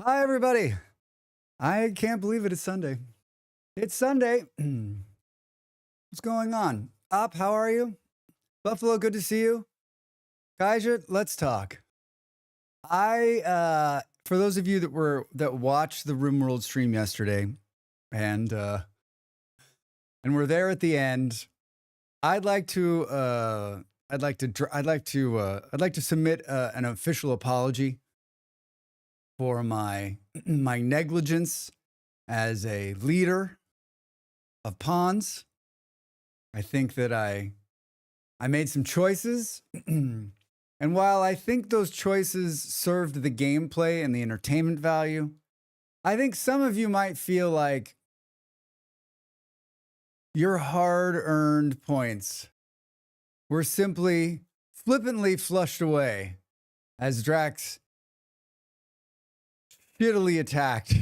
Hi, everybody. I can't believe it. It's Sunday. It's Sunday. What's going on? Up, how are you? Buffalo, good to see you. Kaiser, let's talk. For those of you that watched the RimWorld stream yesterday and were there at the end, I'd like to submit an official apology for my my negligence as a leader of pawns. I think that I made some choices. And while I think those choices served the gameplay and the entertainment value, I think some of you might feel like your hard-earned points were simply flippantly flushed away as Drax shittily attacked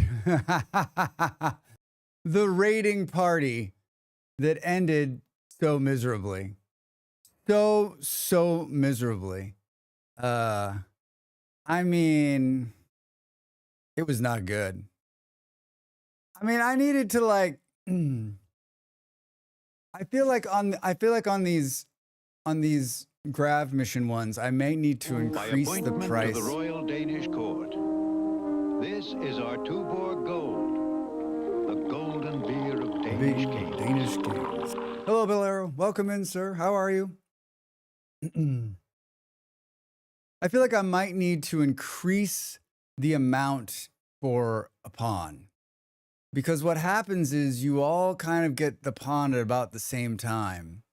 the raiding party that ended so miserably. So miserably. I mean, it was not good. I mean, I needed to like I feel like on these grav mission ones, I may need to increase the price. To the Royal Danish Court. This is our Tuborg Gold, the golden beer of Danish kings. Hello, Bill Arrow. Welcome in, sir. How are you? I feel like I might need to increase the amount for a pawn. Because what happens is you all kind of get the pawn at about the same time.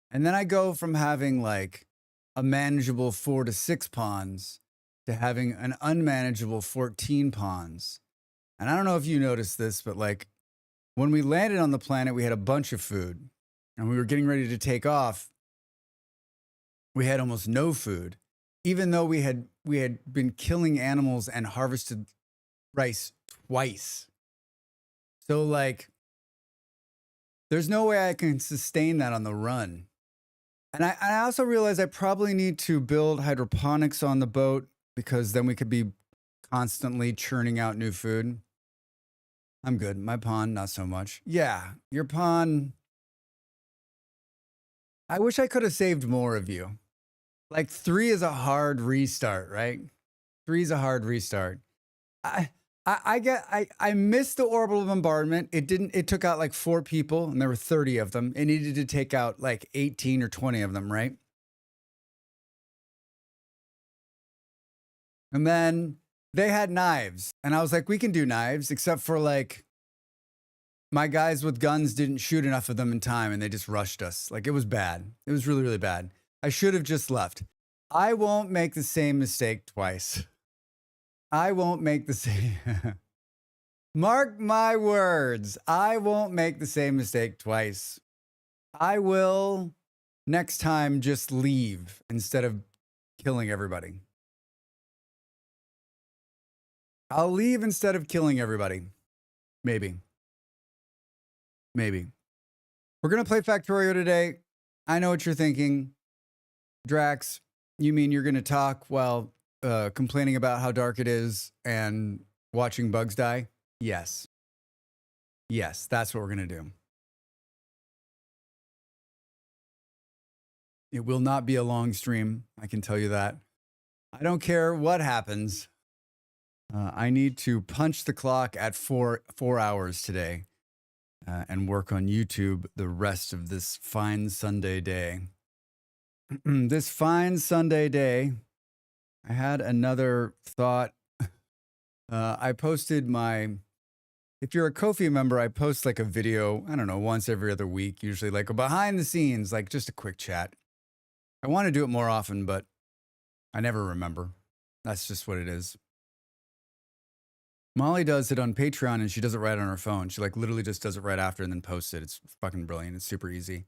And then I go from having like a manageable 4 to 6 pawns to having an unmanageable 14 pawns. And I don't know if you noticed this, but like when we landed on the planet, we had a bunch of food and we were getting ready to take off. We had almost no food, even though we had been killing animals and harvested rice twice. So like, there's no way I can sustain that on the run. And I also realized I probably need to build hydroponics on the boat because then we could be constantly churning out new food. I'm good. My pawn, not so much. Yeah, your pawn. I wish I could have saved more of you. Like 3 is a hard restart, right? 3 is a hard restart. I missed the orbital bombardment. It took out like 4 people and there were 30 of them. It needed to take out like 18 or 20 of them, right? And then they had knives and I was like, we can do knives, except for like my guys with guns didn't shoot enough of them in time and they just rushed us. Like it was bad. It was really, really bad. I should have just left. I won't make the same mistake twice. I won't make the same. Mark my words. I won't make the same mistake twice. I will next time just leave instead of killing everybody. I'll leave instead of killing everybody. Maybe. Maybe. We're going to play Factorio today. I know what you're thinking. Drax, you mean you're going to talk while complaining about how dark it is and watching bugs die? Yes. Yes, that's what we're going to do. It will not be a long stream. I can tell you that. I don't care what happens. I need to punch the clock at 4 hours today and work on YouTube the rest of this fine Sunday day. This fine Sunday day, I had another thought. I posted if you're a Ko-fi member, I post like a video, I don't know, once every other week, usually like a behind the scenes, like just a quick chat. I want to do it more often, but I never remember. That's just what it is. Molly does it on Patreon and she does it right on her phone. She like literally just does it right after and then posts it. It's fucking brilliant. It's super easy.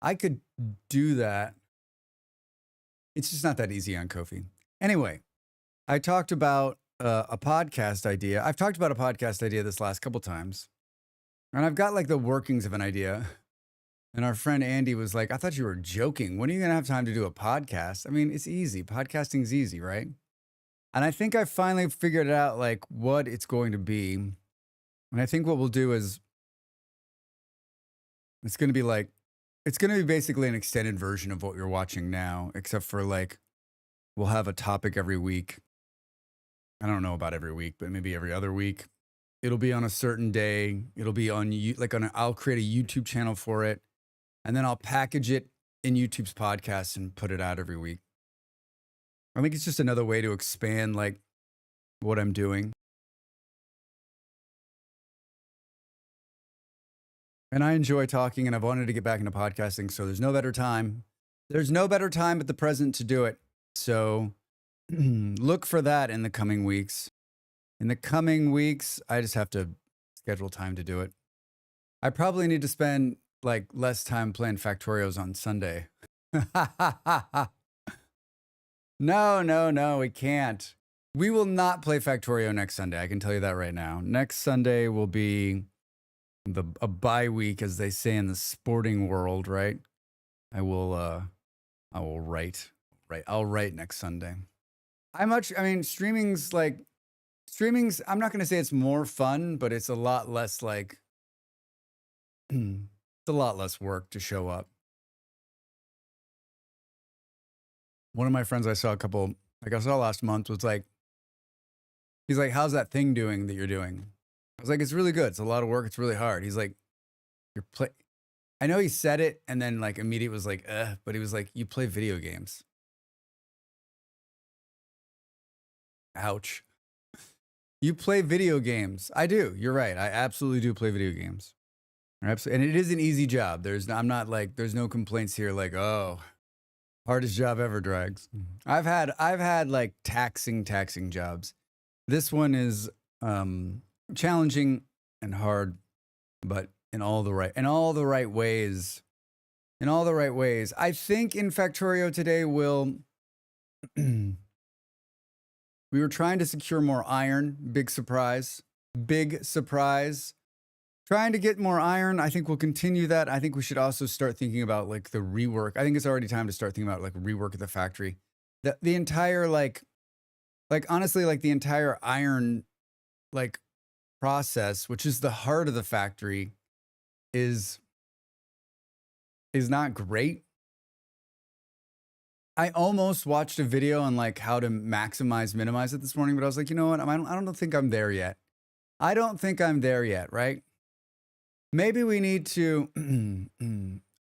I could do that. It's just not that easy on Ko-fi. Anyway, I talked about a podcast idea. I've talked about a podcast idea this last couple times. And I've got like the workings of an idea. And our friend Andy was like, I thought you were joking. When are you going to have time to do a podcast? I mean, it's easy. Podcasting's easy, right? And I think I finally figured out like what it's going to be. And I think what we'll do is it's going to be like, it's going to be basically an extended version of what you're watching now, except for like, we'll have a topic every week. I don't know about every week, but maybe every other week. It'll be on a certain day. It'll be on you, like I'll create a YouTube channel for it. And then I'll package it in YouTube's podcast and put it out every week. I think it's just another way to expand like what I'm doing. And I enjoy talking and I've wanted to get back into podcasting. So there's no better time. There's no better time but the present to do it. So look for that in the coming weeks. In the coming weeks, I just have to schedule time to do it. I probably need to spend like less time playing Factorios on Sunday. No, we can't. We will not play Factorio next Sunday. I can tell you that right now. Next Sunday will be a bye week, as they say in the sporting world, right? I will write. I'll write next Sunday. Streaming's, I'm not going to say it's more fun, but it's a lot less like, it's a lot less work to show up. One of my friends I saw last month was like, he's like, how's that thing doing that you're doing? I was like, it's really good. It's a lot of work. It's really hard. He's like, I know he said it and then like immediately was like, but he was like, you play video games. Ouch. You play video games. I do. You're right. I absolutely do play video games. And it is an easy job. There's no complaints here like, oh, hardest job ever, Drags. I've had like taxing jobs. This one is challenging and hard, but in all the right ways. I think in Factorio today we were trying to secure more iron. Big surprise. Trying to get more iron. I think we'll continue that. I think we should also start thinking about like the rework. I think it's already time to start thinking about like rework of the factory. The entire honestly, like the entire iron like process, which is the heart of the factory, is not great. I almost watched a video on like how to minimize it this morning, but I was like, you know what? I don't think I'm there yet. Right? Maybe we need to,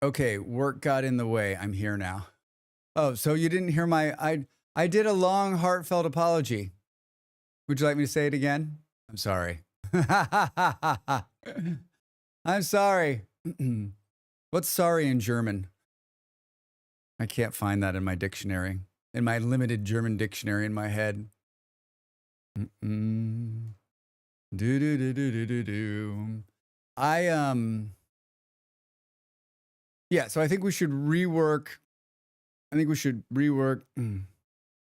okay, work got in the way. I'm here now. Oh, so you didn't hear I did a long, heartfelt apology. Would you like me to say it again? I'm sorry. I'm sorry. What's sorry in German? I can't find that in my dictionary, in my limited German dictionary in my head. Do do do do do do do. Yeah, so I think we should rework.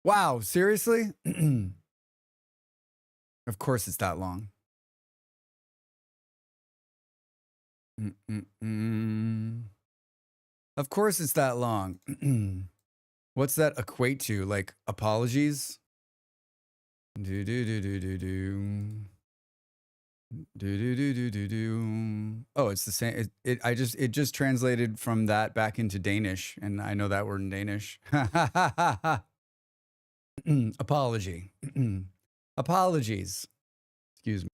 Wow, seriously? Of course it's that long. Of course it's that long. What's that equate to? Like apologies? Do do do do do do. Do do do do do do. Oh, it's the same. It just translated from that back into Danish, and I know that word in Danish. Apology. Apologies. Excuse me.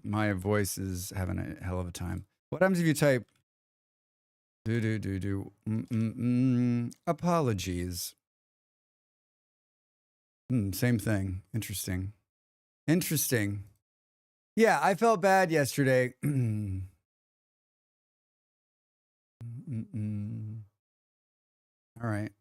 My voice is having a hell of a time. What happens if you type do do do do? Apologies. Same thing. Interesting. Yeah, I felt bad yesterday. All right.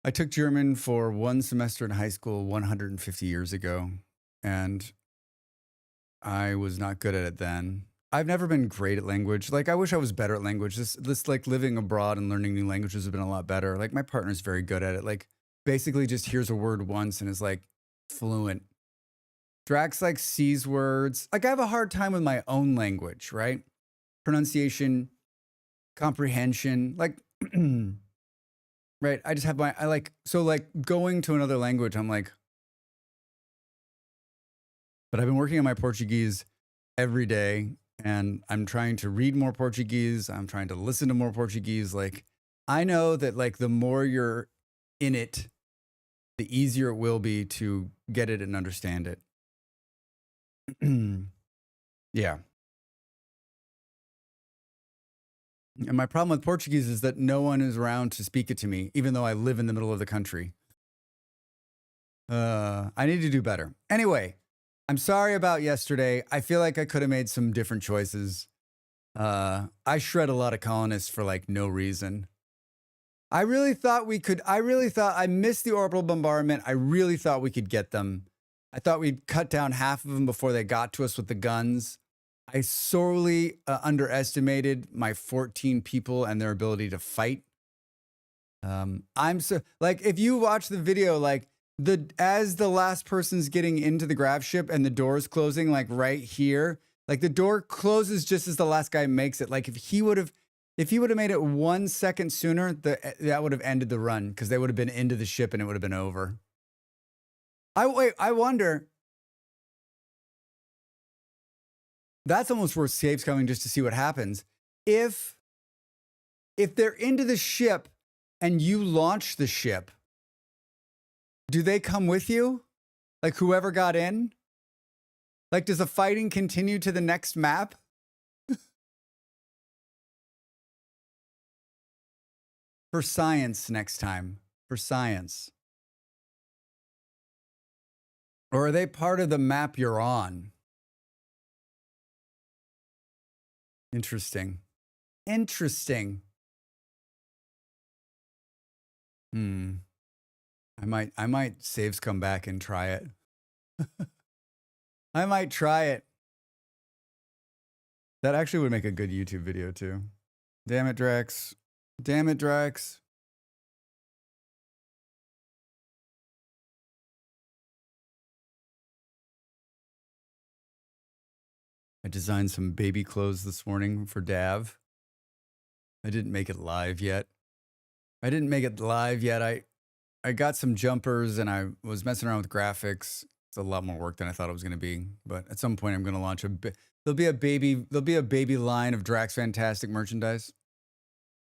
I took German for one semester in high school 150 years ago, and I was not good at it then. I've never been great at language. Like, I wish I was better at language. This like living abroad and learning new languages has been a lot better. Like, my partner's very good at it. Like, basically just hears a word once and is like fluent. Drax like sees words. Like, I have a hard time with my own language, right? Pronunciation, comprehension. Like, right. I just have I like, so like going to another language, I'm like, but I've been working on my Portuguese every day and I'm trying to read more Portuguese. I'm trying to listen to more Portuguese. Like, I know that like the more you're in it, the easier it will be to get it and understand it. Yeah. And my problem with Portuguese is that no one is around to speak it to me, even though I live in the middle of the country. I need to do better. Anyway, I'm sorry about yesterday. I feel like I could have made some different choices. I shred a lot of colonists for like no reason. I really thought we could. I really thought I missed the orbital bombardment. I really thought we could get them. I thought we'd cut down half of them before they got to us with the guns. I sorely underestimated my 14 people and their ability to fight. I'm so like, if you watch the video, like as the last person's getting into the grav ship and the door's closing, like right here, like the door closes just as the last guy makes it. Like if he would have made it 1 second sooner, that would have ended the run because they would have been into the ship and it would have been over. I wonder. That's almost worth saves coming just to see what happens. If they're into the ship and you launch the ship, do they come with you? Like whoever got in? Like, does the fighting continue to the next map? For science next time. For science. Or are they part of the map you're on? Interesting. Interesting. I might saves come back and try it. I might try it. That actually would make a good YouTube video too. Damn it, Drex. Damn it, Drex. I designed some baby clothes this morning for Dav. I didn't make it live yet. I got some jumpers and I was messing around with graphics. It's a lot more work than I thought it was going to be. But at some point I'm going to launch there'll be a baby line of Drax Fantastic merchandise.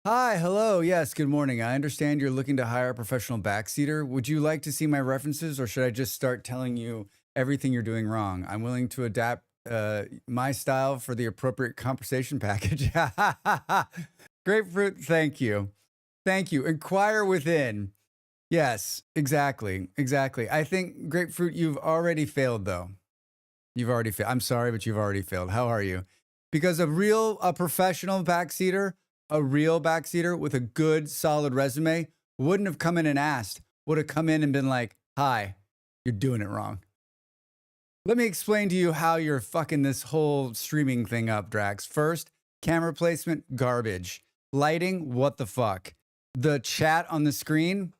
Hi, hello. Yes, good morning. I understand you're looking to hire a professional backseater. Would you like to see my references or should I just start telling you everything you're doing wrong? I'm willing to adapt my style for the appropriate compensation package. Grapefruit, thank you. Thank you. Inquire within. Yes, exactly. Exactly. I think Grapefruit, you've already failed though. You've already failed. I'm sorry, but you've already failed. How are you? Because a professional backseater, a real backseater with a good, solid resume wouldn't have come in and asked, would have come in and been like, hi, you're doing it wrong. Let me explain to you how you're fucking this whole streaming thing up, Drax. First, camera placement, garbage. Lighting, what the fuck? The chat on the screen,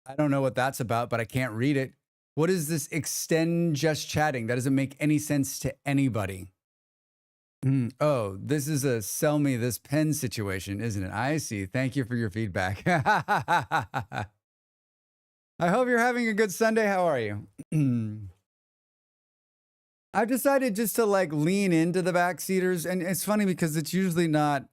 I don't know what that's about, but I can't read it. What is this extend just chatting? That doesn't make any sense to anybody. Oh, this is a sell me this pen situation, isn't it? I see. Thank you for your feedback. I hope you're having a good Sunday. How are you? I've decided just to like lean into the backseaters. And it's funny because it's usually not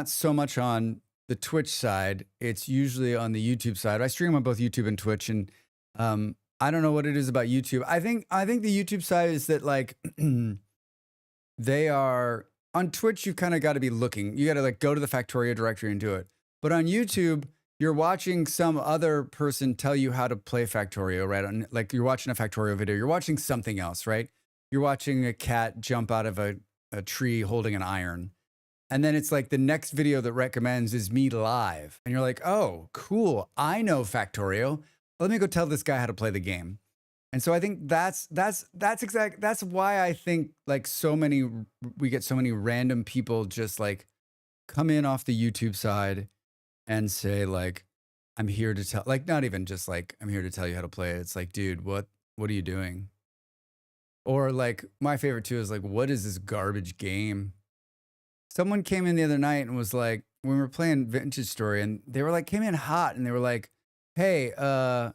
so much on the Twitch side. It's usually on the YouTube side. I stream on both YouTube and Twitch. And I don't know what it is about YouTube. I think the YouTube side is that like they are on Twitch, you've kind of got to be looking. You got to like go to the Factorio directory and do it. But on YouTube, you're watching some other person tell you how to play Factorio, right? Like you're watching a Factorio video. You're watching something else, right? You're watching a cat jump out of a tree holding an iron. And then it's like the next video that recommends is me live. And you're like, oh, cool. I know Factorio. Let me go tell this guy how to play the game. And so I think that's why I think like we get so many random people just like come in off the YouTube side and say like, I'm here to tell, like, not even just like, I'm here to tell you how to play it. It's like, dude, what are you doing? Or like my favorite too is like, what is this garbage game? Someone came in the other night and was like, when we were playing Vintage Story, and they were like, came in hot, and they were like, "Hey, the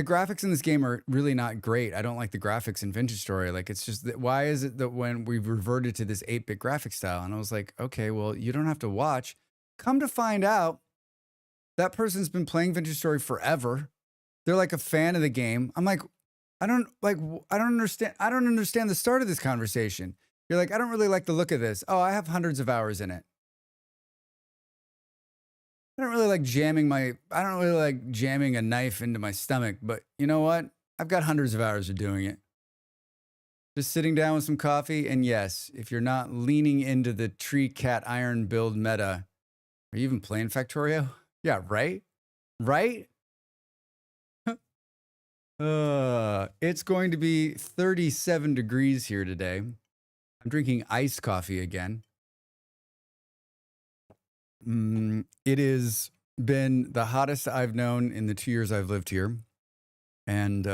graphics in this game are really not great. I don't like the graphics in Vintage Story. Like, it's just that why is it that when we've reverted to this 8-bit graphic style?" And I was like, "Okay, well, you don't have to watch." Come to find out, that person's been playing Vintage Story forever. They're like a fan of the game. I'm like, I don't understand. I don't understand the start of this conversation. You're like, I don't really like the look of this. Oh, I have hundreds of hours in it. I don't really like jamming a knife into my stomach, but you know what? I've got hundreds of hours of doing it. Just sitting down with some coffee, and yes, if you're not leaning into the tree cat iron build meta, are you even playing Factorio? Yeah, right? Right? It's going to be 37 degrees here today. I'm drinking iced coffee again. It has been the hottest I've known in the 2 years I've lived here. And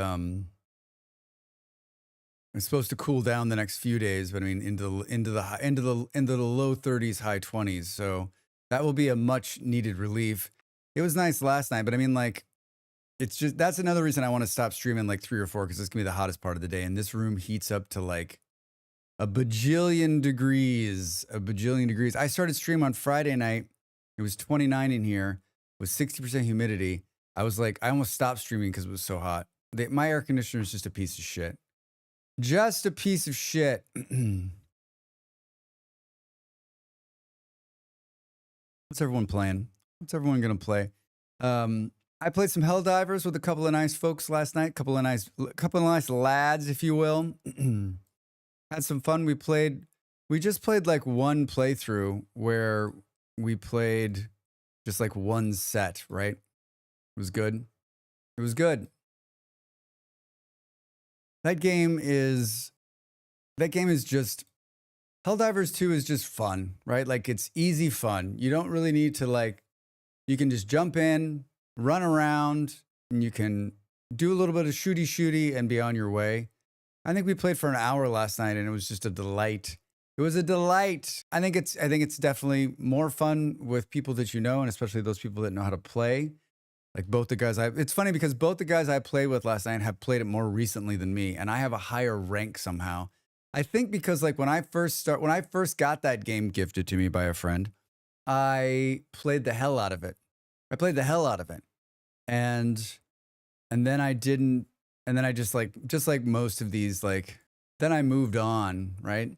it's supposed to cool down the next few days, but I mean into the low 30s, high 20s. So that will be a much needed relief. It was nice last night, but I mean, like, it's just that's another reason I want to stop streaming like 3 or 4, because it's gonna be the hottest part of the day, and this room heats up to like a bajillion degrees. A bajillion degrees. I started stream on Friday night. It was 29 in here with 60% humidity. I was like, I almost stopped streaming because it was so hot. My air conditioner is just a piece of shit. Just a piece of shit. What's everyone playing? What's everyone gonna play? I played some Helldivers with a couple of nice folks last night. Couple of nice lads, if you will. Had some fun. We just played like one playthrough where we played just like one set, right? It was good. It was good. That game is just Helldivers 2 is just fun, right? Like, it's easy fun. You don't really need to you can just jump in, run around, and you can do a little bit of shooty and be on your way. I think we played for an hour last night, and it was just a delight. It was a delight. I think it's definitely more fun with people that you know, and especially those people that know how to play. Like both the guys it's funny because both the guys I played with last night have played it more recently than me, and I have a higher rank somehow. I think because like when I first got that game gifted to me by a friend, I played the hell out of it. And then I didn't, and then I just like most of these, then I moved on, right?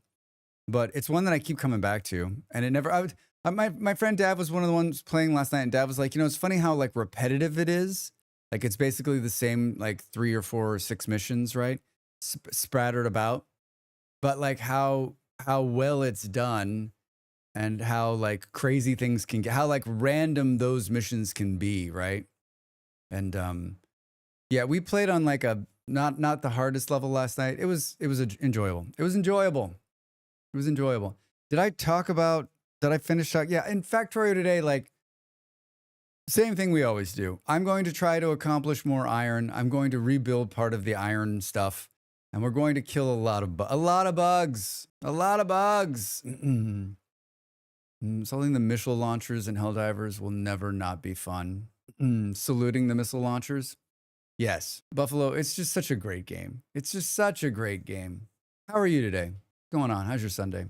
But it's one that I keep coming back to, and it never. My friend Dav was one of the ones playing last night, and Dav was like, it's funny how like repetitive it is. Like, it's basically the same like 3 or 4 or 6 missions, right? Sprattered about, but like how well it's done, and how like crazy things can get, how like random those missions can be, right? And yeah, we played on like a not the hardest level last night. It was enjoyable. It was enjoyable. Did I finish talking? Yeah, in Factorio today, like, same thing we always do. I'm going to try to accomplish more iron. I'm going to rebuild part of the iron stuff, and we're going to kill a lot of bugs. Selling the missile launchers and Helldivers will never not be fun. Saluting the missile launchers. Yes, Buffalo, it's just such a great game. How are you today? What's going on? How's your Sunday?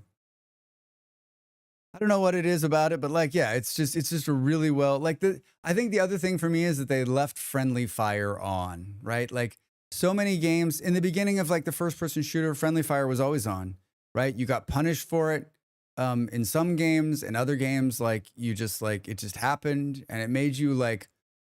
I don't know what it is about it, but like, yeah, it's just a really well, like I think the other thing for me is that they left friendly fire on, right? Like, so many games in the beginning of like the first person shooter, friendly fire was always on, right? You got punished for it. In some games, in other games, like you just like, it just happened, and it made you like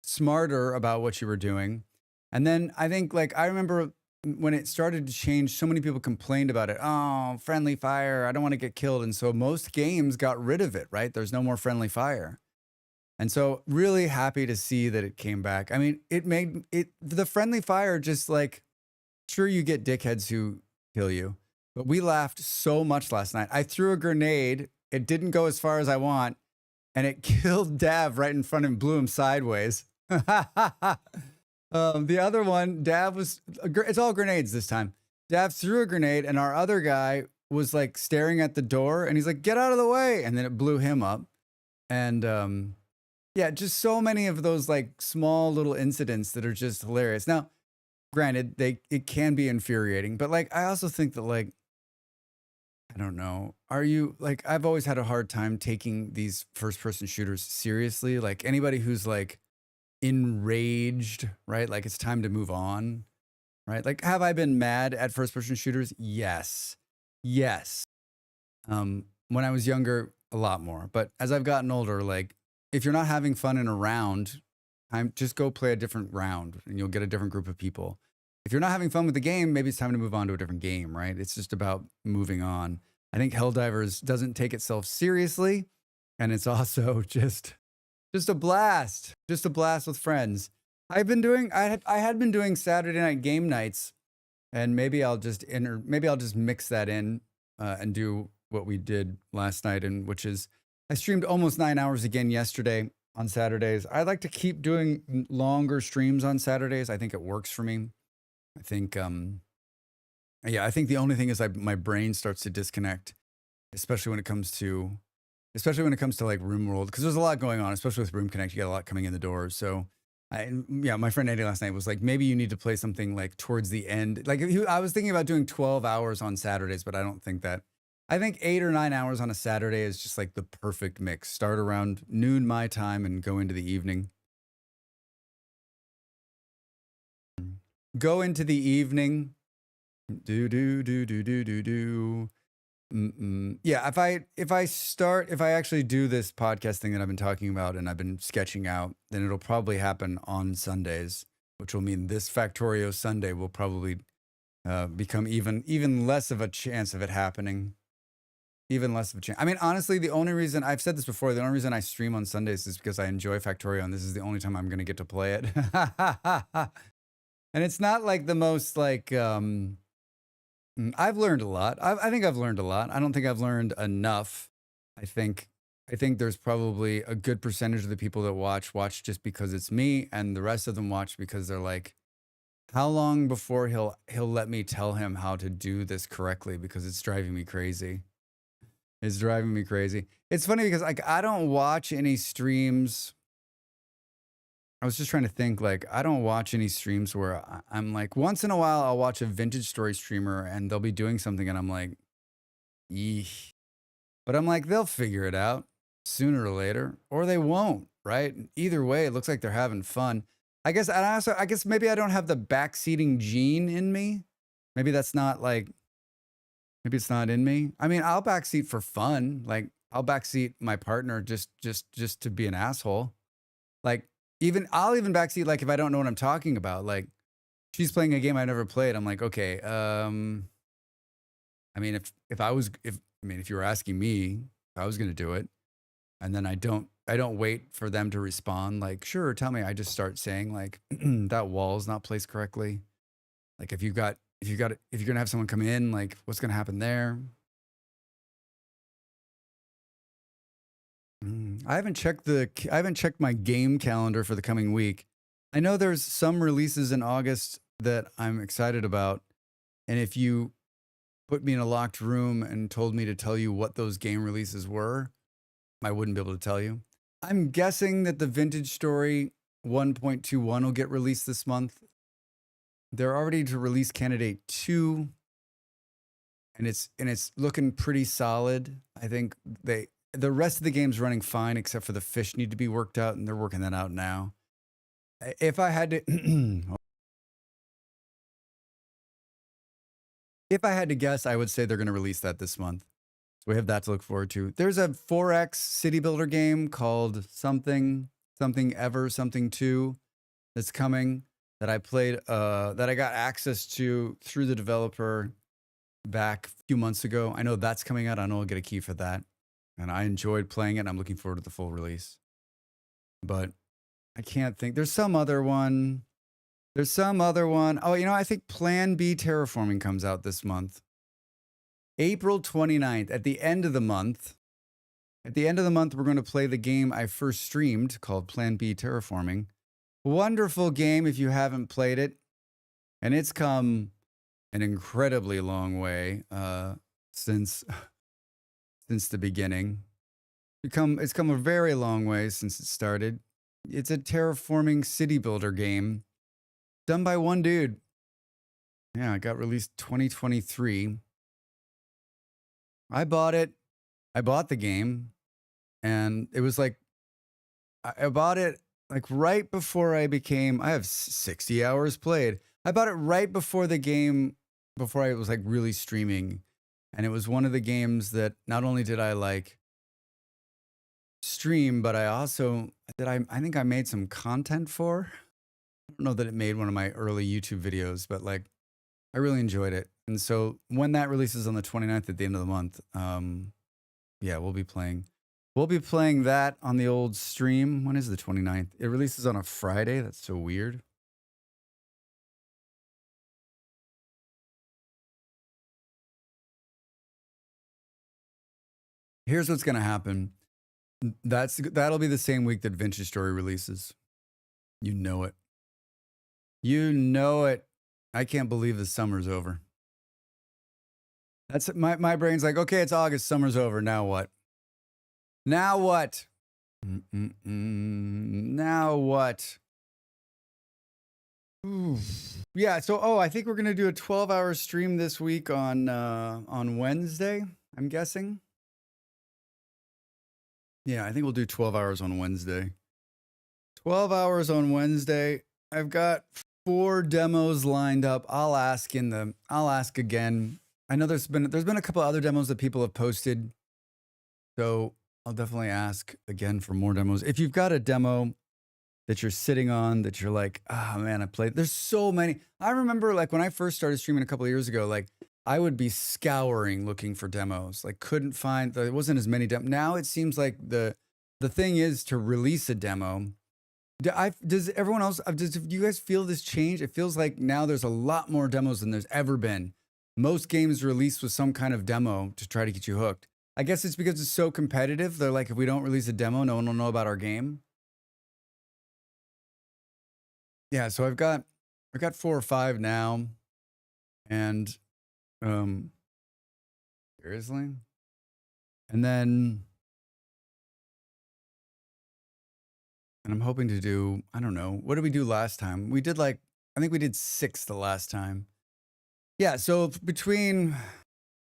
smarter about what you were doing. And then I think like, I remember when it started to change, so many people complained about it. Oh, friendly fire, I don't want to get killed. And so most games got rid of it, right? There's no more friendly fire. And so really happy to see that it came back. I mean, it made it, the friendly fire, just like, sure, you get dickheads who kill you, but we laughed so much last night. I threw a grenade. It didn't go as far as I want, and it killed Dav right in front of him, blew him sideways. The other one, Dav it's all grenades this time. Dav threw a grenade, and our other guy was like staring at the door and he's like, get out of the way. And then it blew him up. And yeah, just so many of those like small little incidents that are just hilarious. Now, granted, it can be infuriating, but like I also think that like I don't know. Are you like I've always had a hard time taking these first person shooters seriously. Like anybody who's like enraged, right? Like it's time to move on, right? Like have I been mad at first person shooters? Yes. Yes. When I was younger, a lot more. But as I've gotten older, like if you're not having fun in a round, just go play a different round and you'll get a different group of people. If you're not having fun with the game, maybe it's time to move on to a different game, right? It's just about moving on. I think Helldivers doesn't take itself seriously, and it's also just a blast with friends. I had been doing Saturday night game nights, and maybe I'll just mix that in and do what we did last night, and which is I streamed almost 9 hours again yesterday on Saturdays. I'd like to keep doing longer streams on Saturdays. I think it works for me. I think yeah, I think the only thing is my brain starts to disconnect, especially when it comes to like Room World, because there's a lot going on, especially with Room Connect. You got a lot coming in the door. So yeah, my friend Andy last night was like, maybe you need to play something like towards the end. Like I was thinking about doing 12 hours on Saturdays, but I don't think that. I think 8 or 9 hours on a Saturday is just like the perfect mix. Start around noon my time and go into the evening. Go into the evening. Do. Yeah, if I actually do this podcast thing that I've been talking about and I've been sketching out, then it'll probably happen on Sundays, which will mean this Factorio Sunday will probably become even less of a chance of it happening. Even less of a chance. I mean, honestly, the only reason I've said this before, the only reason I stream on Sundays is because I enjoy Factorio, and this is the only time I'm going to get to play it. And it's not like the most like I've learned a lot. I think I've learned a lot. I don't think I've learned enough. I think there's probably a good percentage of the people that watch just because it's me, and the rest of them watch because they're like, how long before he'll let me tell him how to do this correctly, because it's driving me crazy. It's driving me crazy. It's funny because like I don't watch any streams. I was just trying to think, like, I don't watch any streams where I'm like, once in a while, I'll watch a vintage story streamer and they'll be doing something and I'm like, eesh. But I'm like, they'll figure it out sooner or later, or they won't, right? Either way, it looks like they're having fun. I guess maybe I don't have the backseating gene in me. Maybe that's not like, maybe it's not in me. I mean, I'll backseat for fun. Like, I'll backseat my partner just to be an asshole. Like, I'll even backseat like if I don't know what I'm talking about. Like she's playing a game I never played. I'm like, okay. I mean, if you were asking me, I was gonna do it, and then I don't wait for them to respond. Like, sure, tell me. I just start saying like that wall's not placed correctly. Like if you're gonna have someone come in, like what's gonna happen there? I haven't checked my game calendar for the coming week. I know there's some releases in August that I'm excited about, and if you put me in a locked room and told me to tell you what those game releases were, I wouldn't be able to tell you. I'm guessing that the Vintage Story 1.21 will get released this month. They're already to release Candidate 2, and it's looking pretty solid. I think the rest of the game's running fine, except for the fish need to be worked out, and they're working that out now. If I had to, if I had to guess, I would say they're going to release that this month. So we have that to look forward to. There's a 4X city builder game called something 2 that's coming that I played, that I got access to through the developer back a few months ago. I know that's coming out. I know I'll get a key for that. And I enjoyed playing it, and I'm looking forward to the full release. But I can't think. There's some other one. Oh, I think Plan B Terraforming comes out this month. April 29th, at the end of the month. At the end of the month, we're going to play the game I first streamed called Plan B Terraforming. Wonderful game if you haven't played it. And it's come an incredibly long way. since since the beginning. It's come a very long way since it started. It's a terraforming city builder game done by one dude. Yeah, it got released 2023. I bought it. I bought the game, and it was like I bought it like right before I have 60 hours played. I bought it right before the game, before I was like really streaming. And it was one of the games that not only did I like stream, but I think I made some content for. I don't know that it made one of my early YouTube videos, but like I really enjoyed it. And so when that releases on the 29th at the end of the month, yeah, we'll be playing. We'll be playing that on the old stream. When is the 29th? It releases on a Friday. That's so weird. Here's what's going to happen. That'll be the same week that Vintage Story releases. You know it. You know it. I can't believe the summer's over. That's my brain's like, okay, it's August, summer's over. Now what? Now what? Now what? Ooh. Yeah, so I think we're gonna do a 12-hour stream this week on Wednesday, I'm guessing. Yeah, I think we'll do 12 hours on Wednesday. 12 hours on Wednesday. I've got 4 demos lined up. I'll ask again. I know there's been a couple other demos that people have posted. So I'll definitely ask again for more demos. If you've got a demo that you're sitting on that you're like, oh man, there's so many. I remember like when I first started streaming a couple of years ago, like I would be scouring looking for demos, like couldn't find, there wasn't as many demos. Now it seems like the thing is to release a demo. Does everyone else, do you guys feel this change? It feels like now there's a lot more demos than there's ever been. Most games release with some kind of demo to try to get you hooked. I guess it's because it's so competitive. They're like, if we don't release a demo, no one will know about our game. Yeah, so I've got 4 or 5 now. And seriously? And then I'm hoping to do, I don't know, what did we do last time? We did I think we did 6 the last time. Yeah, so between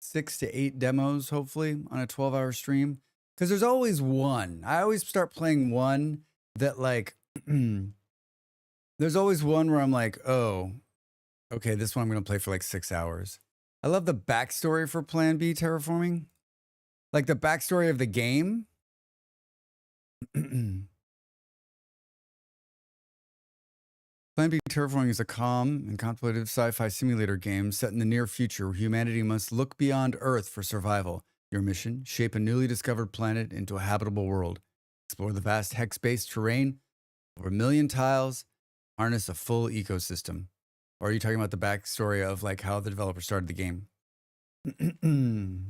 6 to 8 demos, hopefully, on a 12-hour stream. Because there's always one. I always start playing one that like, there's always one where I'm like, oh, okay, this one I'm going to play for like 6 hours. I love the backstory for Plan B terraforming. Like the backstory of the game. Plan B Terraforming is a calm and contemplative sci-fi simulator game set in the near future where humanity must look beyond Earth for survival. Your mission, shape a newly discovered planet into a habitable world. Explore the vast hex-based terrain, over 1 million tiles, harness a full ecosystem. Or are you talking about the backstory of like how the developer started the game? I don't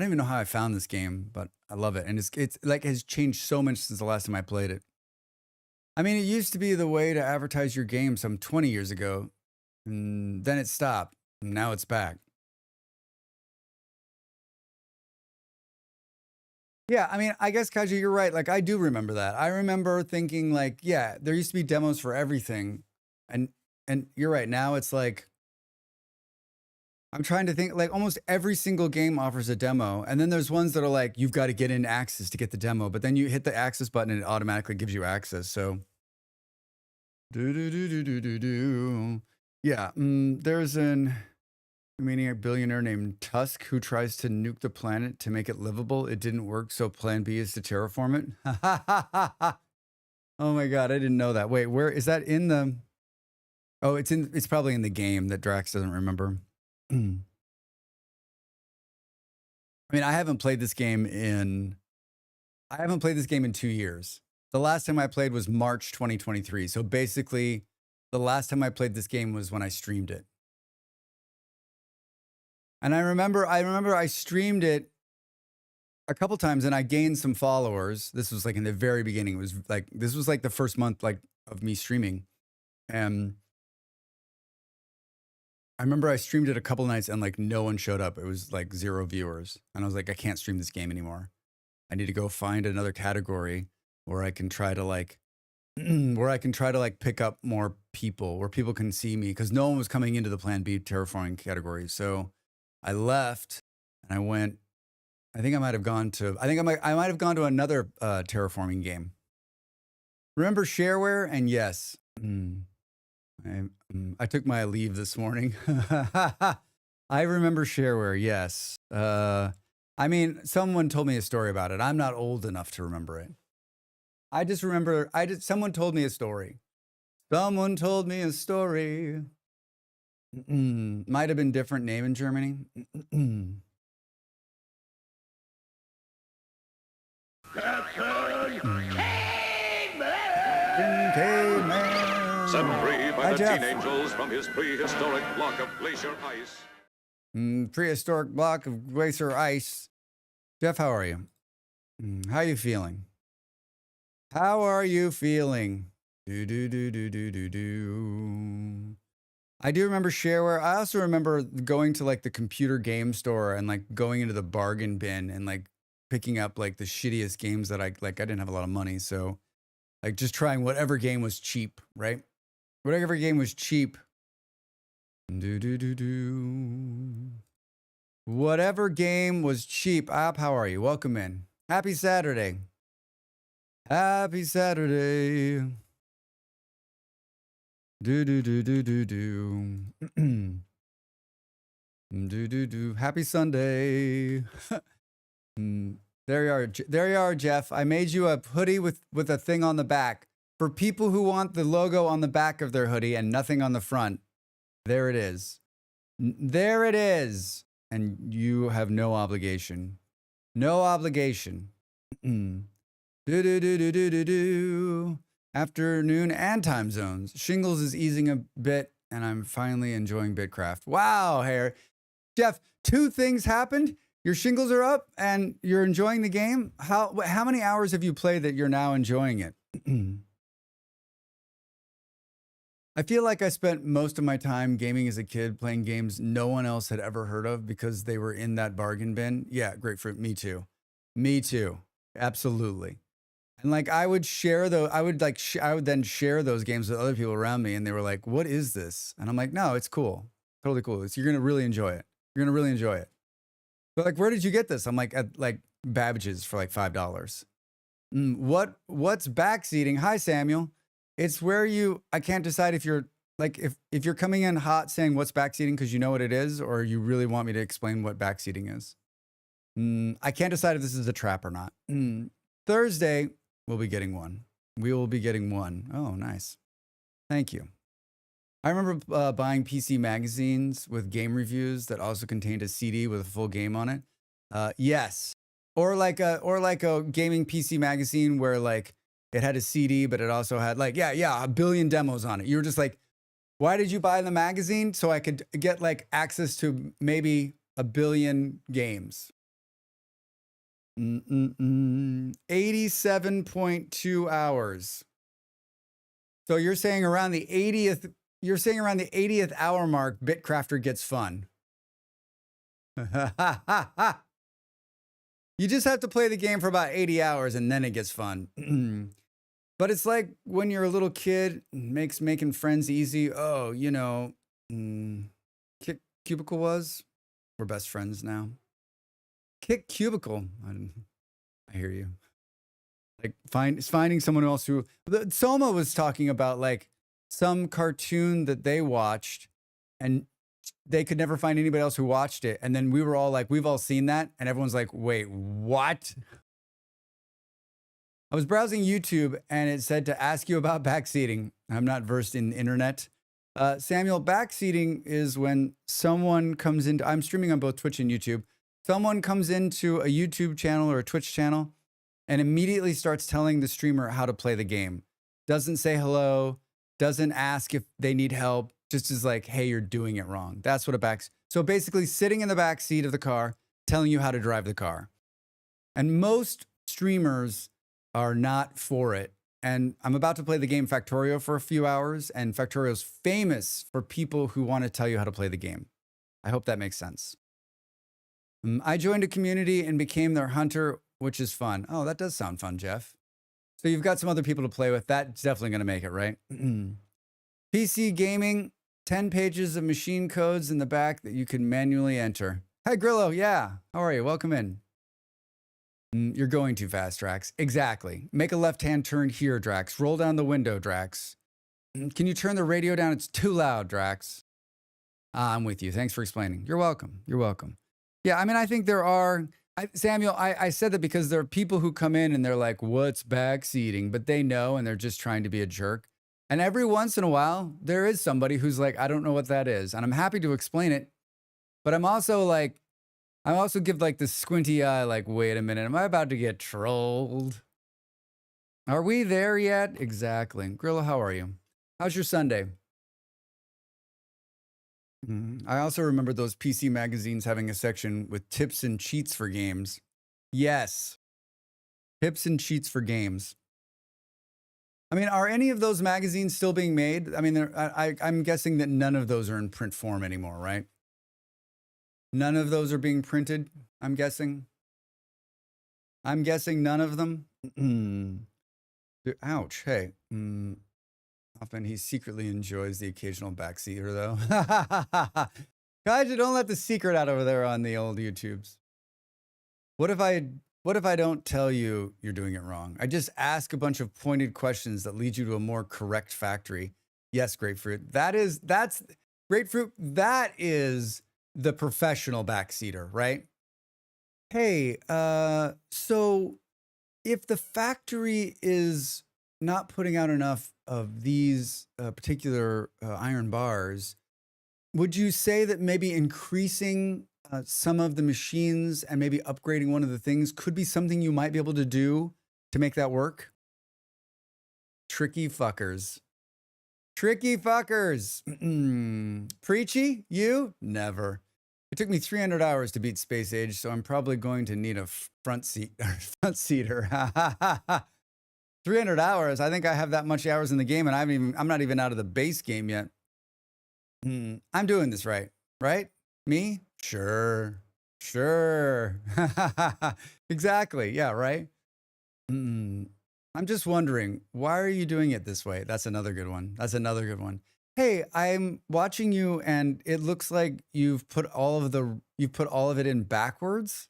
even know how I found this game, but I love it. And it's like has changed so much since the last time I played it. I mean, it used to be the way to advertise your game some 20 years ago, and then it stopped, and now it's back. Yeah, I mean, I guess, Kaji, you're right. Like, I do remember that. I remember thinking, like, yeah, there used to be demos for everything, and you're right. Now it's like, I'm trying to think, like, almost every single game offers a demo, and then there's ones that are like, you've got to get in access to get the demo, but then you hit the access button and it automatically gives you access. So, yeah, there's an maniac billionaire named Tusk who tries to nuke the planet to make it livable. It didn't work, so Plan B is to terraform it. Oh my God, I didn't know that. Wait, where is that in the? Oh, it's probably in the game that Drax doesn't remember. I mean, I haven't played this game in 2 years. The last time I played was March 2023. So basically, the last time I played this game was when I streamed it. And I remember I streamed it a couple times and I gained some followers. This was like in the very beginning. This was like the first month like of me streaming. And I remember I streamed it a couple nights and like no one showed up. It was like 0 viewers. And I was like, I can't stream this game anymore. I need to go find another category where I can try to like where I can try to like pick up more people, where people can see me, because no one was coming into the Plan B terraforming category. So I left and I went. I think I might have gone to. I might have gone to another terraforming game. Remember shareware? And yes, I took my leave this morning. I remember shareware. Yes. I mean, someone told me a story about it. I'm not old enough to remember it. I just remember, someone told me a story. Someone told me a story. Might have been different name in Germany. Caveman. Set free by the Jeff. teen angels from his prehistoric block of glacier ice. Prehistoric block of glacier ice. Jeff, how are you? How are you feeling? How are you feeling? Do do do do do do do. I do remember shareware. I also remember going to like the computer game store and like going into the bargain bin and like picking up like the shittiest games that I didn't have a lot of money, so like just trying whatever game was cheap, right? Whatever game was cheap. Do do do do. Whatever game was cheap. App, how are you? Welcome in. Happy Saturday. Happy Saturday. Do do do do do do. Do do do. Happy Sunday. There you are. There you are, Jeff. I made you a hoodie with a thing on the back. For people who want the logo on the back of their hoodie and nothing on the front, there it is. There it is. And you have no obligation. No obligation. Do do do do do do do. Afternoon and time zones. Shingles is easing a bit, and I'm finally enjoying Bitcraft. Wow, Harry. Jeff, 2 things happened. Your shingles are up, and you're enjoying the game. How many hours have you played that you're now enjoying it? I feel like I spent most of my time gaming as a kid, playing games no one else had ever heard of because they were in that bargain bin. Yeah, grapefruit. Me too. Me too. Absolutely. And like I would share those, I would then share those games with other people around me, and they were like, "What is this?" And I'm like, "No, it's cool, totally cool. You're gonna really enjoy it. You're gonna really enjoy it." But like, where did you get this? I'm like, at like Babbage's for like $5. What's backseating? Hi, Samuel. It's where I can't decide if you're like, if you're coming in hot saying what's backseating because you know what it is, or you really want me to explain what backseating is. I can't decide if this is a trap or not. Thursday, we'll be getting one. We will be getting one. Oh, nice. Thank you. I remember buying PC magazines with game reviews that also contained a CD with a full game on it. Yes. Or like a gaming PC magazine where like it had a CD, but it also had like, a billion demos on it. You were just like, why did you buy the magazine? So I could get like access to maybe a billion games. 87.2 hours. So you're saying around the 80th hour mark, Bitcrafter gets fun. You just have to play the game for about 80 hours and then it gets fun. But it's like when you're a little kid, making friends easy. Oh, you know, Cubicle was. We're best friends now. Kick Cubicle. I hear you. Like finding someone else who. Soma was talking about like some cartoon that they watched, and they could never find anybody else who watched it. And then we were all like, we've all seen that, and everyone's like, wait, what? I was browsing YouTube and it said to ask you about backseating. I'm not versed in the internet. Samuel, backseating is when someone comes into, I'm streaming on both Twitch and YouTube. Someone comes into a YouTube channel or a Twitch channel and immediately starts telling the streamer how to play the game. Doesn't say hello, doesn't ask if they need help, just is like, hey, you're doing it wrong. That's what so basically sitting in the back seat of the car, telling you how to drive the car. And most streamers are not for it and I'm about to play the game Factorio for a few hours, and Factorio's famous for people who want to tell you how to play the game. I hope that makes sense. I joined a community and became their hunter, which is fun. Oh, that does sound fun, Jeff. So you've got some other people to play with. That's definitely going to make it, right? PC gaming, 10 pages of machine codes in the back that you can manually enter. Hi, Grillo. Yeah. How are you? Welcome in. You're going too fast, Drax. Exactly. Make a left-hand turn here, Drax. Roll down the window, Drax. Can you turn the radio down? It's too loud, Drax. I'm with you. Thanks for explaining. You're welcome. You're welcome. Yeah, I mean, I think there are... Samuel, I said that because there are people who come in and they're like, what's backseating? But they know and they're just trying to be a jerk. And every once in a while, there is somebody who's like, I don't know what that is. And I'm happy to explain it. But I'm also like, I also give like this squinty eye, like, wait a minute, am I about to get trolled? Are we there yet? Exactly. Grillo, how are you? How's your Sunday? I also remember those PC magazines having a section with tips and cheats for games. Yes. Tips and cheats for games. I mean, are any of those magazines still being made? I mean, I'm guessing that none of those are in print form anymore, right? None of those are being printed, I'm guessing. I'm guessing none of them. Ouch. Hey. Often he secretly enjoys the occasional backseater, though. Kaija, don't let the secret out over there on the old YouTubes. What if I don't tell you you're doing it wrong? I just ask a bunch of pointed questions that lead you to a more correct factory. Yes, Grapefruit. That's Grapefruit. That is the professional backseater, right? Hey, so if the factory is not putting out enough of these particular iron bars, would you say that maybe increasing some of the machines and maybe upgrading one of the things could be something you might be able to do to make that work? Tricky fuckers. Tricky fuckers. Preachy? You? Never. It took me 300 hours to beat Space Age, so I'm probably going to need a front seater. 300 hours. I think I have that much hours in the game, and I'm not even out of the base game yet. I'm doing this right, right? Me? Sure. Exactly. Yeah, right. I'm just wondering, why are you doing it this way? That's another good one. Hey, I'm watching you, and it looks like you've put all of it in backwards.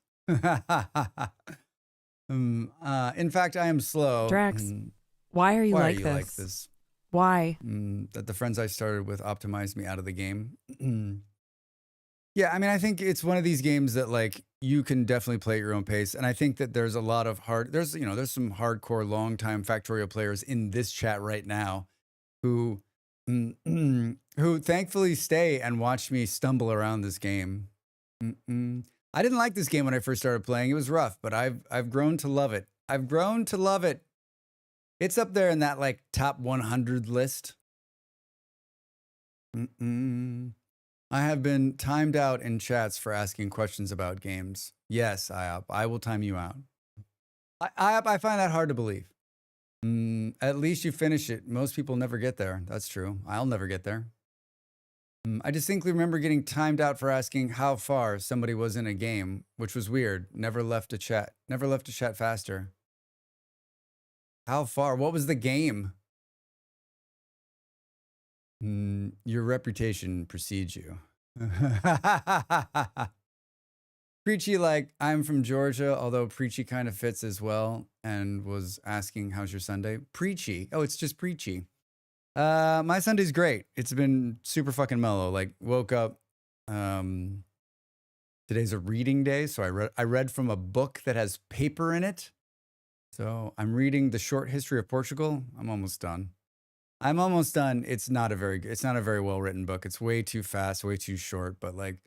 In fact, I am slow. Drax, why are you like this? this? Why? That the friends I started with optimized me out of the game. Yeah, I mean, I think it's one of these games that like you can definitely play at your own pace, and I think that there's a lot of there's some hardcore longtime Factorio players in this chat right now who thankfully stay and watch me stumble around this game. I didn't like this game when I first started playing. It was rough, but I've grown to love it. It's up there in that like top 100 list. I have been timed out in chats for asking questions about games. Yes, IOP, I will time you out. IOP, I find that hard to believe. At least you finish it. Most people never get there. That's true. I'll never get there. I distinctly remember getting timed out for asking how far somebody was in a game, which was weird. Never left to chat faster. How far? What was the game? Your reputation precedes you. Preachy, like, I'm from Georgia, although Preachy kind of fits as well, and was asking, how's your Sunday? Preachy. Oh, it's just Preachy. My Sunday's great. It's been super fucking mellow. Like, woke up. Today's a reading day, so I read from a book that has paper in it. So I'm reading The Short History of Portugal. I'm almost done. It's not a very well written book. It's way too fast, way too short, but like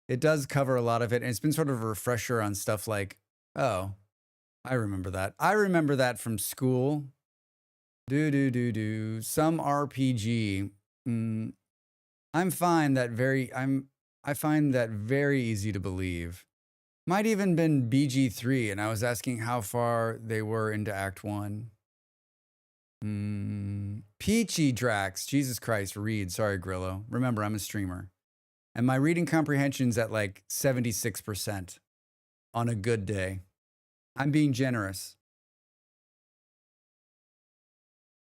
it does cover a lot of it. And it's been sort of a refresher on stuff like, oh, I remember that. I remember that from school. Some RPG. I find that very easy to believe. Might even been BG3, and I was asking how far they were into Act 1. Peachy Drax. Jesus Christ. Read. Sorry, Grillo. Remember, I'm a streamer. And my reading comprehension's at like 76% on a good day. I'm being generous.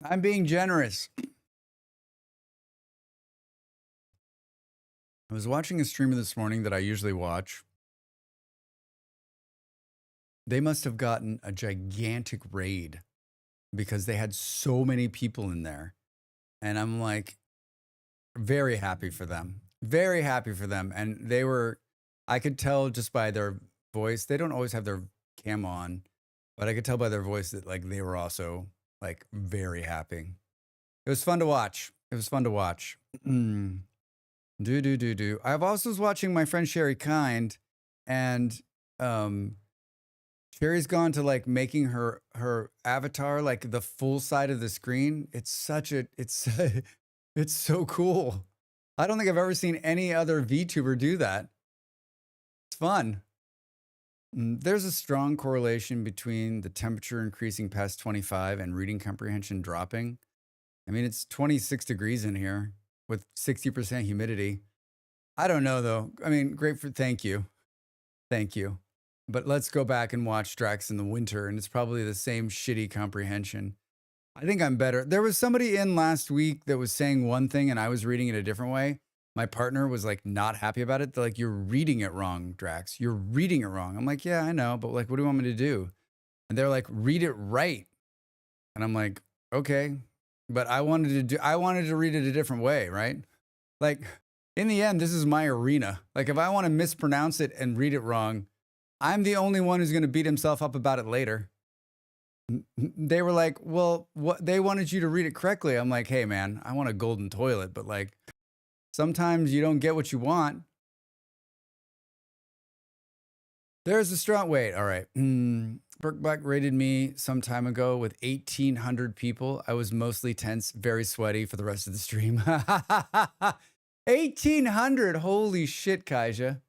I'm being generous. I was watching a streamer this morning that I usually watch. They must have gotten a gigantic raid because they had so many people in there. And I'm like, very happy for them. Very happy for them. And they were, I could tell just by their voice, they don't always have their cam on, but I could tell by their voice that like they were also like very happy. It was fun to watch. It was fun to watch. I've also was watching my friend Sherry Kind, and Sherry's gone to like making her avatar like the full side of the screen. It's it's so cool. I don't think I've ever seen any other VTuber do that. It's fun. There's a strong correlation between the temperature increasing past 25 and reading comprehension dropping. I mean, it's 26 degrees in here with 60% humidity. I don't know though. I mean, thank you. Thank you. But let's go back and watch Drax in the winter, and it's probably the same shitty comprehension. I think I'm better. There was somebody in last week that was saying one thing and I was reading it a different way. My partner was like not happy about it. They're like, you're reading it wrong, Drax. You're reading it wrong. I'm like, yeah, I know, but like, what do you want me to do? And they're like, read it right. And I'm like, okay, but I wanted to read it a different way, right? Like, in the end, this is my arena. Like, if I want to mispronounce it and read it wrong, I'm the only one who's going to beat himself up about it later. They were like, well, what they wanted you to read it correctly. I'm like, hey man, I want a golden toilet, but like sometimes you don't get what you want. There's a strong wait. All right. Berkbach rated me some time ago with 1,800 people. I was mostly tense, very sweaty for the rest of the stream. 1,800. Holy shit, Kaija.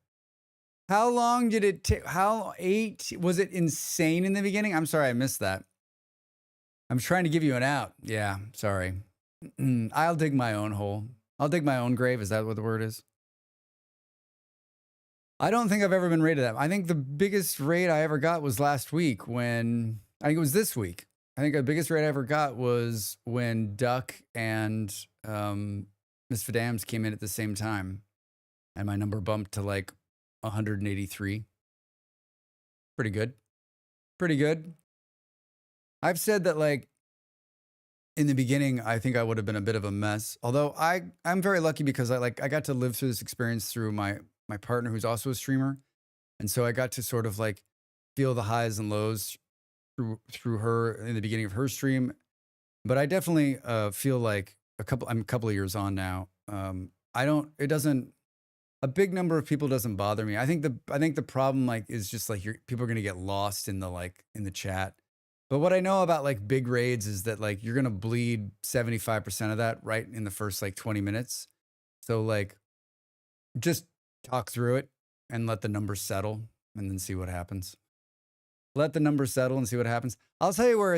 How long did it take? Was it insane in the beginning? I'm sorry, I missed that. I'm trying to give you an out. Yeah, sorry. I'll dig my own hole. I'll dig my own grave. Is that what the word is? I don't think I've ever been rated that. I think the biggest raid I ever got was last week I think it was this week. I think the biggest raid I ever got was when Duck and Miss Fadams came in at the same time. And my number bumped to like 183. Pretty good. Pretty good. I've said that like in the beginning, I think I would have been a bit of a mess. Although I'm very lucky because I got to live through this experience through my partner who's also a streamer. And so I got to sort of like feel the highs and lows through her in the beginning of her stream. But I definitely feel like I'm a couple of years on now. A big number of people doesn't bother me. I think the problem like is just like people are going to get lost in the chat. But what I know about like big raids is that like you're going to bleed 75% of that right in the first like 20 minutes. So like just talk through it and let the numbers settle and then see what happens. Let the numbers settle and see what happens. I'll tell you where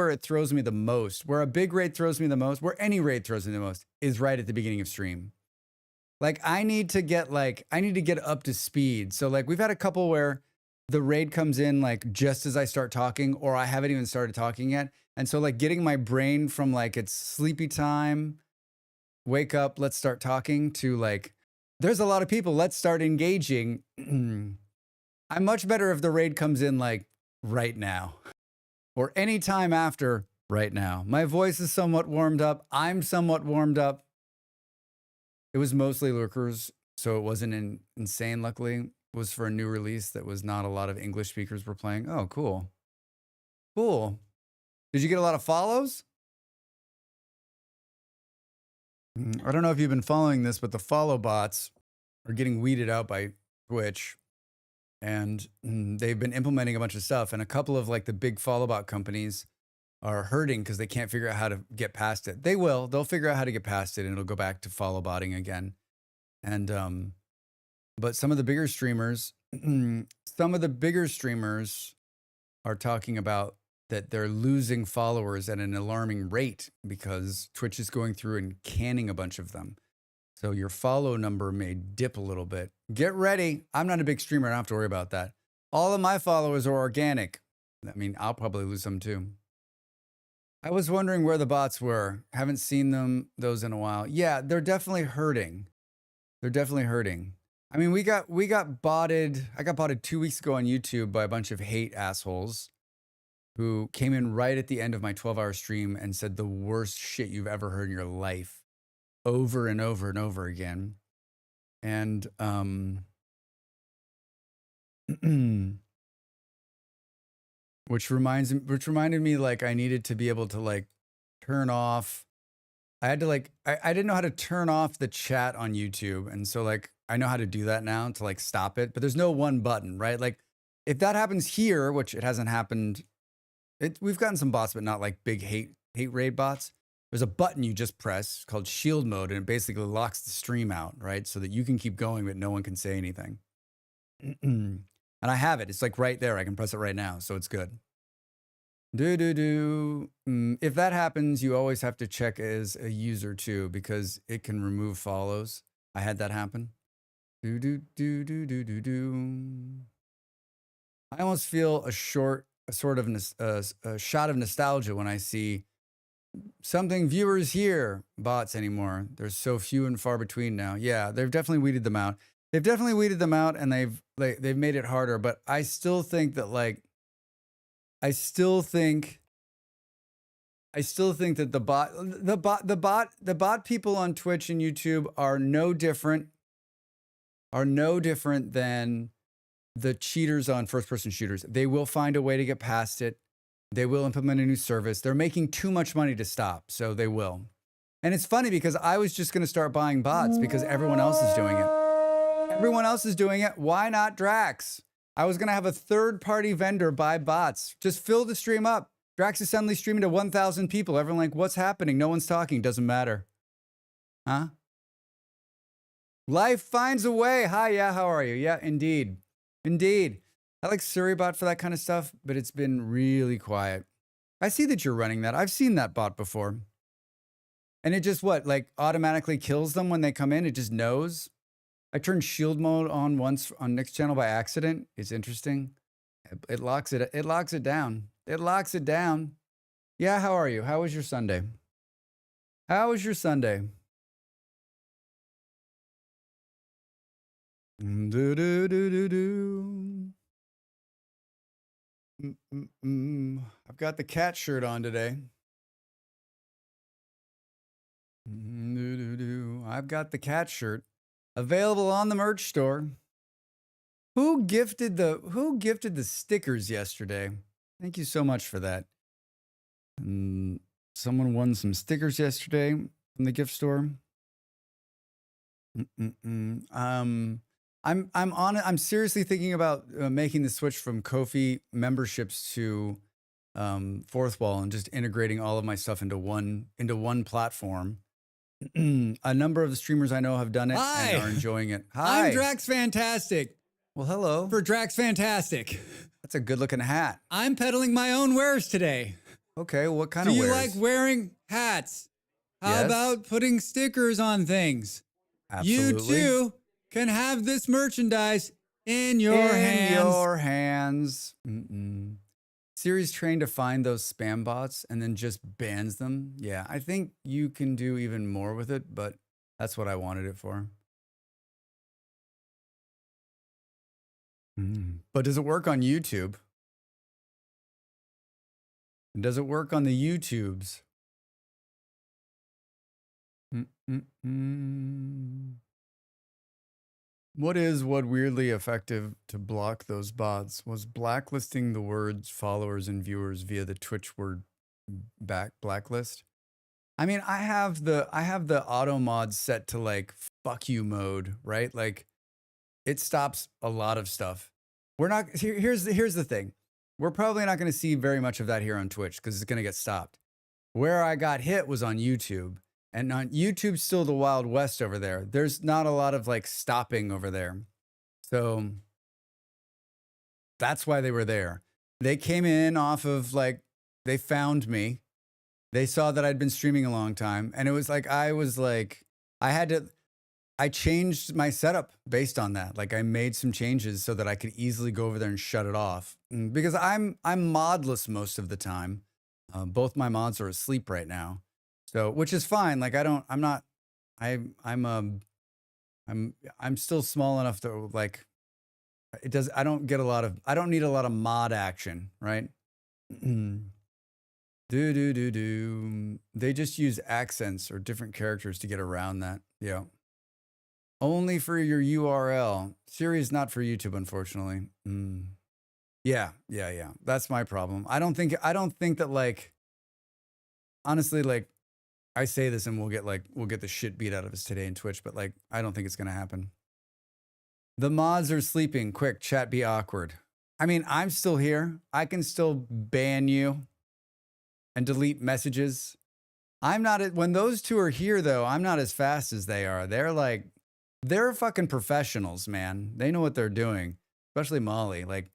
it throws me the most, where a big raid throws me the most, where any raid throws me the most is right at the beginning of stream. Like I need to get up to speed. So like we've had a couple where the raid comes in like just as I start talking, or I haven't even started talking yet. And so like getting my brain from like it's sleepy time, wake up, let's start talking, to like, there's a lot of people, let's start engaging. I'm much better if the raid comes in like right now or any time after right now. My voice is somewhat warmed up. I'm somewhat warmed up. It was mostly lurkers, so it wasn't insane, luckily. It was for a new release that was not a lot of English speakers were playing. Oh, cool. Cool. Did you get a lot of follows? I don't know if you've been following this, but the follow bots are getting weeded out by Twitch. And they've been implementing a bunch of stuff. And a couple of like the big follow bot companies are hurting because they can't figure out how to get past it. They will. They'll figure out how to get past it and it'll go back to follow botting again. And but some of the bigger streamers, are talking about that they're losing followers at an alarming rate because Twitch is going through and canning a bunch of them. So your follow number may dip a little bit. Get ready. I'm not a big streamer. I don't have to worry about that. All of my followers are organic. I mean, I'll probably lose some too. I was wondering where the bots were. Haven't seen those in a while. Yeah, they're definitely hurting. They're definitely hurting. I mean, we got botted. I got botted 2 weeks ago on YouTube by a bunch of hate assholes who came in right at the end of my 12-hour stream and said the worst shit you've ever heard in your life over and over and over again. And which reminded me like I needed to be able to like turn off. I had to like I didn't know how to turn off the chat on YouTube, and so like I know how to do that now to like stop it, but there's no one button, right? Like if that happens here, which it hasn't happened, we've gotten some bots, but not like big hate raid bots. There's a button you just press called shield mode, and it basically locks the stream out, right? So that you can keep going, but no one can say anything. And I have it. It's like right there. I can press it right now, so it's good. If that happens, you always have to check as a user too, because it can remove follows. I had that happen. I almost feel a shot of nostalgia when I see something viewers here bots anymore. There's so few and far between now. Yeah, they've definitely weeded them out. They've definitely weeded them out, and they've made it harder. But I still think that like. I still think that the bot people on Twitch and YouTube are no different than the cheaters on first-person shooters. They will find a way to get past it. They will implement a new service. They're making too much money to stop, so they will. And it's funny because I was just going to start buying bots because everyone else is doing it. Everyone else is doing it. Why not Drax? I was going to have a third-party vendor buy bots. Just fill the stream up. Drax is suddenly streaming to 1,000 people. Everyone like, what's happening? No one's talking. Doesn't matter. Huh? Life finds a way. Hi, yeah, how are you? Yeah, indeed. Indeed. I like Surrybot for that kind of stuff, but it's been really quiet. I see that you're running that. I've seen that bot before. And it just like automatically kills them when they come in? It just knows? I turned shield mode once on Nick's channel by accident. It's interesting. It locks it down. It locks it down. Yeah, how are you? How was your Sunday? How was your Sunday? I've got the cat shirt on today. I've got the cat shirt. Available on the merch store. Who gifted the stickers yesterday? Thank you so much for that. Someone won some stickers yesterday from the gift store. I'm seriously thinking about making the switch from Ko-fi memberships to Fourth Wall and just integrating all of my stuff into one platform. A number of the streamers I know have done it and are enjoying it. Hi. I'm Drax Fantastic. Well, hello. For Drax Fantastic. That's a good looking hat. I'm peddling my own wares today. Okay, what kind of wares? Do you wares? like wearing hats? How about putting stickers on things? Absolutely. You too can have this merchandise in your hands. Siri's trained to find those spam bots and then just bans them. Yeah, I think you can do even more with it, but that's what I wanted it for. But does it work on YouTube? Does it work on the YouTubes? What weirdly effective to block those bots was blacklisting the words followers and viewers via the Twitch word blacklist. I mean, I have the auto mod set to like fuck you mode, right? Like it stops a lot of stuff. We're not here's the thing. We're probably not going to see very much of that here on Twitch because it's going to get stopped. Where I got hit was on YouTube. And on YouTube's still the Wild West over there. There's not a lot of like stopping over there. So that's why they were there. They came in off of like They found me. They saw that I'd been streaming a long time. And it was like, I changed my setup based on that. Like I made some changes so that I could easily go over there and shut it off. Because I'm modless most of the time. Both my mods are asleep right now. So, which is fine. Like I'm still small enough to like, I don't need a lot of mod action, right? They just use accents or different characters to get around that. Yeah. Only for your URL. Siri is not for YouTube, unfortunately. Yeah. That's my problem. I don't think that like, honestly, like I say this and we'll get the shit beat out of us today in Twitch, but like, I don't think it's going to happen. The mods are sleeping. Quick, chat be awkward. I mean, I'm still here. I can still ban you and delete messages. When those two are here though, I'm not as fast as they are. They're fucking professionals, man. They know what they're doing, especially Molly. Like,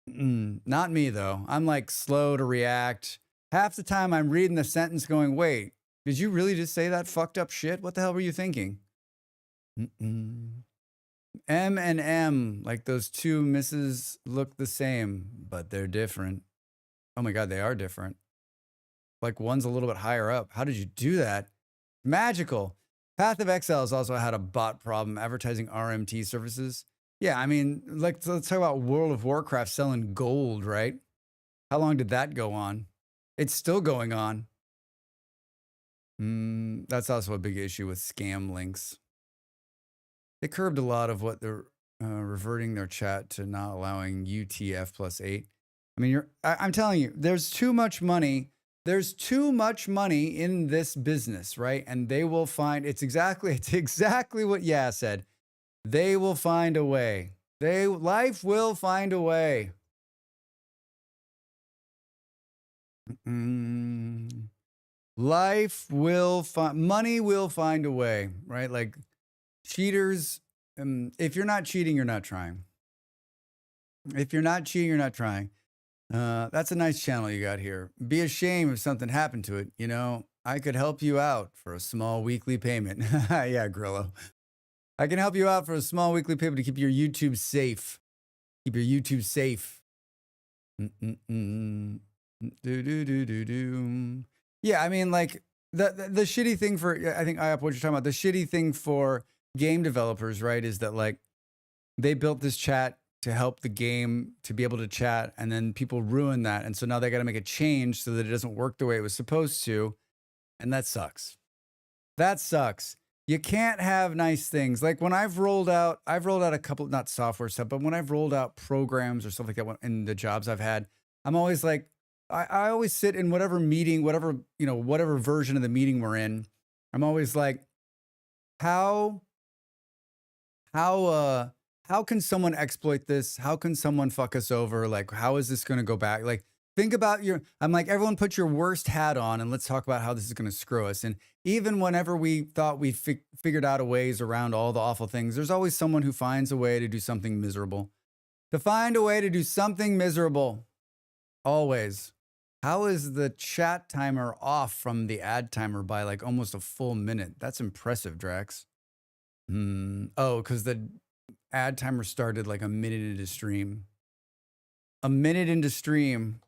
not me though. I'm like slow to react. Half the time I'm reading the sentence going, wait, did you really just say that fucked up shit? What the hell were you thinking? M and M, like those two misses look the same, but they're different. Oh my God, they are different. Like one's a little bit higher up. How did you do that? Magical. Path of Exiles also had a bot problem advertising RMT services. Yeah, I mean, like let's talk about World of Warcraft selling gold, right? How long did that go on? It's still going on. That's also a big issue with scam links. They curbed a lot of what they're reverting their chat to not allowing UTF+8. I mean, I'm telling you, there's too much money. There's too much money in this business, right? And they will find, it's exactly what Yeah said. They will find a way. Life will find a way. Money will find a way, right? Like cheaters, if you're not cheating, you're not trying. If you're not cheating, you're not trying. That's a nice channel you got here. Be ashamed if something happened to it. You know, I could help you out for a small weekly payment. Yeah, Grillo. I can help you out for a small weekly payment to keep your YouTube safe. Keep your YouTube safe. Yeah, I mean, like the shitty thing for, I think what you're talking about, the shitty thing for game developers, right, is that like they built this chat to help the game to be able to chat, and then people ruin that, and so now they got to make a change so that it doesn't work the way it was supposed to, and that sucks. That sucks. You can't have nice things. Like when I've rolled out a couple, not software stuff, but when I've rolled out programs or stuff like that in the jobs I've had, I'm always like, I always sit in whatever meeting, whatever version of the meeting we're in. I'm always like, how can someone exploit this? How can someone fuck us over? Like, how is this going to go back? Like, think about I'm like, everyone put your worst hat on and let's talk about how this is going to screw us. And even whenever we thought we figured out a ways around all the awful things, there's always someone who finds a way to do something miserable. To find a way to do something miserable. Always. How is the chat timer off from the ad timer by like almost a full minute? That's impressive, Drax. Oh, because the ad timer started like a minute into stream. A minute into stream.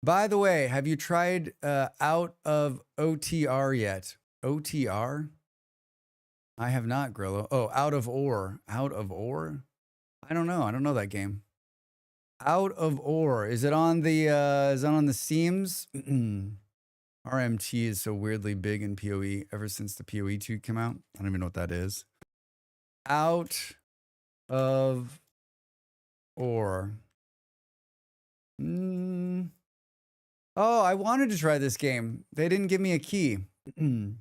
By the way, have you tried out of OTR yet? OTR? I have not, Grillo. Oh, out of ore. Out of ore? I don't know. I don't know that game. Out of ore. Is it on the seams? RMT is so weirdly big in PoE ever since the PoE 2 came out. I don't even know what that is. Out of ore. Oh, I wanted to try this game. They didn't give me a key. They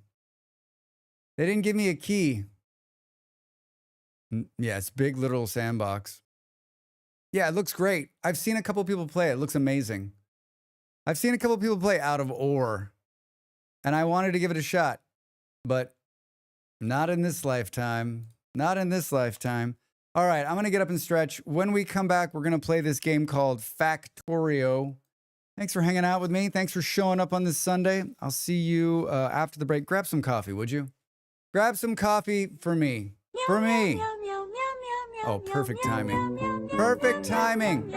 didn't give me a key. Yeah, it's big literal sandbox. Yeah, it looks great. I've seen a couple people play it. It looks amazing. I've seen a couple people play Out of Ore, and I wanted to give it a shot, but not in this lifetime. Not in this lifetime. All right, I'm going to get up and stretch. When we come back, we're going to play this game called Factorio. Thanks for hanging out with me. Thanks for showing up on this Sunday. I'll see you after the break. Grab some coffee, would you? Grab some coffee for me. For me. Oh, perfect timing. Perfect timing.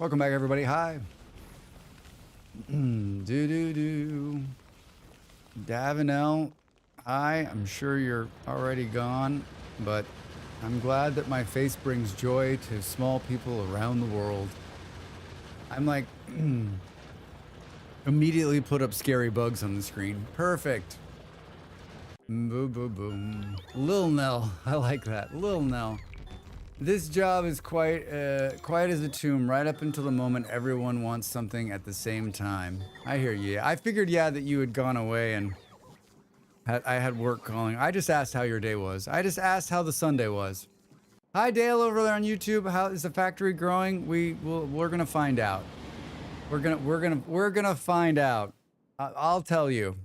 Welcome back, everybody. Hi. Do. Davinell, hi. I'm sure you're already gone, but I'm glad that my face brings joy to small people around the world. I'm like, immediately put up scary bugs on the screen. Perfect. Boom, boom, boom. Lil Nell. I like that. Lil Nell. This job is quiet as a tomb, right up until the moment everyone wants something at the same time. I hear you. I figured, yeah, that you had gone away and I had work calling. I just asked how your day was. I just asked how the Sunday was. Hi, Dale, over there on YouTube. How is the factory growing? We're gonna find out. We're gonna find out. I'll tell you.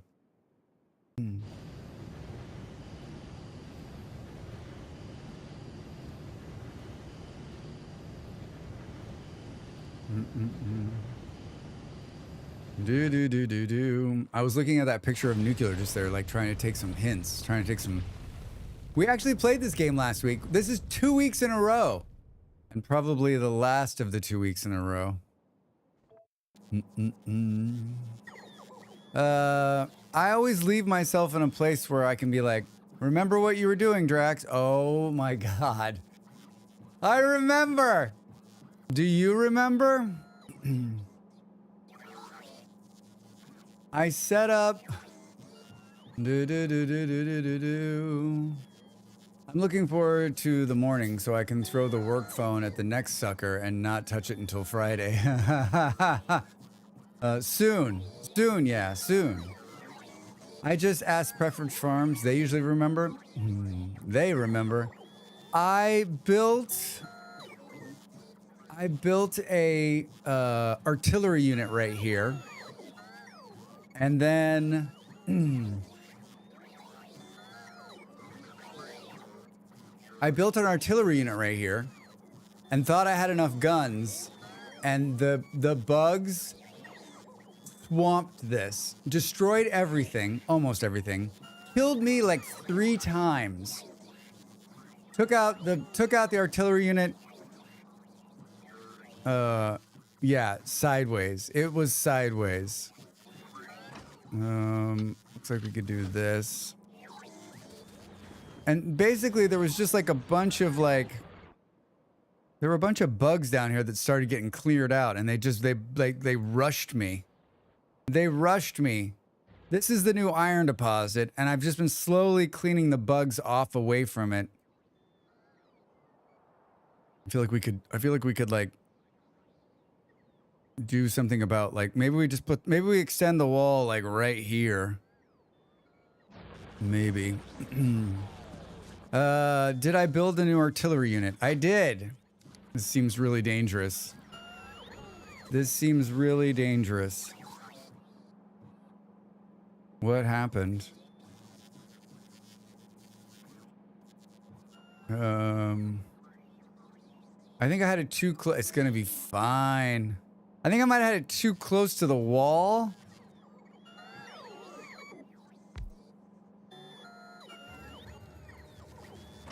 Do. I was looking at that picture of Nuclear just there, like trying to take some hints, trying to take some. We actually played this game last week. This is 2 weeks in a row, and probably the last of the 2 weeks in a row. I always leave myself in a place where I can be like, remember what you were doing, Drax? Oh my God. I remember. Do you remember? I set up. I'm looking forward to the morning so I can throw the work phone at the next sucker and not touch it until Friday. Soon. Soon, yeah, soon. I just asked Preference Farms. They usually remember. They remember. I built a artillery unit right here. And then I built an artillery unit right here and thought I had enough guns, and the bugs swamped this, destroyed everything, almost everything, killed me like 3 times. Took out the artillery unit. Yeah, sideways. It was sideways. Looks like we could do this. And basically there was just like a bunch of there were a bunch of bugs down here that started getting cleared out, and they rushed me. They rushed me. This is the new iron deposit, and I've just been slowly cleaning the bugs off away from it. I feel like we could like do something about maybe we extend the wall like right here. Maybe. Did I build a new artillery unit? I did. This seems really dangerous. This seems really dangerous. What happened? I think I had it too close. It's gonna be fine. I think I might have had it too close to the wall.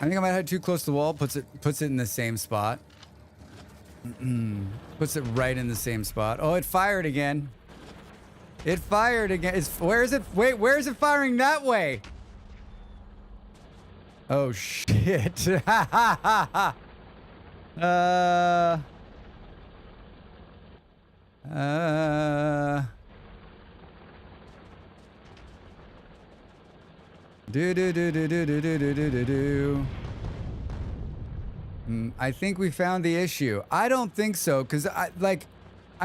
I think I might have had it too close to the wall. Puts it in the same spot. Puts it right in the same spot. Oh, it fired again. It fired again. Where is it? Wait, where is it firing that way? Oh shit. I think we found the issue. I don't think so, because I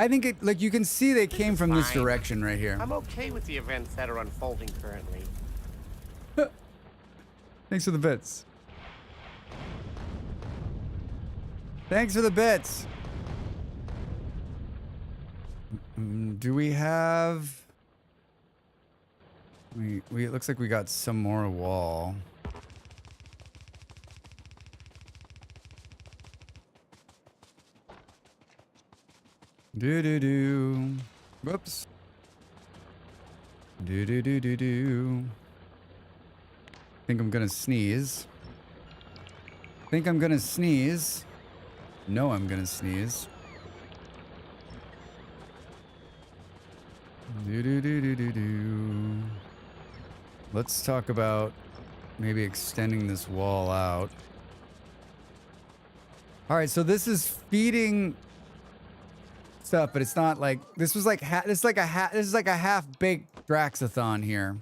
think it, you can see they came from this direction right here. I'm okay with the events that are unfolding currently. Thanks for the bits. Thanks for the bits. Do we have... it looks like we got some more wall. Do. Whoops. Do. Think I'm gonna sneeze. Think I'm gonna sneeze. No, I'm gonna sneeze. Do. Let's talk about maybe extending this wall out. All right, so this is feeding stuff, but it's not like this was like this is like a half-baked Draxathon here.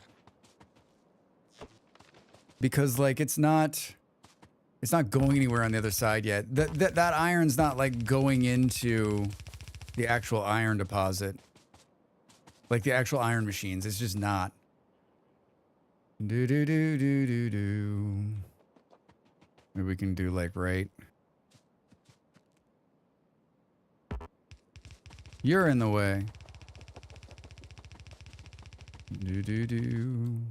Because like it's not going anywhere on the other side yet. That iron's not like going into the actual iron deposit. Like the actual iron machines. It's just not. Do. Maybe we can do like right. You're in the way. Do.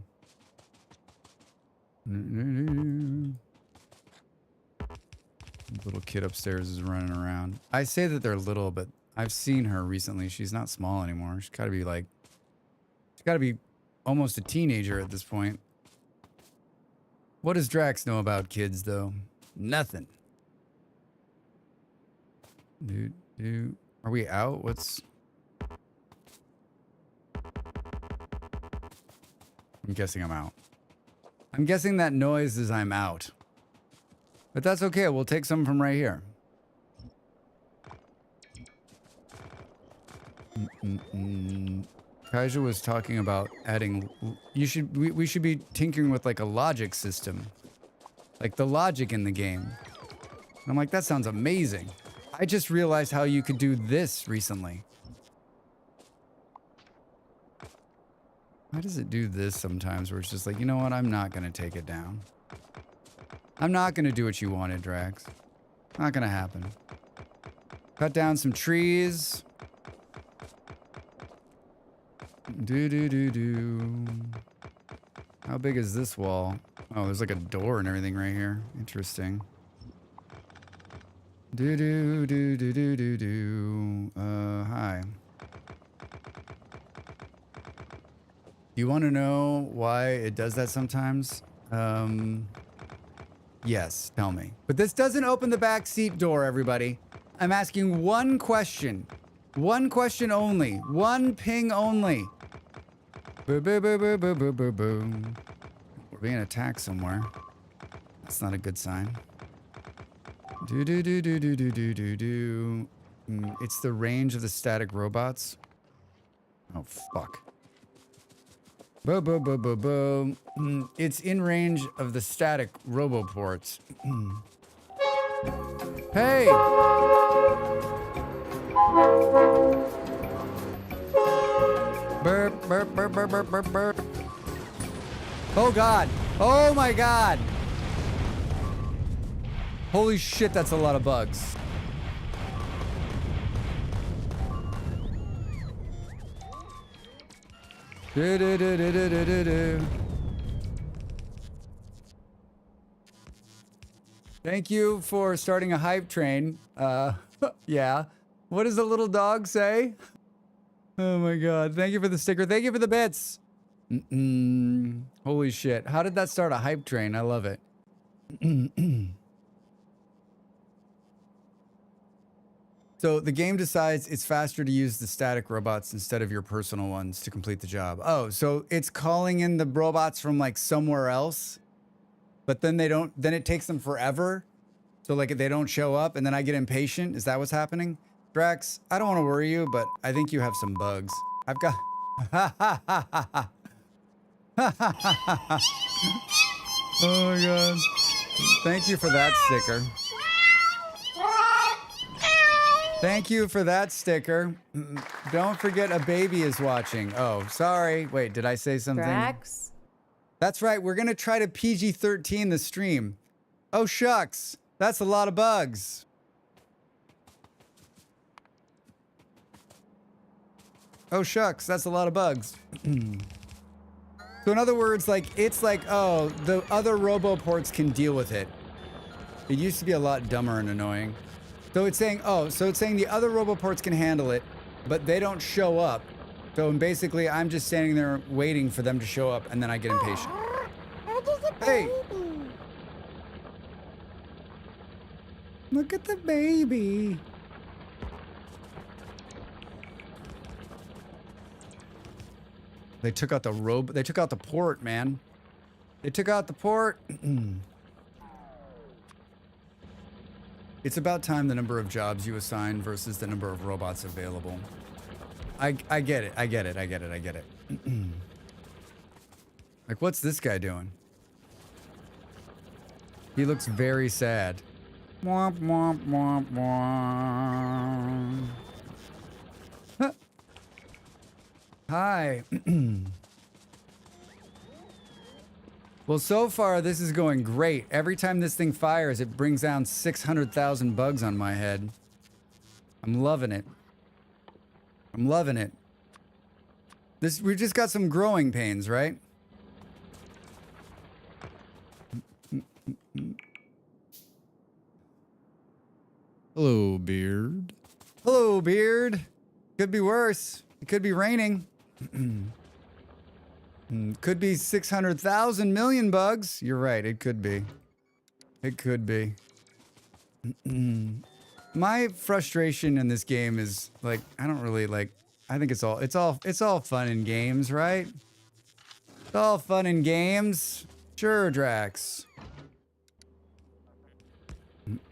Little kid upstairs is running around. I say that they're little, but I've seen her recently. She's not small anymore. She's gotta be almost a teenager at this point. What does Drax know about kids, though? Nothing. Are we out? I'm guessing I'm out. I'm guessing that noise is I'm out. But that's okay. We'll take some from right here. Kaija was talking about adding... We should be tinkering with like a logic system. Like the logic in the game. And I'm like, that sounds amazing. I just realized how you could do this recently. Why does it do this sometimes where it's just like, you know what? I'm not going to take it down. I'm not going to do what you wanted, Drax. Not going to happen. Cut down some trees. Do. How big is this wall? Oh, there's like a door and everything right here. Interesting. Do. Hi. You want to know why it does that sometimes? Yes, tell me. But this doesn't open the back seat door, everybody. I'm asking one question. One question only. One ping only. Boo. We're being attacked somewhere. That's not a good sign. Do. It's the range of the static robots. Oh, fuck. Boo. It's in range of the static roboports. Hey! Burp. Oh god. Oh my god. Holy shit, that's a lot of bugs. Thank you for starting a hype train. Yeah. What does the little dog say? Oh my god. Thank you for the sticker. Thank you for the bits. Holy shit. How did that start a hype train? I love it. So the game decides it's faster to use the static robots instead of your personal ones to complete the job. Oh, so it's calling in the robots from like somewhere else, but then then it takes them forever. So like they don't show up and then I get impatient. Is that what's happening? Drax, I don't want to worry you, but I think you have some bugs. I've got... Oh my god. Thank you for that sticker. Thank you for that sticker. Don't forget a baby is watching. Oh, sorry. Wait, did I say something? Drax? That's right. We're going to try to PG-13 the stream. Oh, shucks. That's a lot of bugs. Oh, shucks. That's a lot of bugs. So in other words, like, it's like, oh, the other roboports can deal with it. It used to be a lot dumber and annoying. So it's saying, the other roboports can handle it, but they don't show up. So basically, I'm just standing there waiting for them to show up, and then I get impatient. Hey! Look at the baby. They took out the They took out the port, man. They took out the port. It's about time the number of jobs you assign versus the number of robots available. I get it. I get it. I get it. I get it. Like, what's this guy doing? He looks very sad. Womp, womp, womp, womp. Huh. Hi. Well, so far, this is going great. Every time this thing fires, it brings down 600,000 bugs on my head. I'm loving it. I'm loving it. We just got some growing pains, right? Hello, Beard. Hello, Beard. Could be worse. It could be raining. Could be 600,000 million bugs. You're right. It could be. It could be. My frustration in this game is like, I don't really like, I think it's all fun in games, right? It's all fun in games. Sure, Drax.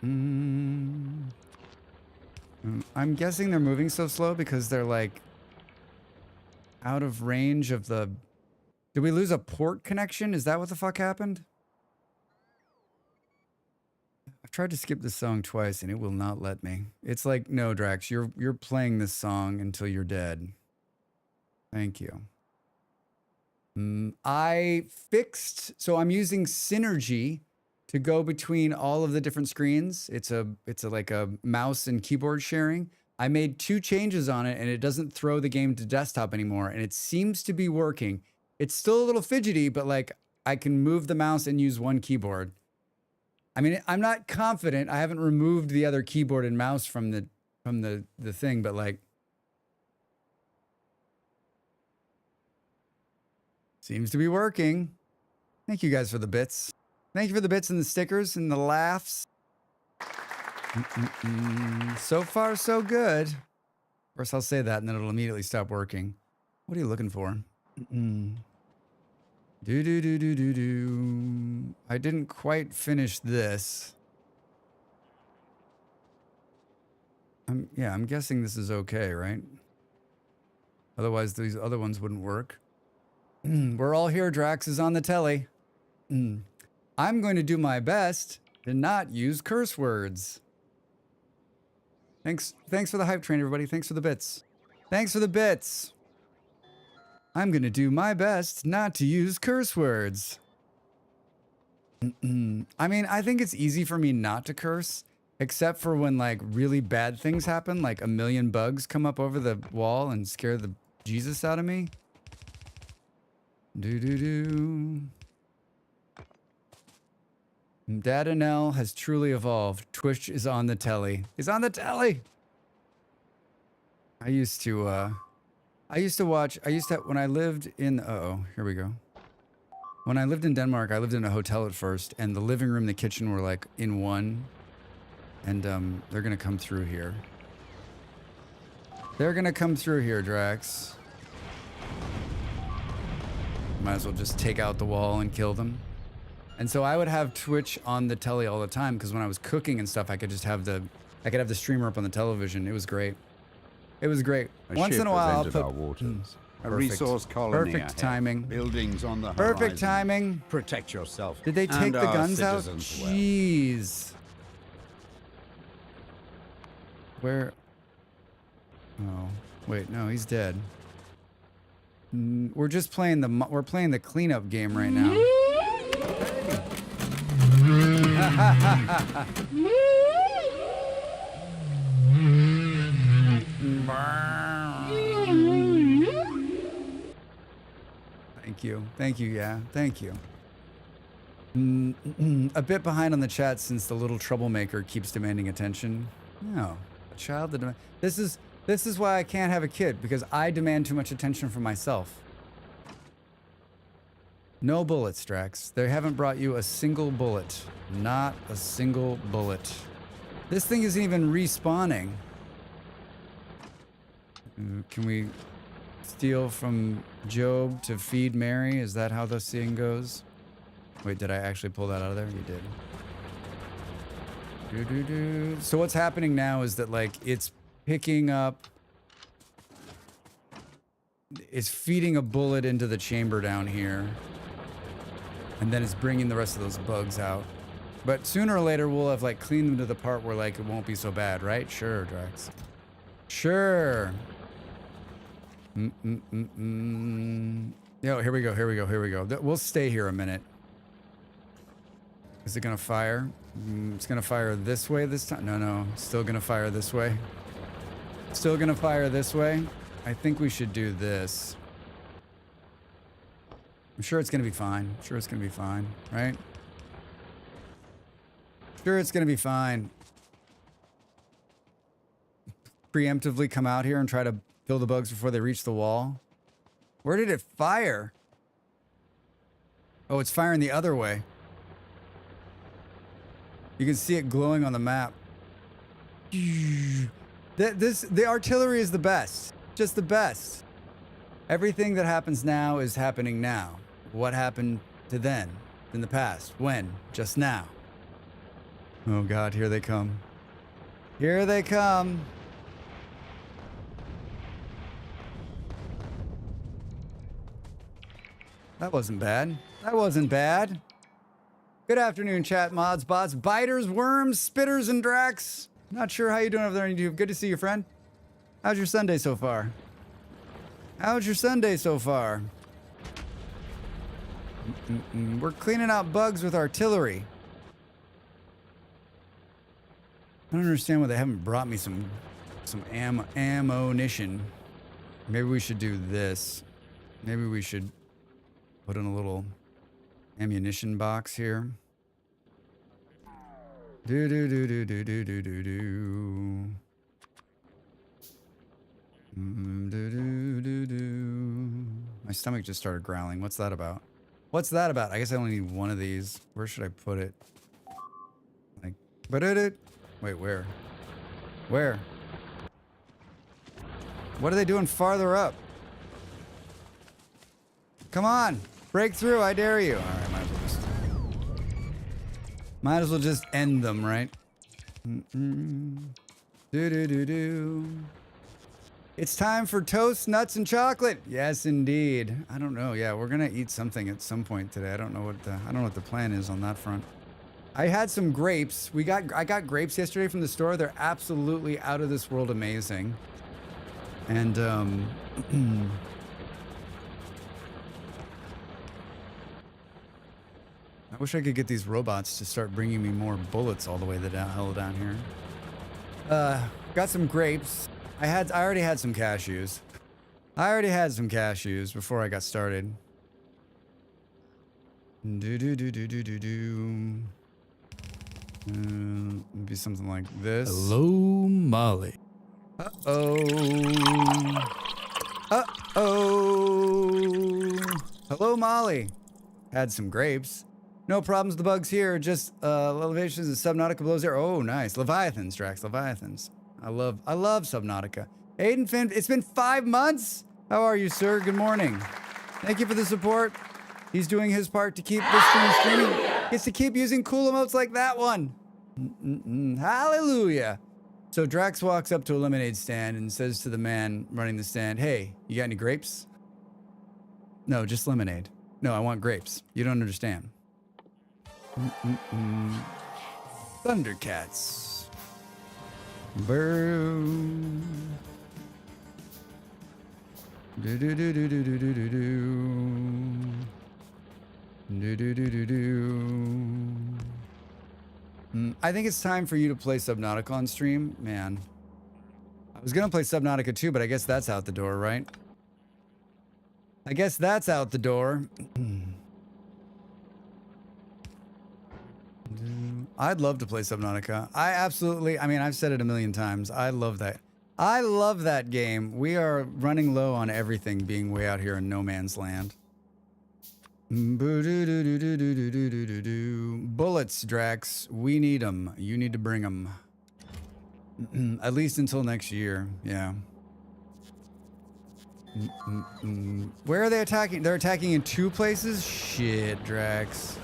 I'm guessing they're moving so slow because they're like out of range of the... Did we lose a port connection? Is that what the fuck happened? I've tried to skip this song twice and it will not let me. It's like, no, Drax, you're playing this song until you're dead. Thank you. I fixed, so I'm using Synergy to go between all of the different screens. It's like a mouse and keyboard sharing. I made 2 changes on it and it doesn't throw the game to desktop anymore and it seems to be working. It's still a little fidgety, but like I can move the mouse and use one keyboard. I mean, I'm not confident. I haven't removed the other keyboard and mouse from the thing, but like seems to be working. Thank you guys for the bits. Thank you for the bits and the stickers and the laughs. So far, so good. Of course, I'll say that and then it'll immediately stop working. What are you looking for? Do. I didn't quite finish this. I'm guessing this is okay, right? Otherwise, these other ones wouldn't work. We're all here. Drax is on the telly. I'm going to do my best to not use curse words. Thanks for the hype train, everybody. Thanks for the bits. Thanks for the bits. I'm going to do my best not to use curse words. I mean, I think it's easy for me not to curse, except for when like really bad things happen, like a million bugs come up over the wall and scare the Jesus out of me. Dad Nell has truly evolved. Twitch is on the telly. He's on the telly. I used to watch, when I lived in, here we go. When I lived in Denmark, I lived in a hotel at first, and the living room and the kitchen were like in one. And they're gonna come through here. They're gonna come through here, Drax. Might as well just take out the wall and kill them. And so I would have Twitch on the telly all the time, because when I was cooking and stuff, I could just have the streamer up on the television. It was great. It was great. Once in a while, I'll put our waters. A perfect. resource colony. Perfect ahead. timing. Buildings on the Perfect horizon. timing. Protect yourself. Did they take and the our guns out? citizens well. Jeez. Where? Oh, wait, no, he's dead. We're just playing the cleanup game right now. Thank you, yeah, thank you. A bit behind on the chat since the little troublemaker keeps demanding attention. No, a child that this is why I can't have a kid, because I demand too much attention from myself. No bullets, Drax. They haven't brought you a single bullet. Not a single bullet. This thing isn't even respawning. Can we steal from Job to feed Mary. Is that how the saying goes? Wait, did I actually pull that out of there? You did. So what's happening now is that, like, it's picking up... It's feeding a bullet into the chamber down here. And then it's bringing the rest of those bugs out. But sooner or later, we'll have, like, cleaned them to the part where, like, it won't be so bad, right? Sure, Drax. Sure. Yo, here we go. We'll stay here a minute. Is it gonna fire? It's gonna fire this way this time? No. Still gonna fire this way. Still gonna fire this way. I think we should do this. I'm sure it's gonna be fine. Sure it's gonna be fine, right? Sure it's gonna be fine. Preemptively come out here and try to kill the bugs before they reach the wall. Where did it fire? Oh, it's firing the other way. You can see it glowing on the map. The artillery is the best. Just the best. Everything that happens now is happening now. What happened to then? In the past? When? Just now. Oh God, here they come. Here they come. That wasn't bad. That wasn't bad. Good afternoon, chat mods, bots, biters, worms, spitters, and Drax. Not sure how you doing over there on YouTube. Good to see you, friend. How's your Sunday so far? How's your Sunday so far? We're cleaning out bugs with artillery. I don't understand why they haven't brought me some ammunition. Maybe we should do this. Maybe we should put in a little ammunition box here. Do. My stomach just started growling. What's that about? What's that about? I guess I only need one of these. Where should I put it? Like, wait, where? Where? What are they doing farther up? Come on, break through, I dare you. All right, might as well just end them, right? It's time for toast, nuts, and chocolate. Yes, indeed. I don't know. Yeah, we're gonna eat something at some point today. I don't know what the plan is on that front. I had some grapes. I got grapes yesterday from the store. They're absolutely out of this world amazing. And I wish I could get these robots to start bringing me more bullets all the way the hell down here. Got some grapes. I already had some cashews. I already had some cashews before I got started. Maybe something like this. Hello, Molly. Hello, Molly. Had some grapes. No problems with the bugs here. Just elevations and Subnautica blows there. Oh, nice. Leviathans, Drax. Leviathans. I love Subnautica. Aiden Finn, it's been 5 months. How are you, sir? Good morning. Thank you for the support. He's doing his part to keep this stream streaming. Gets to keep using cool emotes like that one. Hallelujah. So Drax walks up to a lemonade stand and says to the man running the stand, "Hey, you got any grapes?" "No, just lemonade." "No, I want grapes. You don't understand." Thundercats. Boom. I think it's time for you to play Subnautica on stream, man. I was gonna play Subnautica too, but I guess that's out the door, right? I guess that's out the door. I'd love to play Subnautica. I mean, I've said it a million times. I love that. I love that game. We are running low on everything being way out here in no man's land. Bullets, Drax. We need them. You need to bring them. At least until next year. Yeah. Where are they attacking? They're attacking in 2 places? Shit, Drax.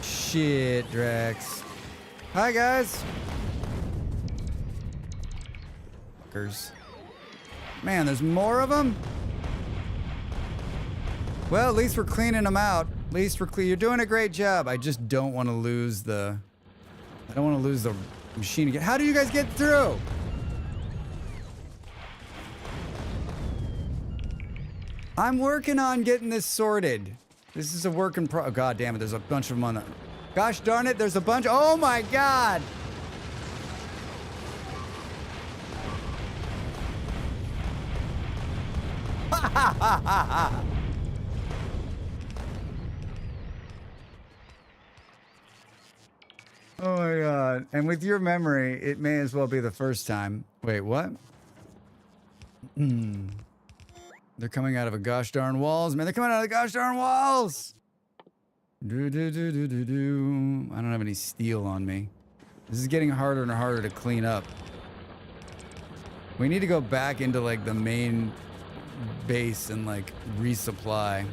Shit, Drax. Hi, guys. Fuckers. Man, there's more of them? Well, at least we're cleaning them out. At least we're clean. You're doing a great job. I just don't want to lose the... I don't want to lose the machine again. How do you guys get through? I'm working on getting this sorted. This is a work in pro... Oh, God damn it. There's a bunch of them on the... Gosh darn it. There's a bunch... Oh, my God. Oh my God. And with your memory, it may as well be the first time. Wait, what? They're coming out of a gosh darn walls. Man, they're coming out of the gosh darn walls. I don't have any steel on me. This is getting harder and harder to clean up. We need to go back into like the main base and like resupply.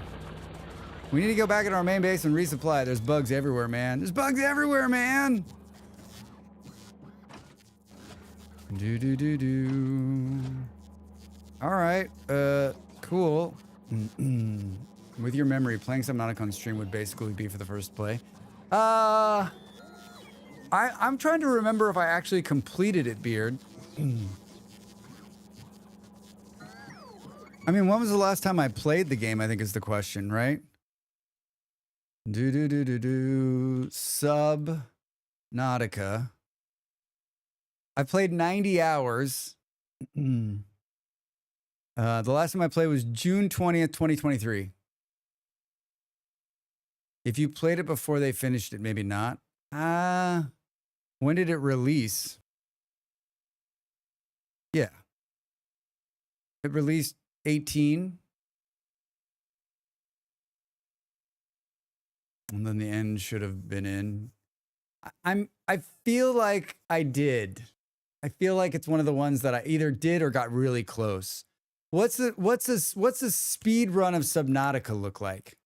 We need to go back into our main base and resupply. There's bugs everywhere, man. There's bugs everywhere, man. All right. Cool. With your memory, playing Subnautica on stream would basically be for the first play. I'm trying to remember if I actually completed it, Beard. I mean, when was the last time I played the game, I think is the question, right? Subnautica. I played 90 hours. The last time I played was June 20th, 2023. If you played it before they finished it, maybe not. When did it release? Yeah. It released 18. And then the end should have been in. I feel like I did. I feel like it's one of the ones that I either did or got really close. What's the speed run of Subnautica look like?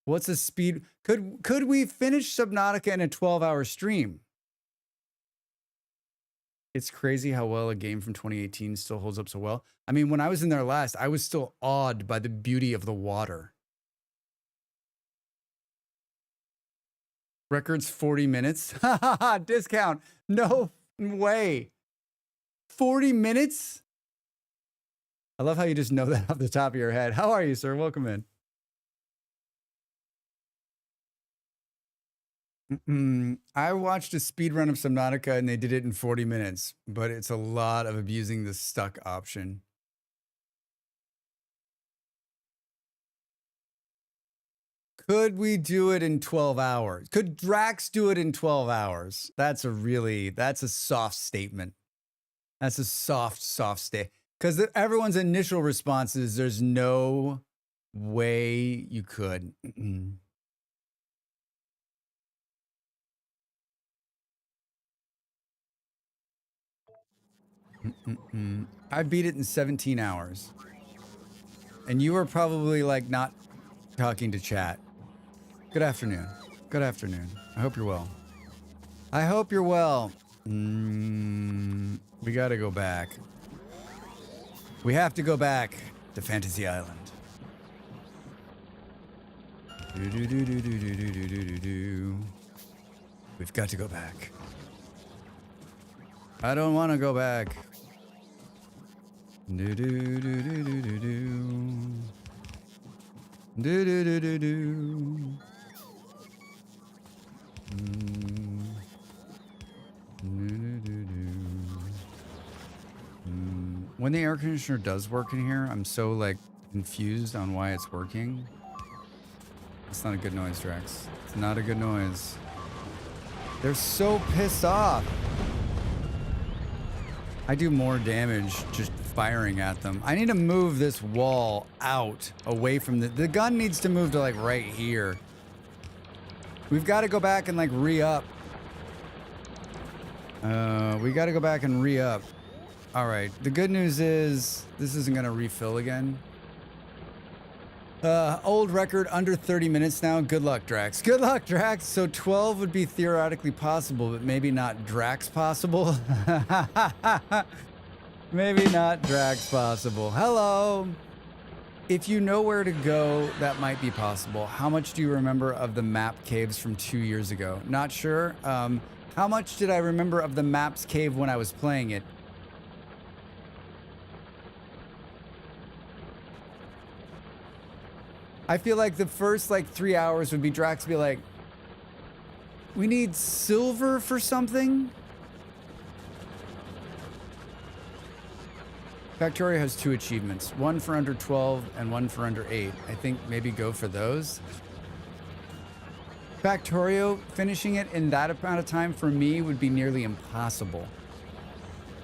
What's the speed? Could we finish Subnautica in a 12-hour stream? It's crazy how well a game from 2018 still holds up so well. I mean, when I was in there last, I was still awed by the beauty of the water. Records 40 minutes. Discount. No way. 40 minutes? I love how you just know that off the top of your head. How are you, sir? Welcome in. I watched a speed run of Subnautica and they did it in 40 minutes, but it's a lot of abusing the stuck option. Could we do it in 12 hours? Could Drax do it in 12 hours? That's a soft statement. That's a soft statement. Because everyone's initial response is there's no way you could. I beat it in 17 hours. And you were probably like not talking to chat. Good afternoon. Good afternoon. I hope you're well. I hope you're well. We gotta go back. We have to go back to Fantasy Island. We've got to go back. I don't want to go back. When the air conditioner does work in here, I'm so like confused on why it's working. It's not a good noise, Drax. It's not a good noise. They're so pissed off. I do more damage just firing at them. I need to move this wall out away from the gun needs to move to like right here. We've got to go back and like re-up. We got to go back and re-up. All right. The good news is this isn't going to refill again. Old record, under 30 minutes now. Good luck, Drax. Good luck, Drax. So 12 would be theoretically possible, but maybe not Drax possible. Maybe not Drax possible. Hello. If you know where to go, that might be possible. How much do you remember of the map caves from 2 years ago? Not sure. How much did I remember of the maps cave when I was playing it? I feel like the first like 3 hours would be Drax be like, we need silver for something? Factorio has 2 achievements, one for under 12 and one for under 8. I think maybe go for those. Factorio, finishing it in that amount of time for me would be nearly impossible.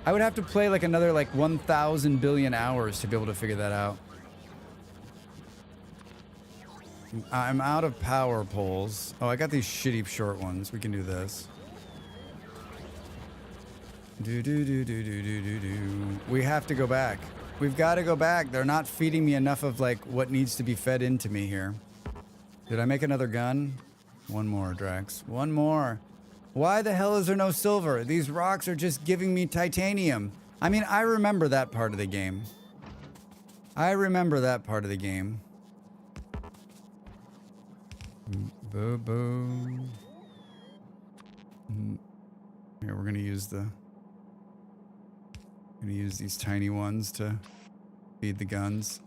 I would have to play like another like 1,000 billion hours to be able to figure that out. I'm out of power poles. Oh, I got these shitty short ones. We can do this. We have to go back. We've got to go back. They're not feeding me enough of like what needs to be fed into me here. Did I make another gun? One more, Drax. One more. Why the hell is there no silver? These rocks are just giving me titanium. I mean, I remember that part of the game. I remember that part of the game. Boo boo. Here, we're gonna use these tiny ones to feed the guns.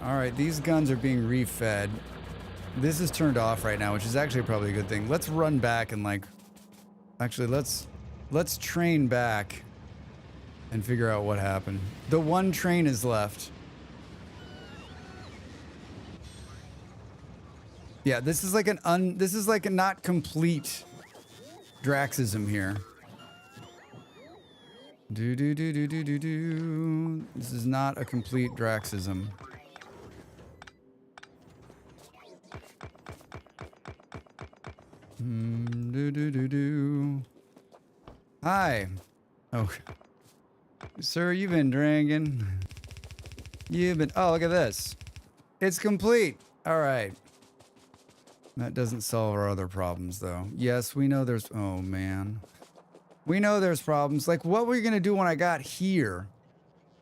All right, these guns are being refed. This is turned off right now, which is actually probably a good thing. Let's run back and like, actually let's train back and figure out what happened. The one train is left. Yeah, this is like this is like a not complete Draxism here. Do. This is not a complete Draxism. Hi. Oh. Sir, you've been drinking. Oh, look at this. It's complete. All right. That doesn't solve our other problems, though. Yes, we know there's... Oh, man. We know there's problems. Like, what were you going to do when I got here?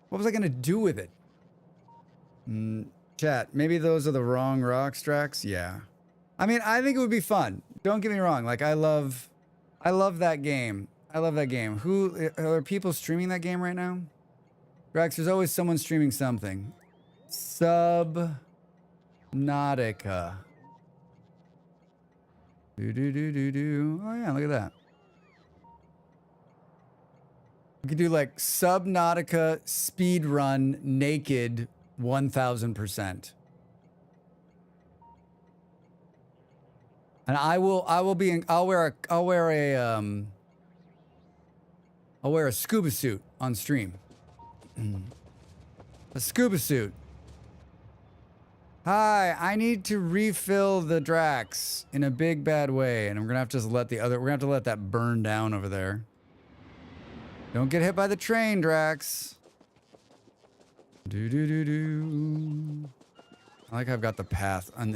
What was I going to do with it? Chat, maybe those are the wrong rocks, Drax? Yeah. I mean, I think it would be fun. Don't get me wrong. Like, I love that game. I love that game. Are people streaming that game right now? Drax, there's always someone streaming something. Subnautica. Oh yeah, look at that. We could do like Subnautica speed run naked 1000%. And I'll wear a scuba suit on stream. A scuba suit. Hi, I need to refill the Drax in a big bad way, and we're gonna have to just we're gonna have to let that burn down over there. Don't get hit by the train, Drax. Do. I like I've got the path on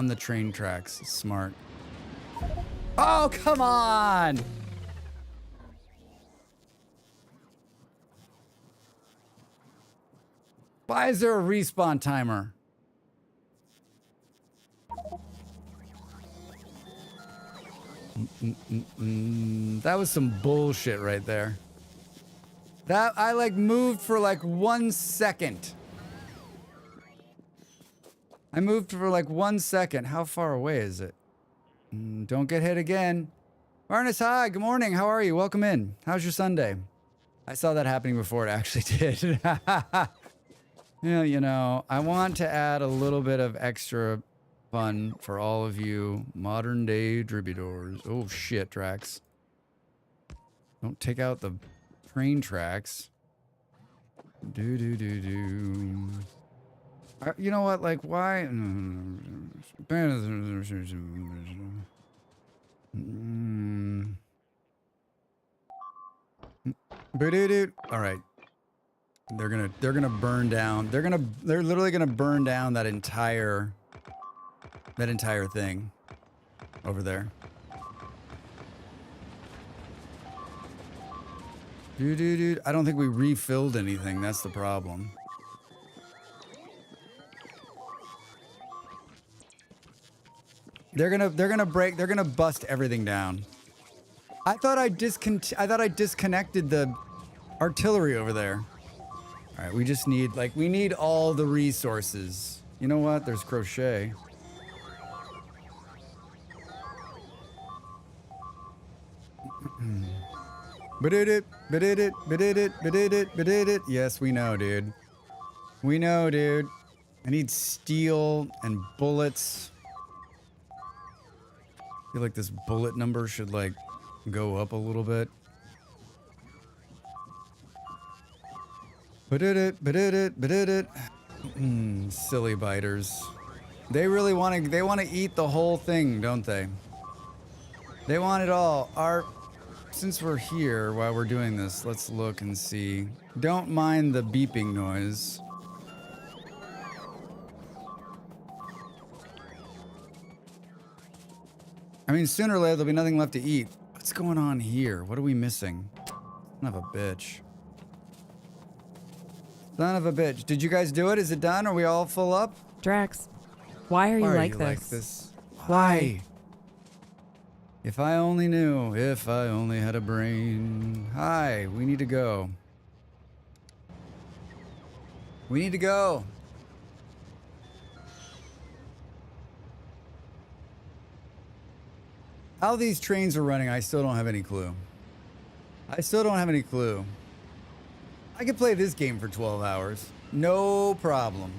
the train tracks. It's smart. Oh, come on! Why is there a respawn timer? That was some bullshit right there. That I like moved for like 1 second. I moved for like 1 second. How far away is it? Don't get hit again. Ernest, hi, good morning. How are you? Welcome in. How's your Sunday? I saw that happening before it actually did. Yeah, you know, I want to add a little bit of extra fun for all of you modern day dribidors. Oh shit, Drax. Don't take out the train tracks. Do. You know what, like, why? All right. They're gonna burn down. They're literally gonna burn down that entire thing over there. Dude. I don't think we refilled anything. That's the problem. They're gonna bust everything down. I thought I disconnected the artillery over there. All right, we just need we need all the resources. You know what? There's crochet. Ba-did-it. Yes, we know, dude. We know, dude. I need steel and bullets. I feel like this bullet number should go up a little bit. Ba-did-it. Silly biters. They really want to eat the whole thing, don't they? They want it all. Since we're here while we're doing this, let's look and see. Don't mind the beeping noise. I mean, sooner or later there'll be nothing left to eat. What's going on here? What are we missing? Son of a bitch. Son of a bitch. Did you guys do it? Is it done? Are we all full up? Drax, why are you like this? Why? If I only knew. If I only had a brain. Hi, we need to go. We need to go. How these trains are running, I still don't have any clue. I still don't have any clue. I could play this game for 12 hours. No problem.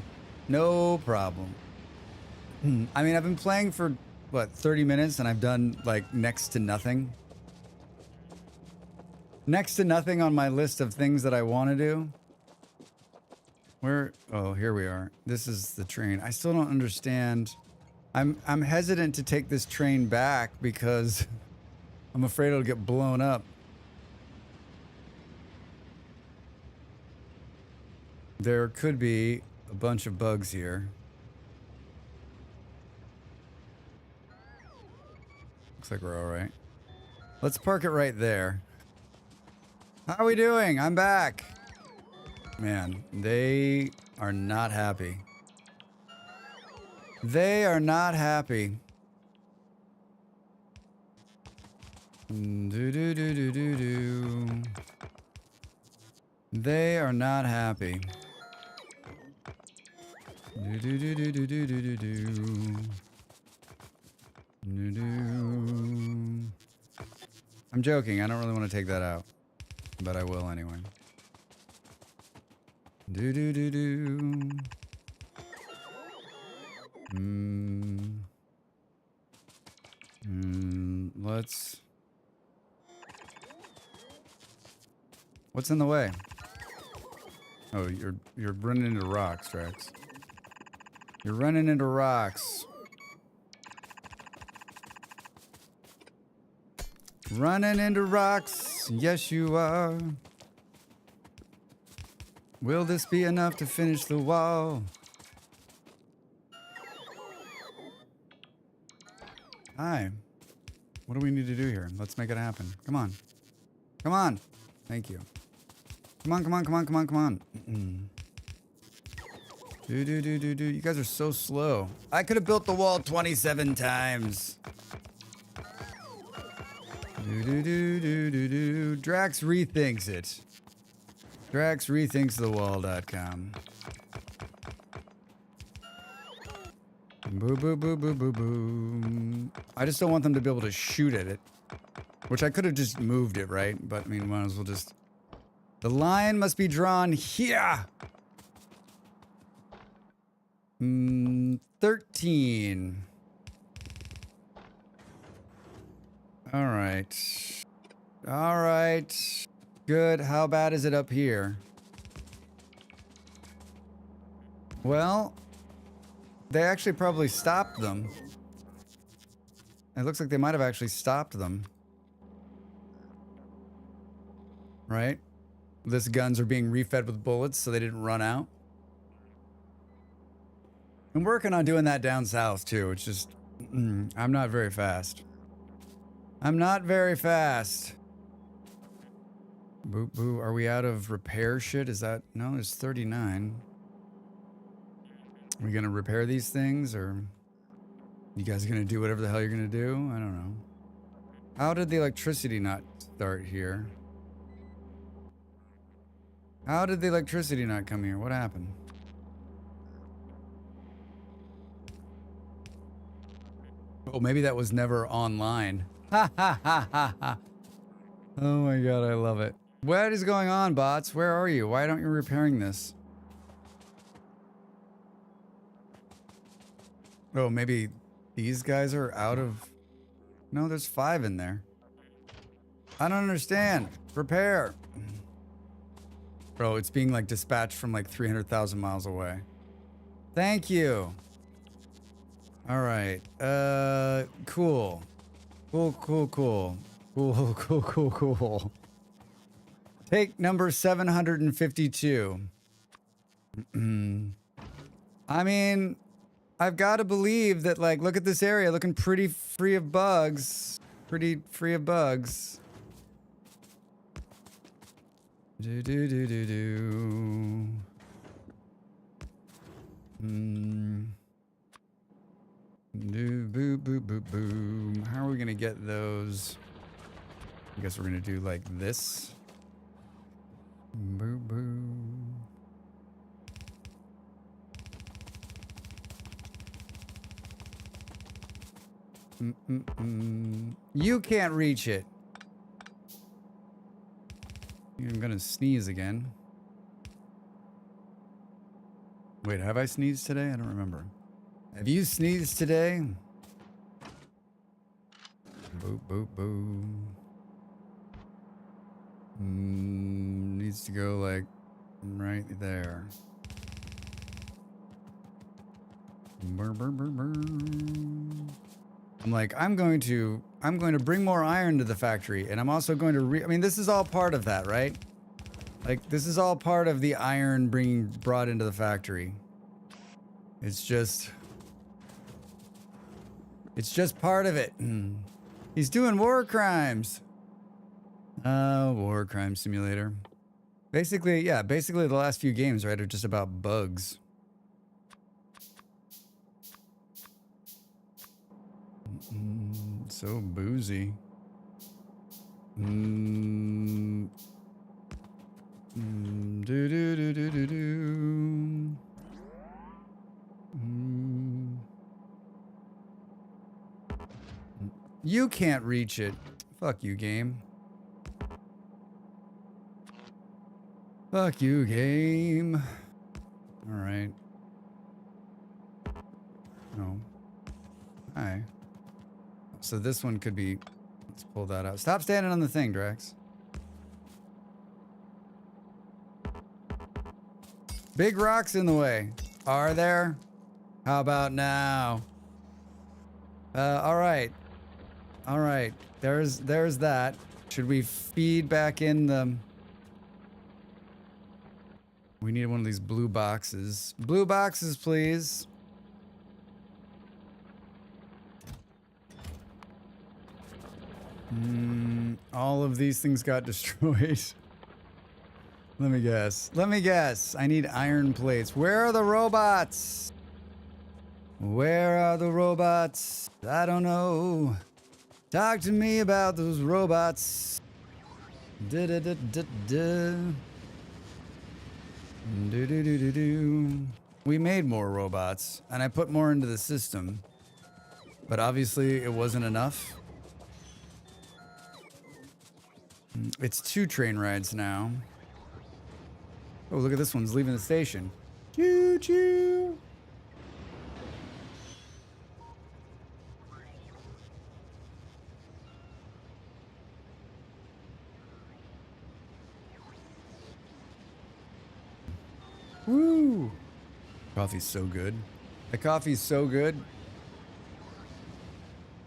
No problem. I mean, I've been playing for, what, 30 minutes and I've done, next to nothing. Next to nothing on my list of things that I want to do. Oh, here we are. This is the train. I still don't understand. I'm hesitant to take this train back because I'm afraid it'll get blown up. There could be a bunch of bugs here. Looks like we're all right. Let's park it right there. How are we doing? I'm back. Man, they are not happy. They are not happy. Do. They are not happy. I'm joking. I don't really want to take that out, but I will anyway. Let's. What's in the way? Oh, you're running into rocks, Drax. You're running into rocks. Running into rocks. Yes, you are. Will this be enough to finish the wall? Hi. What do we need to do here? Let's make it happen. Come on. Come on. Thank you. Come on, come on, come on, come on, come on. Do. You guys are so slow. I could have built the wall 27 times. Do. Drax rethinks it. Drax rethinks the wall.com. Boo, boo, boo, boo, boo, boo. I just don't want them to be able to shoot at it. Which I could have just moved it, right? But I mean, might as well just... The line must be drawn here. 13. All right. All right. Good. How bad is it up here? Well, they actually probably stopped them. It looks like they might have actually stopped them. Right? This guns are being refed with bullets so they didn't run out. I'm working on doing that down south too. It's just, I'm not very fast. I'm not very fast. Boo boo. Are we out of repair shit? Is that, no, there's 39. Are we gonna repair these things, or you guys are gonna do whatever the hell you're gonna do? I don't know. How did the electricity not start here? How did the electricity not come here? What happened? Oh, maybe that was never online. Ha ha ha ha ha. Oh my god, I love it. What is going on, bots? Where are you? Why aren't you repairing this? Oh, maybe these guys are out of... No, there's 5 in there. I don't understand. Repair. Bro, it's being like dispatched from like 300,000 miles away. Thank you. All right. Cool. Cool, cool, cool. Cool, cool, cool, cool. Take number 752. I mean, I've got to believe that, like, look at this area looking pretty free of bugs. Pretty free of bugs. Do do do do do. Do boo boo boo boo. How are we gonna get those? I guess we're gonna do like this. Boo boo. You can't reach it. I'm gonna sneeze again. Wait, have I sneezed today? I don't remember. Have you sneezed today? Boop, boop, boop. Needs to go like right there. Burr, burr, burr, burr. I'm like, I'm going to bring more iron to the factory, and I'm also going to I mean, this is all part of that, right? Like, this is all part of the iron being brought into the factory. It's just part of it. He's doing war crimes. War crime simulator. Basically, yeah, basically the last few games, right, are just about bugs. So boozy. Do do do do do do. You can't reach it. Fuck you, game. Fuck you, game. All right. No. Hi. So this one could be... Let's pull that out. Stop standing on the thing, Drax. Big rocks in the way. Are there? How about now? All right. All right. There's that. Should we feed back in the... We need one of these blue boxes. Blue boxes, please. All of these things got destroyed. Let me guess. Let me guess. I need iron plates. Where are the robots? Where are the robots? I don't know. Talk to me about those robots. Da da da da da. Do do do do do. We made more robots, and I put more into the system. But obviously, it wasn't enough. It's 2 train rides now. Oh, look at this one's leaving the station. Choo choo. Woo! Coffee's so good. The coffee's so good.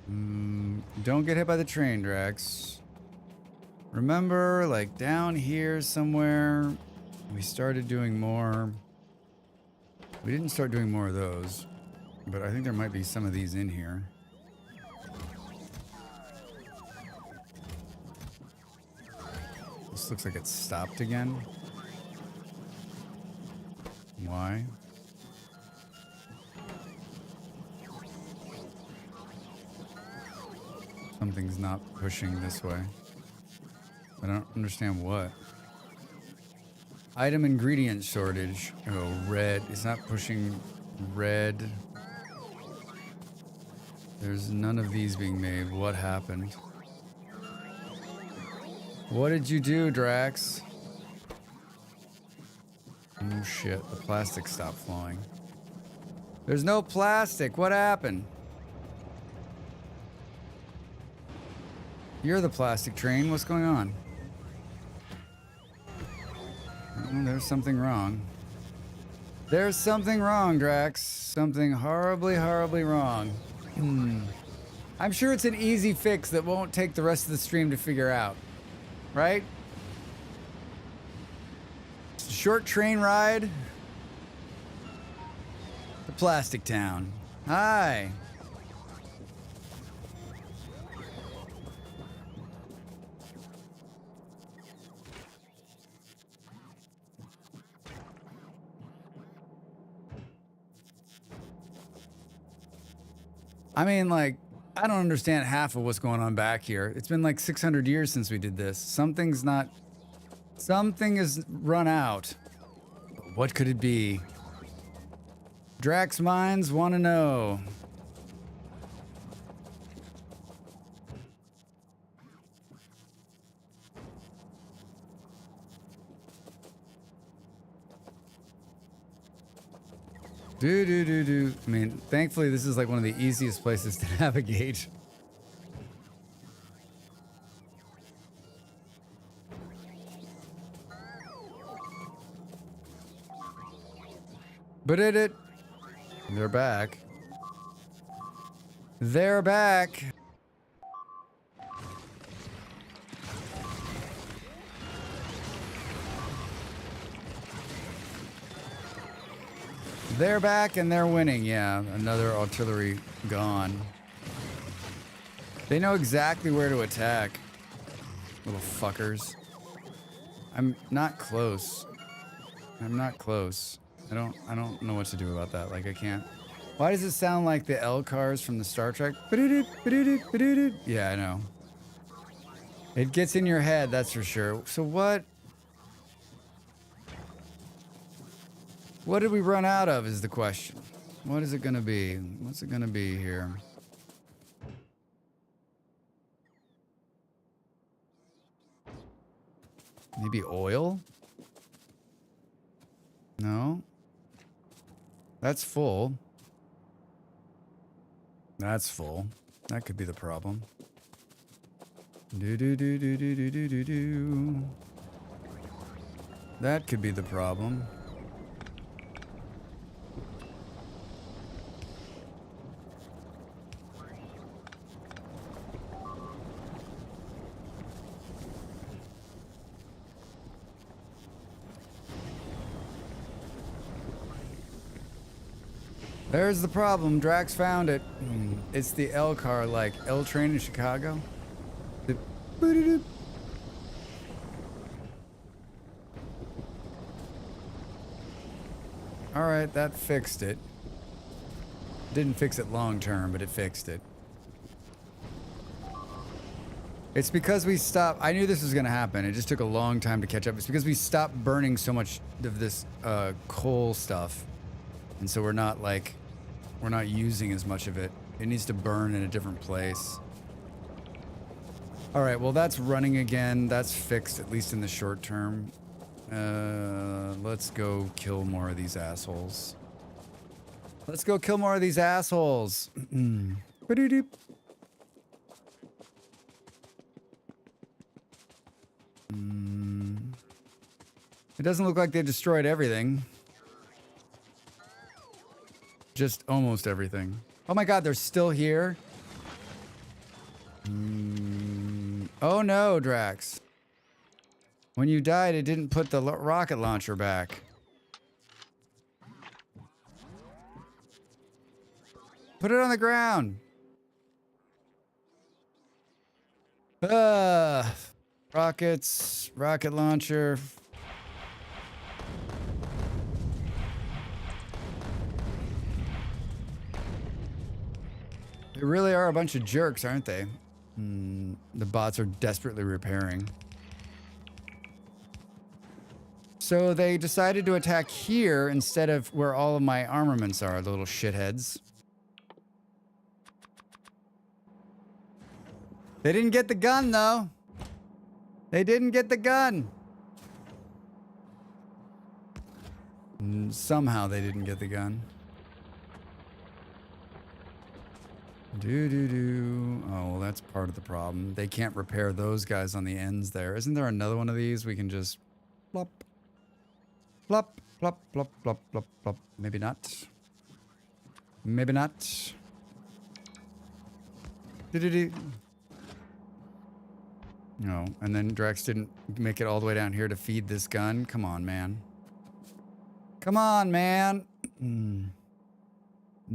Don't get hit by the train, Drax. Remember, like down here somewhere, we started doing more. We didn't start doing more of those, but I think there might be some of these in here. This looks like it's stopped again. Why? Something's not pushing this way. I don't understand what. Item ingredient shortage. Oh, red. It's not pushing red. There's none of these being made. What happened? What did you do, Drax? Oh shit, the plastic stopped flowing. There's no plastic. What happened? You're the plastic train. What's going on? Oh, there's something wrong. There's something wrong, Drax. Something horribly, horribly wrong. I'm sure it's an easy fix that won't take the rest of the stream to figure out. Right? It's a short train ride to Plastic Town. Hi. I mean, like, I don't understand half of what's going on back here. It's been like 600 years since we did this. Something is run out. What could it be? Drax minds want to know. Do. I mean, thankfully, this is like one of the easiest places to navigate. But they're back. They're back. They're back and they're winning. Yeah, another artillery gone. They know exactly where to attack. Little fuckers. I'm not close. I'm not close. I don't know what to do about that. Like, I can't. Why does it sound like the L cars from the Star Trek? Yeah, I know. It gets in your head, that's for sure. So what? What did we run out of is the question. What is it gonna be? What's it gonna be here? Maybe oil? No. That's full. That's full. That could be the problem. Do. That could be the problem. There's the problem. Drax found it. It's the L car, like L train in Chicago. All right, that fixed it. Didn't fix it long term, but it fixed it. It's because we stopped. I knew this was going to happen. It just took a long time to catch up. It's because we stopped burning so much of this coal stuff. And so we're not using as much of it. It needs to burn in a different place. All right, well, that's running again. That's fixed, at least in the short term. Let's go kill more of these assholes. Let's go kill more of these assholes. Ba-doop. It doesn't look like they destroyed everything. Just almost everything. Oh my god, they're still here? Oh no, Drax. When you died, it didn't put the rocket launcher back. Put it on the ground. Rockets, rocket launcher. They really are a bunch of jerks, aren't they? The bots are desperately repairing. So they decided to attack here instead of where all of my armaments are, the little shitheads. They didn't get the gun, though. They didn't get the gun. Somehow they didn't get the gun. Oh, well, that's part of the problem. They can't repair those guys on the ends there. Isn't there another one of these we can just plop, plop, plop, plop, plop, plop, plop. Maybe not. Maybe not. No, and then Drax didn't make it all the way down here to feed this gun. Come on, man. Come on, man.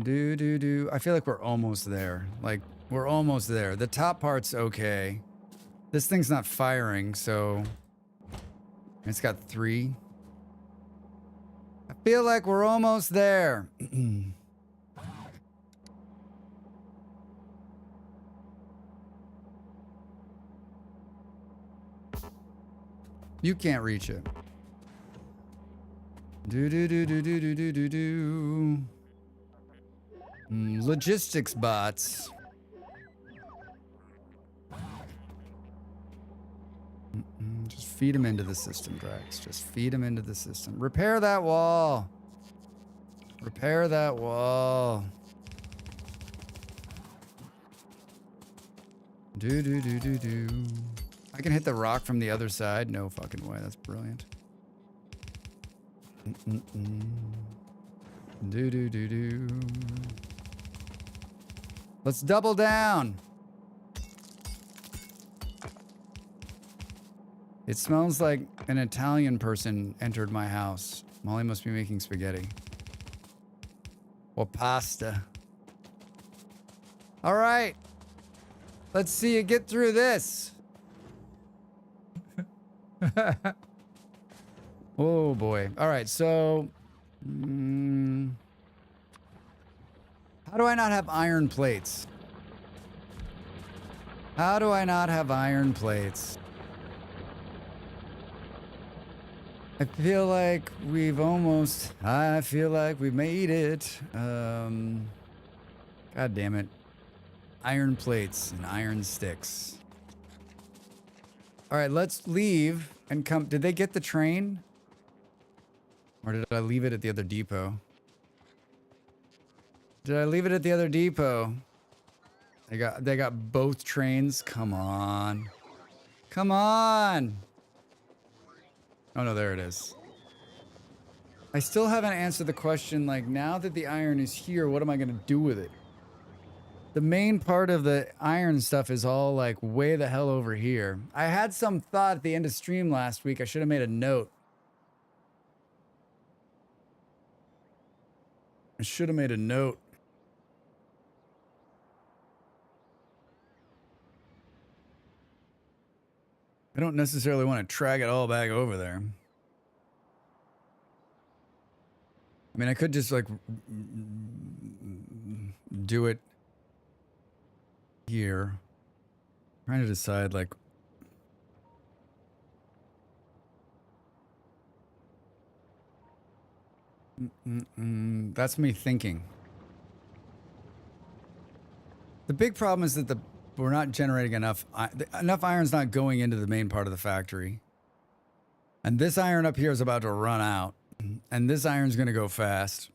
I feel like we're almost there. Like, we're almost there. The top part's okay. This thing's not firing, so... It's got 3. I feel like we're almost there. You can't reach it. Logistics bots. Just feed them into the system, Drax. Just feed them into the system. Repair that wall. Repair that wall. I can hit the rock from the other side. No fucking way. That's brilliant. Let's double down. It smells like an Italian person entered my house. Molly must be making spaghetti. Or pasta. All right. Let's see you get through this. Oh boy. All right, so how do I not have iron plates? How do I not have iron plates? I feel like we've made it. God damn it. Iron plates and iron sticks. All right, let's leave and come. Did they get the train? Or did I leave it at the other depot? Did I leave it at the other depot? They got both trains. Come on. Come on. Oh no, there it is. I still haven't answered the question, like, now that the iron is here, what am I gonna do with it? The main part of the iron stuff is all like way the hell over here. I had some thought at the end of stream last week. I should have made a note. I should have made a note. I don't necessarily want to track it all back over there. I mean, I could just like do it here. I'm trying to decide like that's me thinking. The big problem is that we're not generating enough iron's not going into the main part of the factory. And this iron up here is about to run out. And this iron's going to go fast.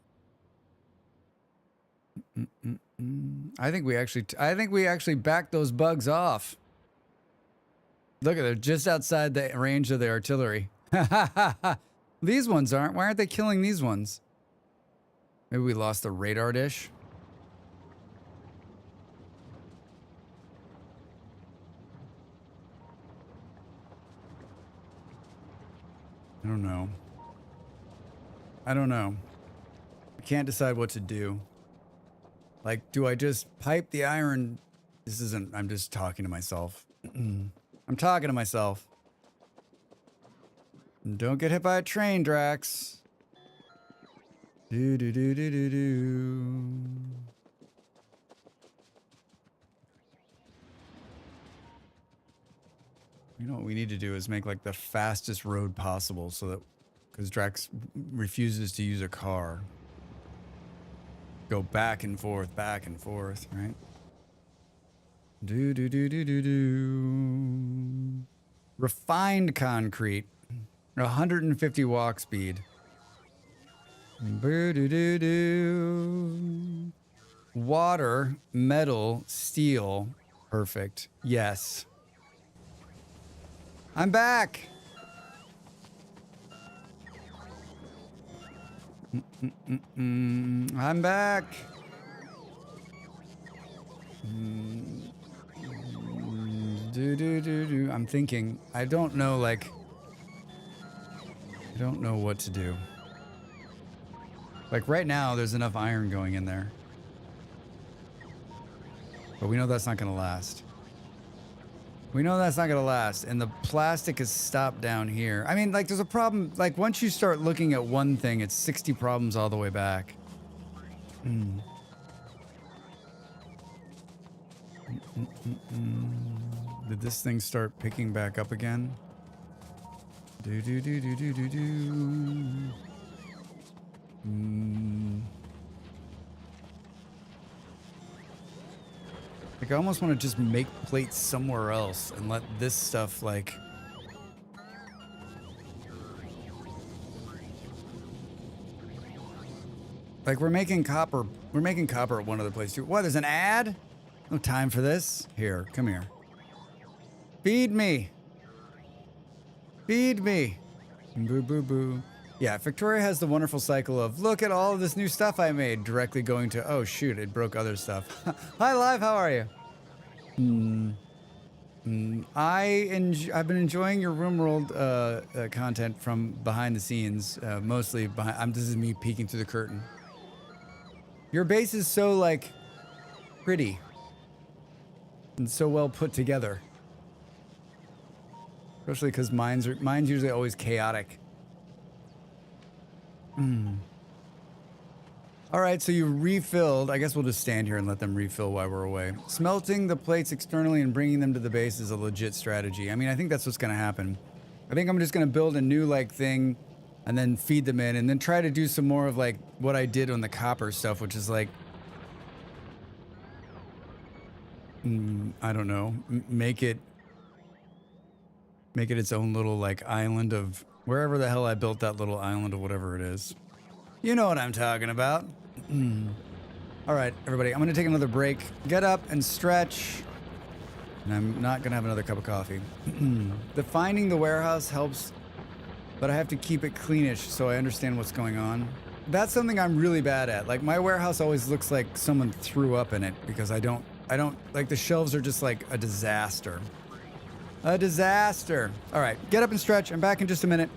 I think we actually backed those bugs off. Look at they're just outside the range of the artillery. These ones aren't. Why aren't they killing these ones? Maybe we lost the radar dish. I don't know. I don't know. I can't decide what to do. Like, do I just pipe the iron? This isn't, I'm just talking to myself. I'm talking to myself. Don't get hit by a train, Drax. Do do do do do do. You know what we need to do is make like the fastest road possible so that, because Drax refuses to use a car. Go back and forth, right? Do do do do do do. Refined concrete, 150 walk speed. Boo do do do. Water, metal, steel, perfect. Yes. I'm back. I'm back. Do do do do. I'm thinking. I don't know. Like, I don't know what to do. Like right now, there's enough iron going in there, but we know that's not gonna last. We know that's not gonna last, and the plastic is stopped down here. I mean, like, there's a problem. Like, once you start looking at one thing, it's 60 problems all the way back. Did this thing start picking back up again? Do do do do do do do. Like, I almost want to just make plates somewhere else and let this stuff, like... Like, we're making copper at one other place too. What, there's an ad? No time for this. Here, come here. Feed me. Feed me. Boo, boo, boo. Yeah, Factorio has the wonderful cycle of, look at all of this new stuff I made, directly going to, oh shoot, it broke other stuff. Hi, Live, how are you? I've been enjoying your RimWorld content from behind the scenes, mostly behind. This is me peeking through the curtain. Your base is so, like, pretty and so well put together, especially because mine's usually always chaotic. All right, so you refilled. I guess we'll just stand here and let them refill while we're away. Smelting the plates externally and bringing them to the base is a legit strategy. I mean, I think that's what's going to happen. I think I'm just going to build a new, like, thing and then feed them in and then try to do some more of, like, what I did on the copper stuff, which is, like, I don't know, make it its own little, like, island of wherever the hell I built that little island of whatever it is. You know what I'm talking about. All right, everybody, I'm going to take another break. Get up and stretch. And I'm not going to have another cup of coffee. Finding the warehouse helps, but I have to keep it cleanish so I understand what's going on. That's something I'm really bad at. Like, my warehouse always looks like someone threw up in it because I don't, like, the shelves are just like a disaster. A disaster. All right, get up and stretch. I'm back in just a minute.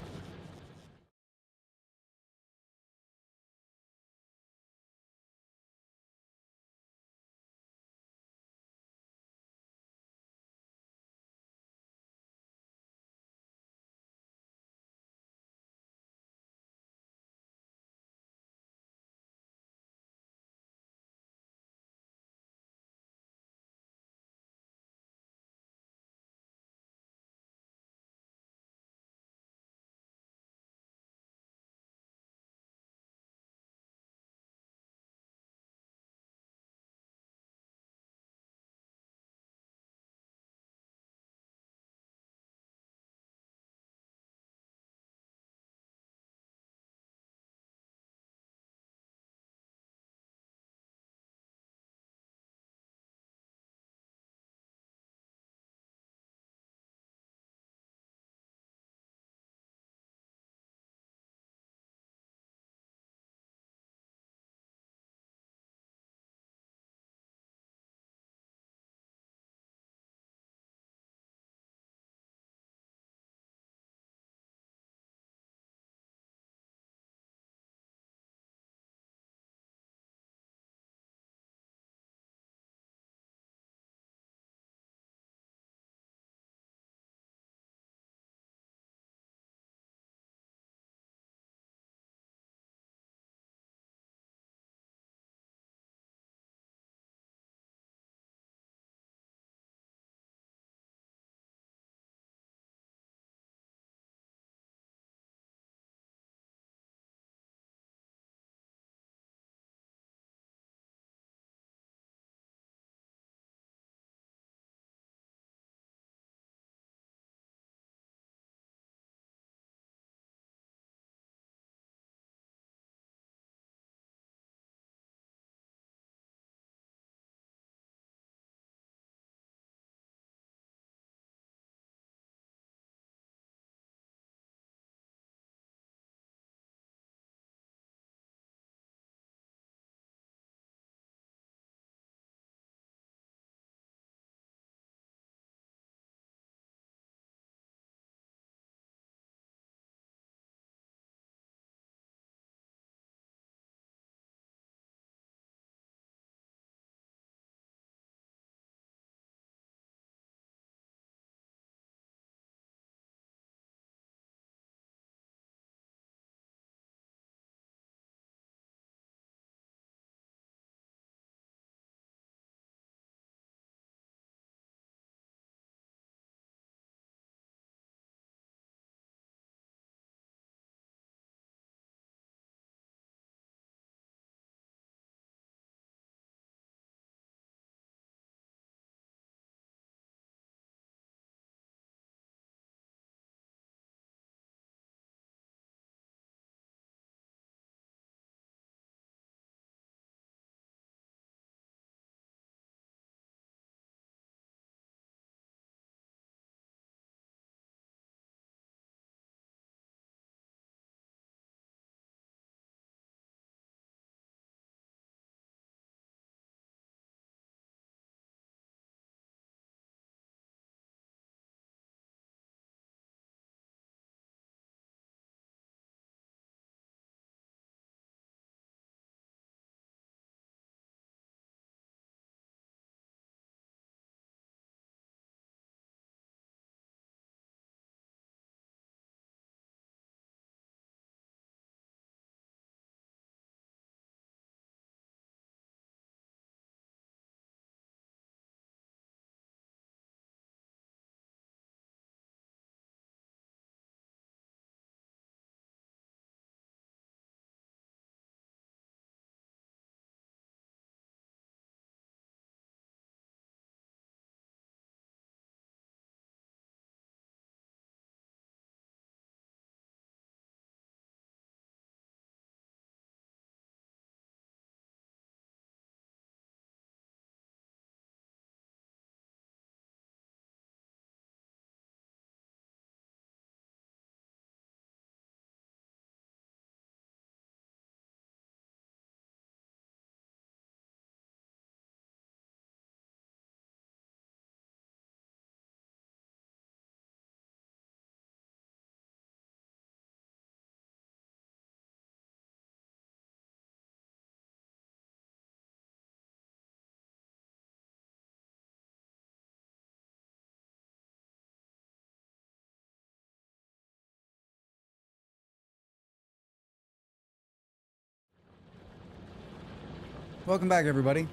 Welcome back, everybody.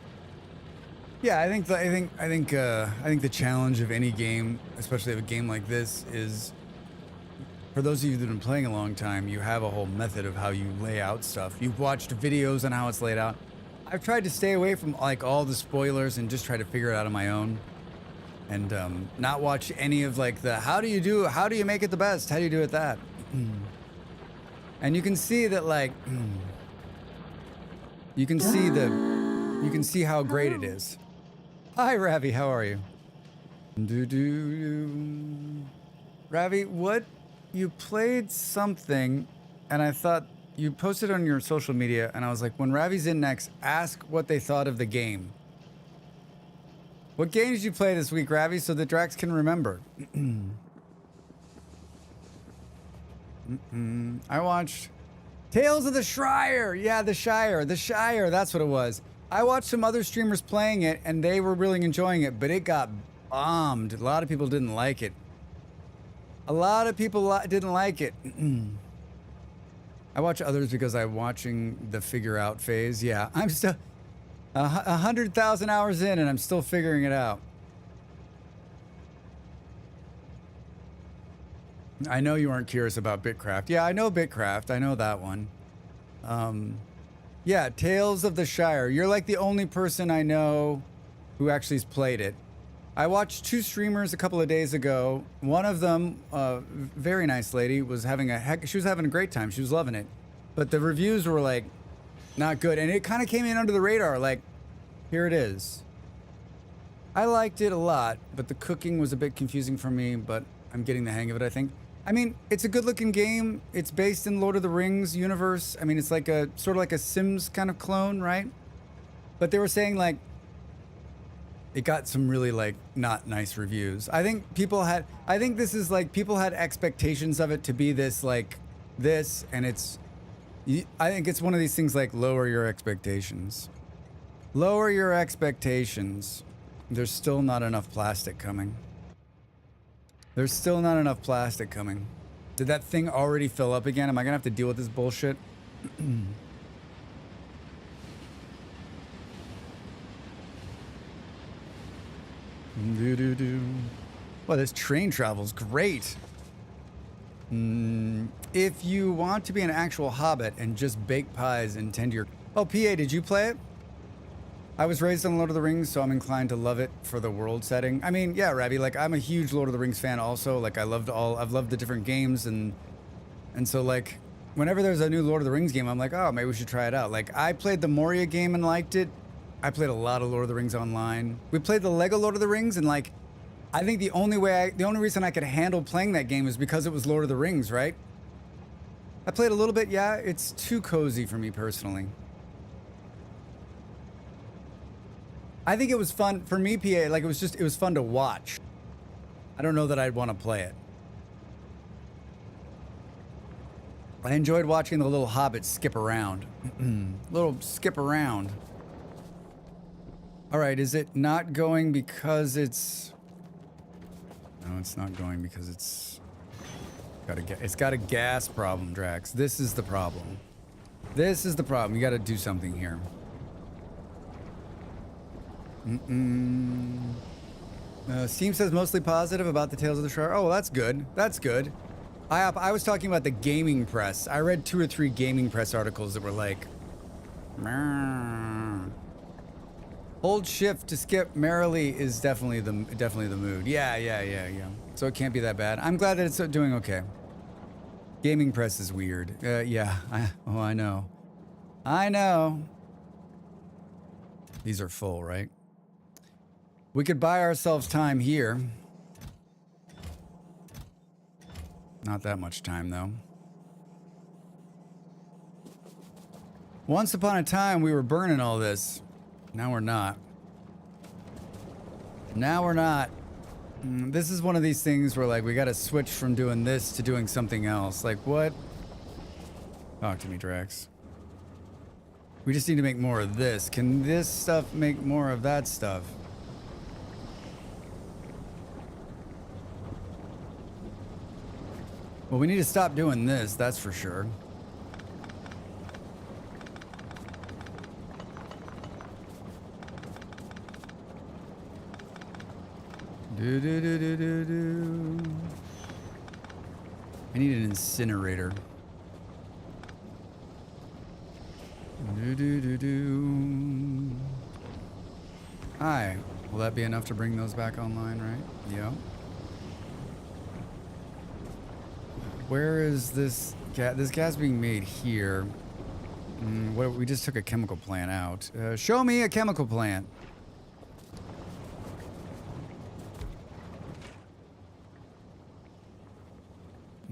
Yeah, I think the challenge of any game, especially of a game like this, is for those of you that have been playing a long time, you have a whole method of how you lay out stuff. You've watched videos on how it's laid out. I've tried to stay away from like all the spoilers and just try to figure it out on my own, and not watch any of like the how do you make it the best? How do you do it that? And you can see that like you can see how great it is. Hi, Ravi. How are you? Ravi, what? You played something, and I thought you posted on your social media, and I was like, when Ravi's in next, ask what they thought of the game. What game did you play this week, Ravi, so that Drax can remember? I watched Tales of the Shire. Yeah, the Shire. That's what it was. I watched some other streamers playing it, and they were really enjoying it, but it got bombed. A lot of people didn't like it. Didn't like it. I watch others because I'm watching the figure out phase. Yeah, I'm still 100,000 hours in, and I'm still figuring it out. I know you aren't curious about Bitcraft. Yeah, I know Bitcraft. I know that one. Yeah, Tales of the Shire. You're like the only person I know who actually has played it. I watched two streamers a couple of days ago. One of them, very nice lady, was having she was having a great time. She was loving it. But the reviews were like, not good. And it kind of came in under the radar, like, here it is. I liked it a lot, but the cooking was a bit confusing for me, but I'm getting the hang of it, I think. I mean, it's a good looking game. It's based in Lord of the Rings universe. I mean, it's like a sort of like a Sims kind of clone, right? But they were saying like, it got some really like not nice reviews. I think this is like people had expectations of it to be this like this, and I think it's one of these things like lower your expectations. Lower your expectations. There's still not enough plastic coming. There's still not enough plastic coming. Did that thing already fill up again? Am I gonna have to deal with this bullshit? Well, this train travel's great. If you want to be an actual hobbit and just bake pies and tend your... Oh, PA, did you play it? I was raised on Lord of the Rings, so I'm inclined to love it for the world setting. I mean, yeah, Ravi, like, I'm a huge Lord of the Rings fan also. Like, I've loved the different games, and so, like, whenever there's a new Lord of the Rings game, I'm like, oh, maybe we should try it out. Like, I played the Moria game and liked it. I played a lot of Lord of the Rings online. We played the Lego Lord of the Rings, and, like, I think the only reason I could handle playing that game is because it was Lord of the Rings, right? I played a little bit, yeah. It's too cozy for me personally. I think it was fun for me, PA. Like it was fun to watch. I don't know that I'd want to play it. I enjoyed watching the little hobbits skip around. Little skip around. All right, is it not going because it's... No, it's not going because it's got a gas problem, Drax. This is the problem. This is the problem. You got to do something here. Steam says mostly positive about the Tales of the Shire. Oh, well, that's good. That's good. I was talking about the gaming press. I read 2 or 3 gaming press articles that were like, "Meh." Hold shift to skip merrily is definitely the mood. Yeah. So it can't be that bad. I'm glad that it's doing okay. Gaming press is weird. Yeah. I know. I know. These are full, right? We could buy ourselves time here. Not that much time, though. Once upon a time, we were burning all this. Now we're not. Now we're not. This is one of these things where, like, we gotta switch from doing this to doing something else. Like, what? Talk to me, Drax. We just need to make more of this. Can this stuff make more of that stuff? Well, we need to stop doing this, that's for sure. Do do do do do do. I need an incinerator. Do do do do. Hi. Will that be enough to bring those back online, right? Yep. Where is this gas? This gas being made here. What? We just took a chemical plant out. Show me a chemical plant.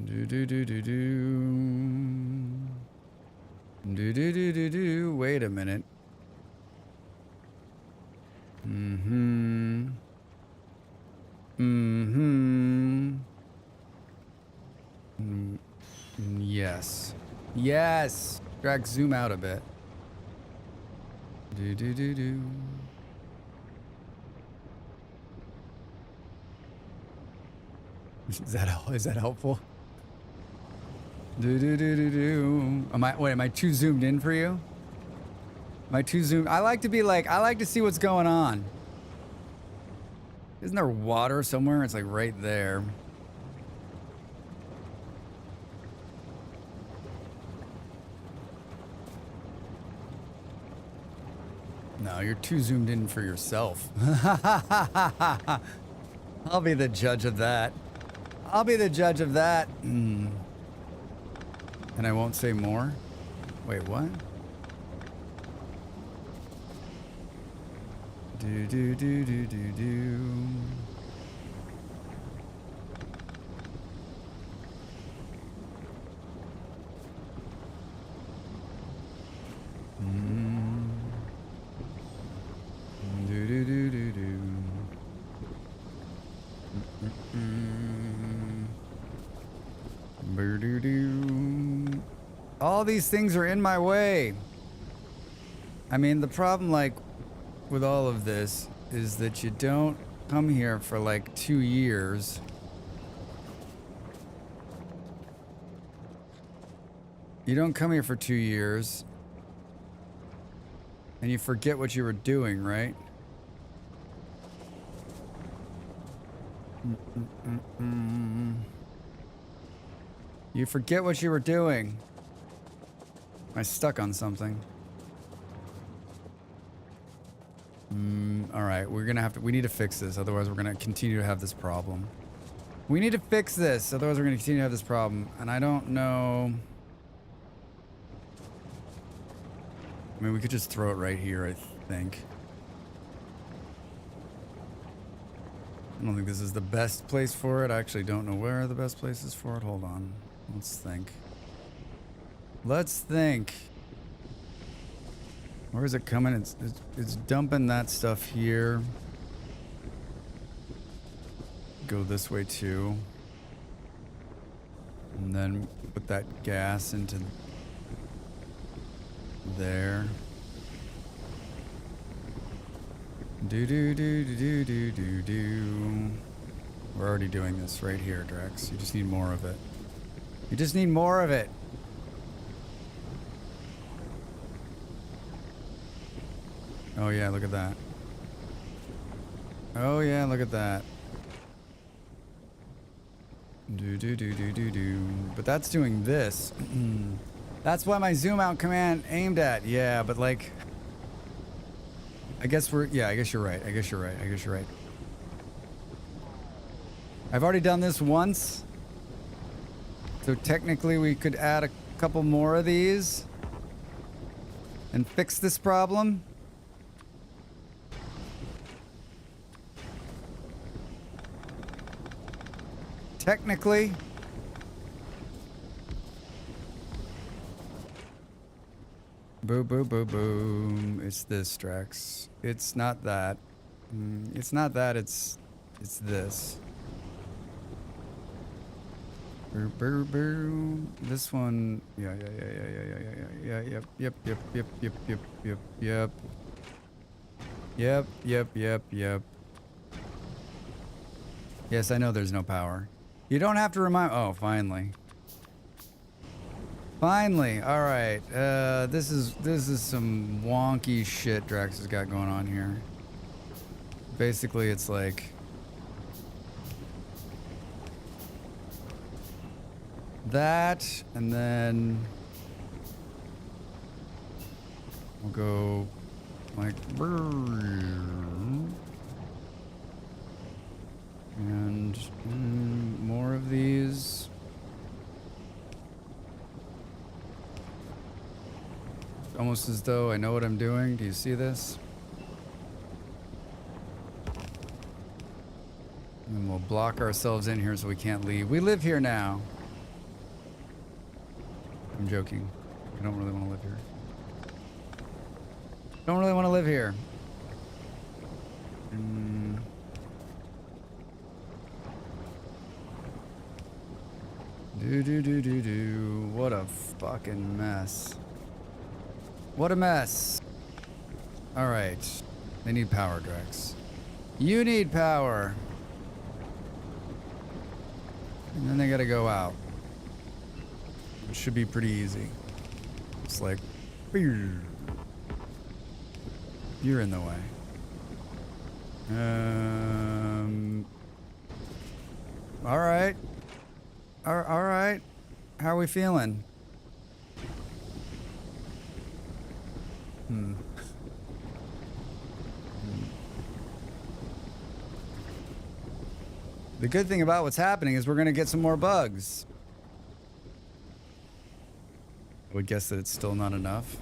Do do do do do. Do do do do do. Wait a minute. Mm-hmm. Mm-hmm. Yes. Yes. Drag zoom out a bit. Do do do do. Is that helpful? Do do do do do. Am I too zoomed in for you? Am I too zoomed? I like to see what's going on. Isn't there water somewhere? It's like right there. No, you're too zoomed in for yourself. I'll be the judge of that. I'll be the judge of that. And I won't say more. Wait, what? Do do do do do do. Do do do do do. Boo-doo-doo. All these things are in my way. I mean, the problem, like, with all of this is that you don't come here for like 2 years. You don't come here for 2 years. And you forget what you were doing, right? You forget what you were doing. Am I stuck on something? All right, we need to fix this. Otherwise, we're gonna continue to have this problem. We need to fix this. Otherwise, we're gonna continue to have this problem. And I don't know. I mean, we could just throw it right here, I think. I don't think this is the best place for it. I actually don't know where the best place is for it. Hold on. Let's think. Let's think. Where is it coming? It's dumping that stuff here. Go this way too. And then put that gas into there. Do do do do do do do. We're already doing this right here, Drex. You just need more of it. You just need more of it. Oh yeah, look at that. Oh yeah, look at that. Do do do do do do. But that's doing this. That's what my zoom out command aimed at. Yeah, but like, I guess you're right. I guess you're right. I've already done this once. So technically we could add a couple more of these and fix this problem. Technically. Boom, boom, boom, boom. It's this, Drex. It's not that. It's not that, it's this. Boo, boo, boo. This one. Yeah. Yep. Yes, I know there's no power. You don't have to remind. Oh, finally. Finally. All right. This is some wonky shit Drax has got going on here. Basically, it's like that, and then we'll go like, and more of these. Almost as though I know what I'm doing. Do you see this? And we'll block ourselves in here so we can't leave. We live here now. I'm joking. I don't really want to live here. Don't really want to live here. Do. What a fucking mess. What a mess. Alright. They need power, Drex. You need power. And then they gotta go out. It should be pretty easy. It's like, you're in the way. Alright. Alright. How are we feeling? The good thing about what's happening is we're going to get some more bugs. I would guess that it's still not enough.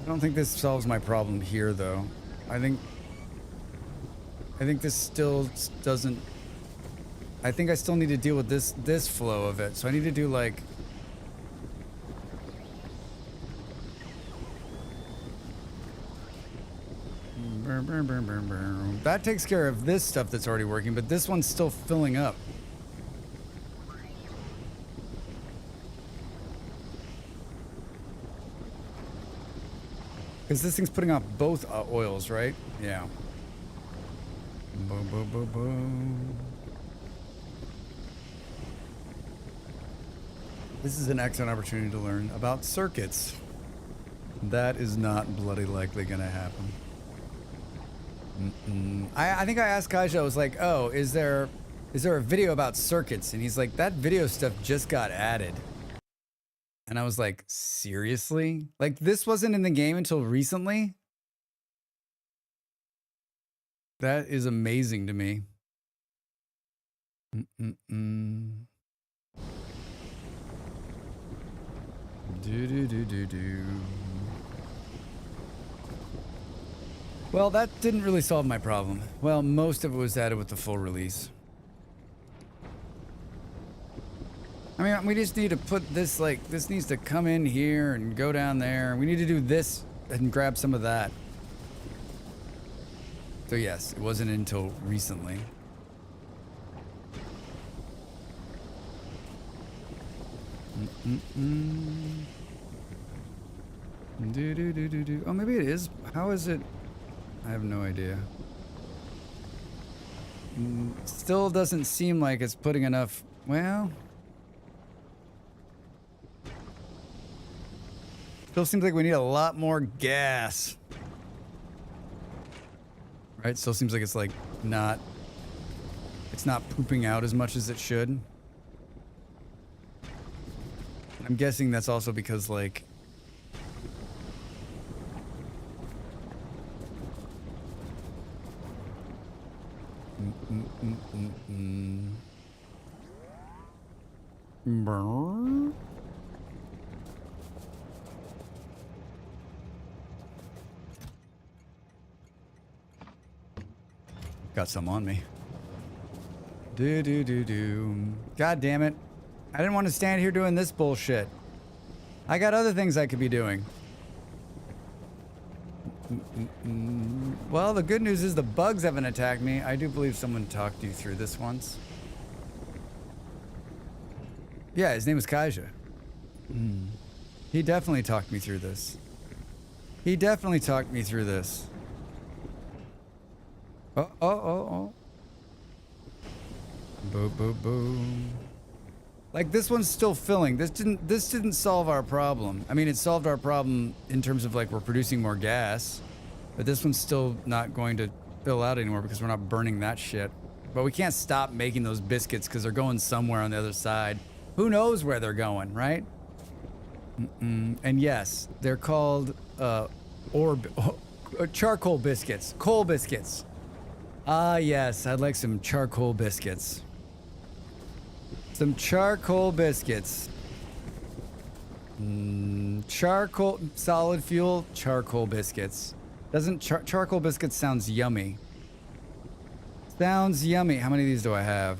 I don't think this solves my problem here, though. I think this still doesn't... I think I still need to deal with this flow of it. So I need to do like... That takes care of this stuff that's already working, but this one's still filling up. Because this thing's putting out both oils, right? Yeah. Boom, boom, boom, boom. This is an excellent opportunity to learn about circuits. That is not bloody likely gonna happen. I think I asked Kaija, I was like, oh, is there a video about circuits? And he's like, that video stuff just got added. And I was like, seriously? Like, this wasn't in the game until recently? That is amazing to me. Do. Well, that didn't really solve my problem. Well, most of it was added with the full release. I mean, we just need to put this, like, this needs to come in here and go down there. We need to do this and grab some of that. So yes, it wasn't until recently. Do. Oh, maybe it is. How is it? I have no idea. Still doesn't seem like it's putting enough. Well, still seems like we need a lot more gas. Right? Still seems like it's like not. It's not pooping out as much as it should. I'm guessing that's also because like. Got some on me. Do. God damn it. I didn't want to stand here doing this bullshit. I got other things I could be doing. Well, the good news is the bugs haven't attacked me. I do believe someone talked you through this once. Yeah, his name was Kaija. He definitely talked me through this. He definitely talked me through this. Oh. Boom. Like, this one's still filling. This didn't solve our problem. I mean, it solved our problem in terms of like we're producing more gas, but this one's still not going to spill out anymore because we're not burning that shit. But we can't stop making those biscuits because they're going somewhere on the other side. Who knows where they're going, right? And yes, they're called charcoal biscuits. Coal biscuits. Ah, yes, I'd like some charcoal biscuits. Some charcoal biscuits. Charcoal, solid fuel, charcoal biscuits. Doesn't charcoal biscuits sounds yummy? Sounds yummy. How many of these do I have?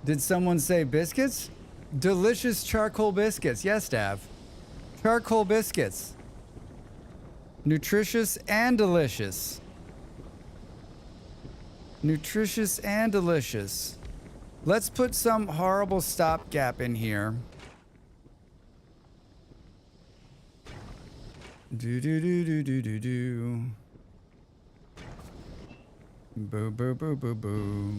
Did someone say biscuits? Delicious charcoal biscuits. Yes, Dav. Charcoal biscuits. Nutritious and delicious. Nutritious and delicious. Let's put some horrible stopgap in here. Do do do do do do do. Boo boo boo boo boo.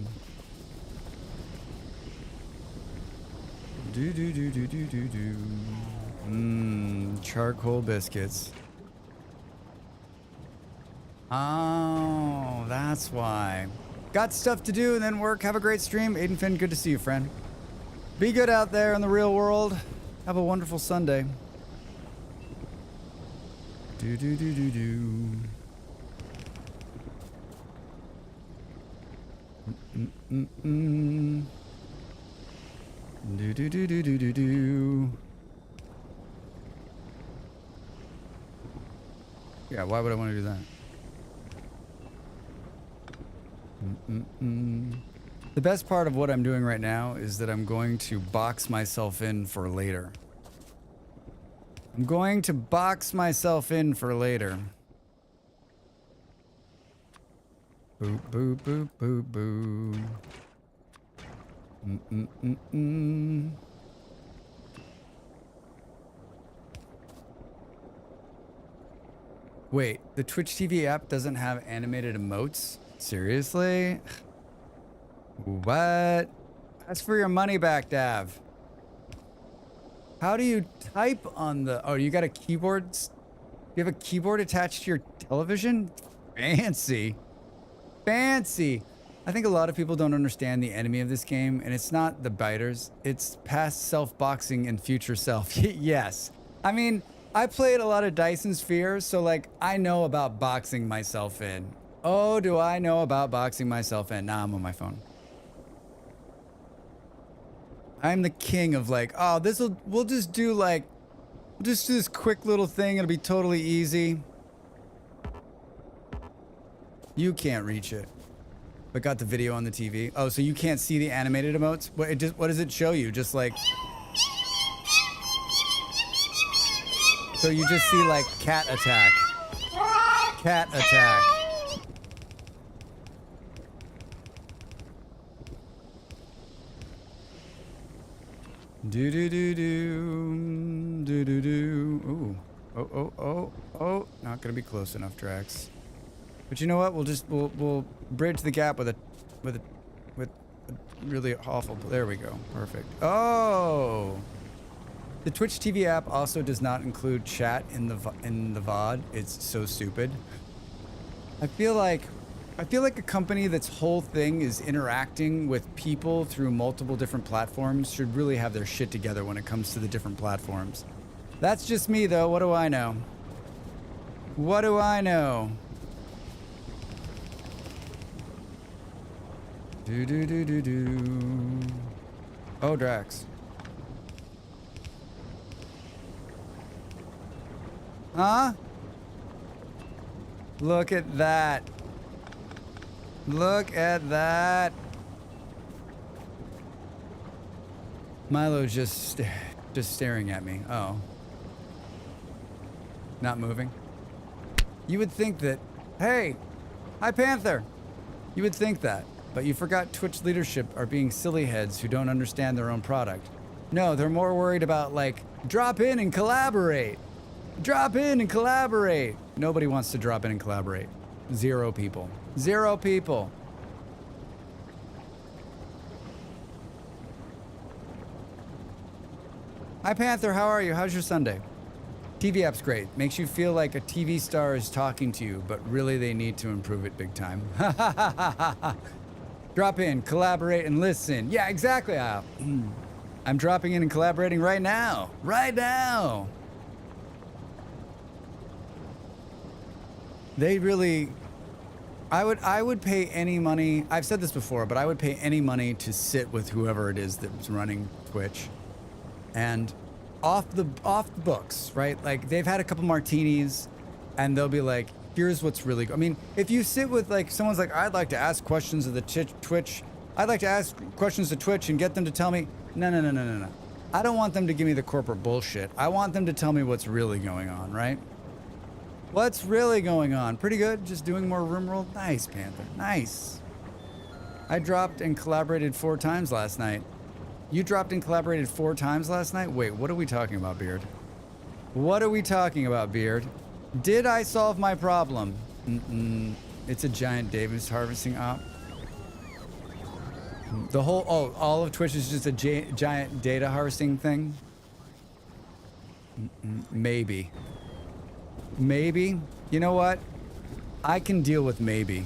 Do do do do do do do. Charcoal biscuits. Oh, that's why. Got stuff to do and then work. Have a great stream. Aiden Finn, good to see you, friend. Be good out there in the real world. Have a wonderful Sunday. Do do do do do. Do do do do do do do. Yeah, why would I want to do that? The best part of what I'm doing right now is that I'm going to box myself in for later. I'm going to box myself in for later. Boo, boo, boo, boo, boo. Wait, the Twitch TV app doesn't have animated emotes? Seriously? What? Ask for your money back, Dav. How do you type on the... Oh, you got a keyboard? You have a keyboard attached to your television? Fancy. Fancy. I think a lot of people don't understand the enemy of this game, and it's not the biters. It's past self-boxing and future self. Yes. I mean, I played a lot of Dyson Spheres, so, like, I know about boxing myself in. Oh, do I know about boxing myself in? Nah, I'm on my phone. I'm the king of, like, oh, we'll just do this quick little thing. It'll be totally easy. You can't reach it. But got the video on the TV. Oh, so you can't see the animated emotes? What does it show you? Just like... So you just see, like, cat attack. Cat attack. Do do do do do do do. Ooh. Oh. Not gonna be close enough, Drax. But you know what? We'll bridge the gap with a really awful. There we go. Perfect. Oh. The Twitch TV app also does not include chat in the VOD. It's so stupid. I feel like a company that's whole thing is interacting with people through multiple different platforms should really have their shit together when it comes to the different platforms. That's just me, though. What do I know? What do I know? Do do do do do. Oh, Drax. Huh? Look at that. Look at that. Milo's just staring at me. Oh. Not moving. You would think that, hey, hi Panther. You would think that, but you forgot Twitch leadership are being silly heads who don't understand their own product. No, they're more worried about, like, drop in and collaborate. Drop in and collaborate. Nobody wants to drop in and collaborate. 0 people. 0 people. Hi Panther, how are you? How's your Sunday? TV app's great. Makes you feel like a TV star is talking to you, but really they need to improve it big time. Drop in, collaborate, and listen. Yeah, exactly. I'm dropping in and collaborating right now. Right now. They really... I would pay any money. I've said this before, but I would pay any money to sit with whoever it is that's running Twitch. And off the books, right? Like, they've had a couple martinis, and they'll be like, here's what's really... I mean, if you sit with, like, someone's like, I'd like to ask questions of the Twitch. I'd like to ask questions to Twitch and get them to tell me... No. I don't want them to give me the corporate bullshit. I want them to tell me what's really going on, right? What's really going on? Pretty good. Just doing more room roll. Nice, Panther. Nice. I dropped and collaborated 4 times last night. You dropped and collaborated 4 times last night? Wait, what are we talking about, Beard? What are we talking about, Beard? Did I solve my problem? It's a giant Davis harvesting op. The whole... Oh, all of Twitch is just a giant data harvesting thing? Maybe. Maybe. You know what? I can deal with maybe.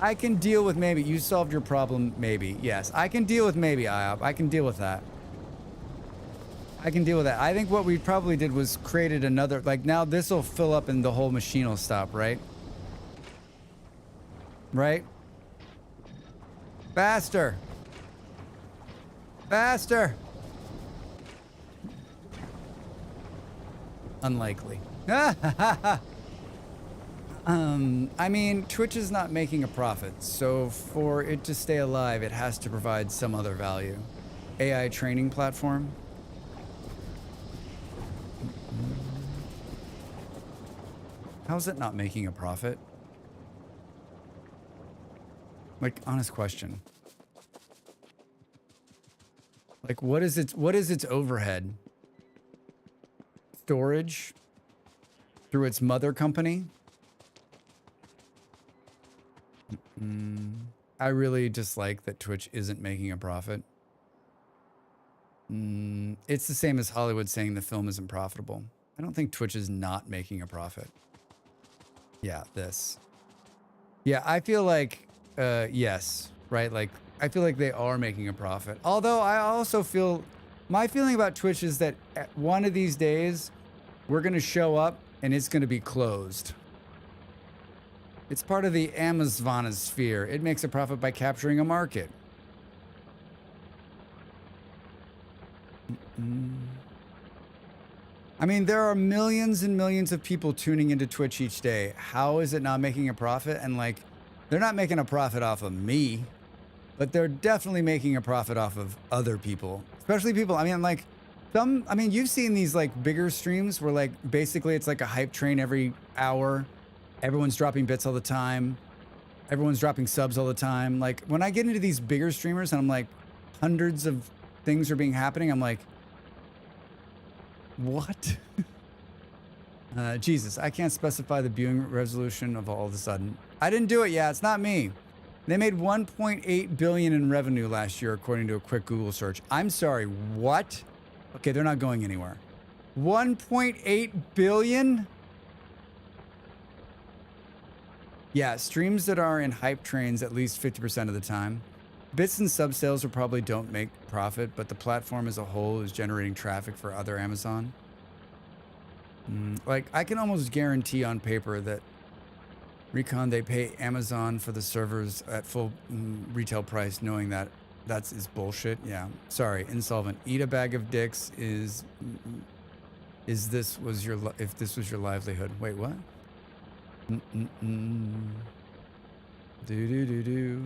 I can deal with maybe. You solved your problem, maybe. Yes, I can deal with maybe, IOP. I can deal with that. I can deal with that. I think what we probably did was created another... Like, now this will fill up and the whole machine will stop, right? Right? Faster. Faster. Unlikely. I mean, Twitch is not making a profit, so for it to stay alive, it has to provide some other value. AI training platform. How is it not making a profit? Like, honest question. Like, what is its overhead? Storage through its mother company? I really dislike that Twitch isn't making a profit. It's the same as Hollywood saying the film isn't profitable. I don't think Twitch is not making a profit. Yeah, this. Yeah, I feel like, yes, right? Like, I feel like they are making a profit. Although I also feel, my feeling about Twitch is that one of these days, we're going to show up and it's going to be closed. It's part of the Amazonosphere. It makes a profit by capturing a market. I mean, there are millions and millions of people tuning into Twitch each day. How is it not making a profit? And like, they're not making a profit off of me, but they're definitely making a profit off of other people, especially people. I mean, like you've seen these like bigger streams where like, basically it's like a hype train every hour. Everyone's dropping bits all the time. Everyone's dropping subs all the time. Like when I get into these bigger streamers and I'm like, hundreds of things are happening, I'm like, what? Jesus, I can't specify the viewing resolution of all of a sudden. I didn't do it. Yeah, it's not me. They made 1.8 billion in revenue last year, according to a quick Google search. I'm sorry, what? Okay, they're not going anywhere. 1.8 billion? Yeah, streams that are in hype trains at least 50% of the time. Bits and sub sales probably don't make profit, but the platform as a whole is generating traffic for other Amazon. Like, I can almost guarantee on paper that Recon, they pay Amazon for the servers at full retail price, knowing that is bullshit. Yeah, sorry, insolvent. Eat a bag of dicks if this was your livelihood. Wait, what? Do.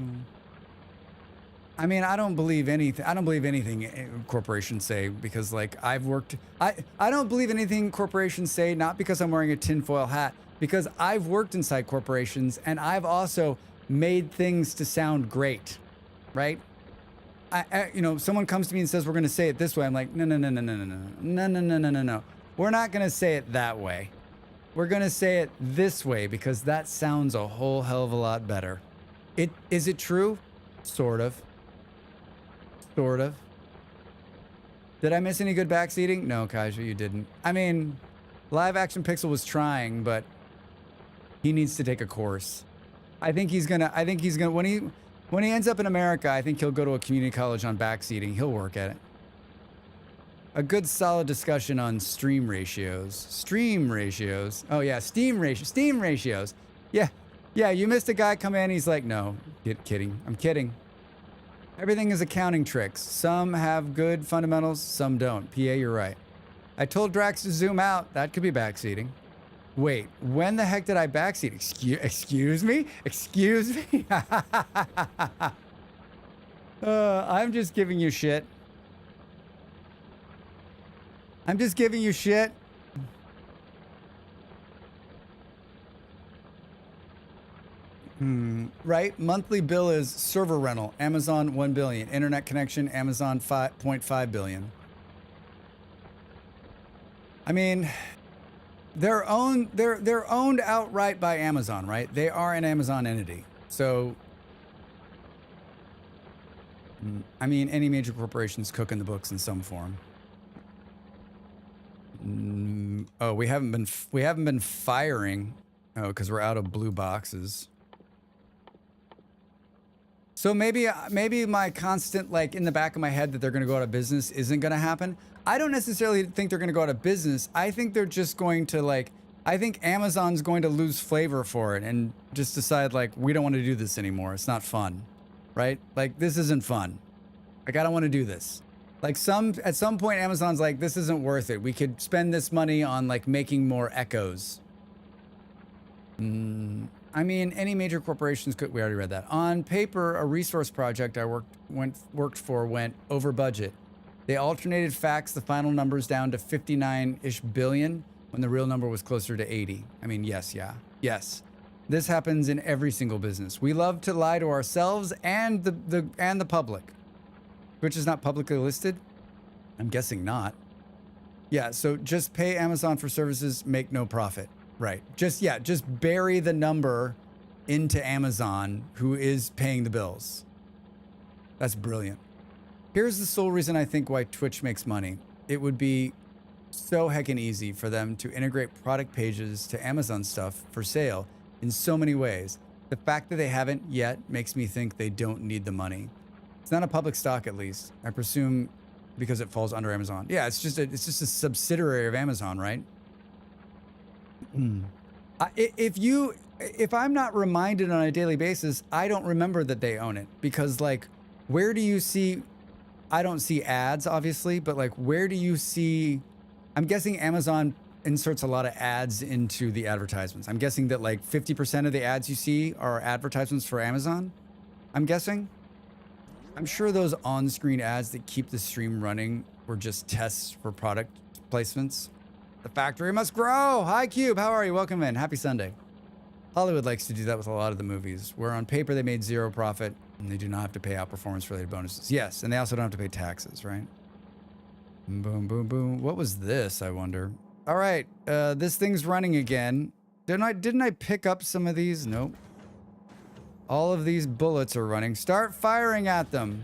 I mean, I don't believe anything. I don't believe anything corporations say because, like, I don't believe anything corporations say, not because I'm wearing a tinfoil hat, because I've worked inside corporations and I've also made things to sound great, right? You know, someone comes to me and says, we're going to say it this way. I'm like, no. We're not going to say it that way. We're going to say it this way because that sounds a whole hell of a lot better. Is it true? Sort of. Sort of. Did I miss any good backseating? No, Kaiju, you didn't. I mean, Live Action Pixel was trying, but he needs to take a course. I think he's gonna, when he ends up in America, I think he'll go to a community college on backseating. He'll work at it. A good solid discussion on stream ratios. Stream ratios. Oh yeah, Steam ratios. Yeah. Yeah, you missed a guy come in, he's like, no, kidding. I'm kidding. Everything is accounting tricks. Some have good fundamentals, some don't. PA, you're right. I told Drax to zoom out. That could be backseating. Wait, when the heck did I backseat? Excuse me? Excuse me? I'm just giving you shit. I'm just giving you shit. Right? Monthly bill is server rental. Amazon 1 billion. Internet connection. Amazon 5.5 billion. I mean, they're owned outright by Amazon, right? They are an Amazon entity. So, I mean, any major corporations cook in the books in some form. Oh, we haven't been firing. Oh, because we're out of blue boxes. So maybe my constant, like, in the back of my head that they're going to go out of business isn't going to happen. I don't necessarily think they're going to go out of business. I think they're just going to, like, I think Amazon's going to lose flavor for it and just decide, like, we don't want to do this anymore. It's not fun, right? Like, this isn't fun. Like, I don't want to do this. Like, at some point, Amazon's like, this isn't worth it. We could spend this money on, like, making more Echoes. I mean, any major corporations could. We already read that. On paper, a resource project I worked for went over budget. They alternated faxed the final numbers down to 59-ish billion when the real number was closer to 80. I mean, yes. This happens in every single business. We love to lie to ourselves and the public. Which is not publicly listed? I'm guessing not. Yeah, so just pay Amazon for services, make no profit. Right. Just bury the number into Amazon, who is paying the bills. That's brilliant. Here's the sole reason I think why Twitch makes money. It would be so heckin' easy for them to integrate product pages to Amazon stuff for sale in so many ways. The fact that they haven't yet makes me think they don't need the money. It's not a public stock, at least. I presume because it falls under Amazon. Yeah, it's just a subsidiary of Amazon, right? If I'm not reminded on a daily basis, I don't remember that they own it, because, like, where do you see? I don't see ads, obviously, but, like, where do you see? I'm guessing Amazon inserts a lot of ads into the advertisements. I'm guessing that, like, 50% of the ads you see are advertisements for Amazon. I'm guessing. I'm sure those on-screen ads that keep the stream running were just tests for product placements. The factory must grow. Hi, Cube. How are you? Welcome in. Happy Sunday. Hollywood likes to do that with a lot of the movies, where on paper they made zero profit and they do not have to pay out performance-related bonuses. Yes, and they also don't have to pay taxes, right? Boom, boom, boom. What was this, I wonder? All right, this thing's running again. Didn't I pick up some of these? Nope. All of these bullets are running. Start firing at them.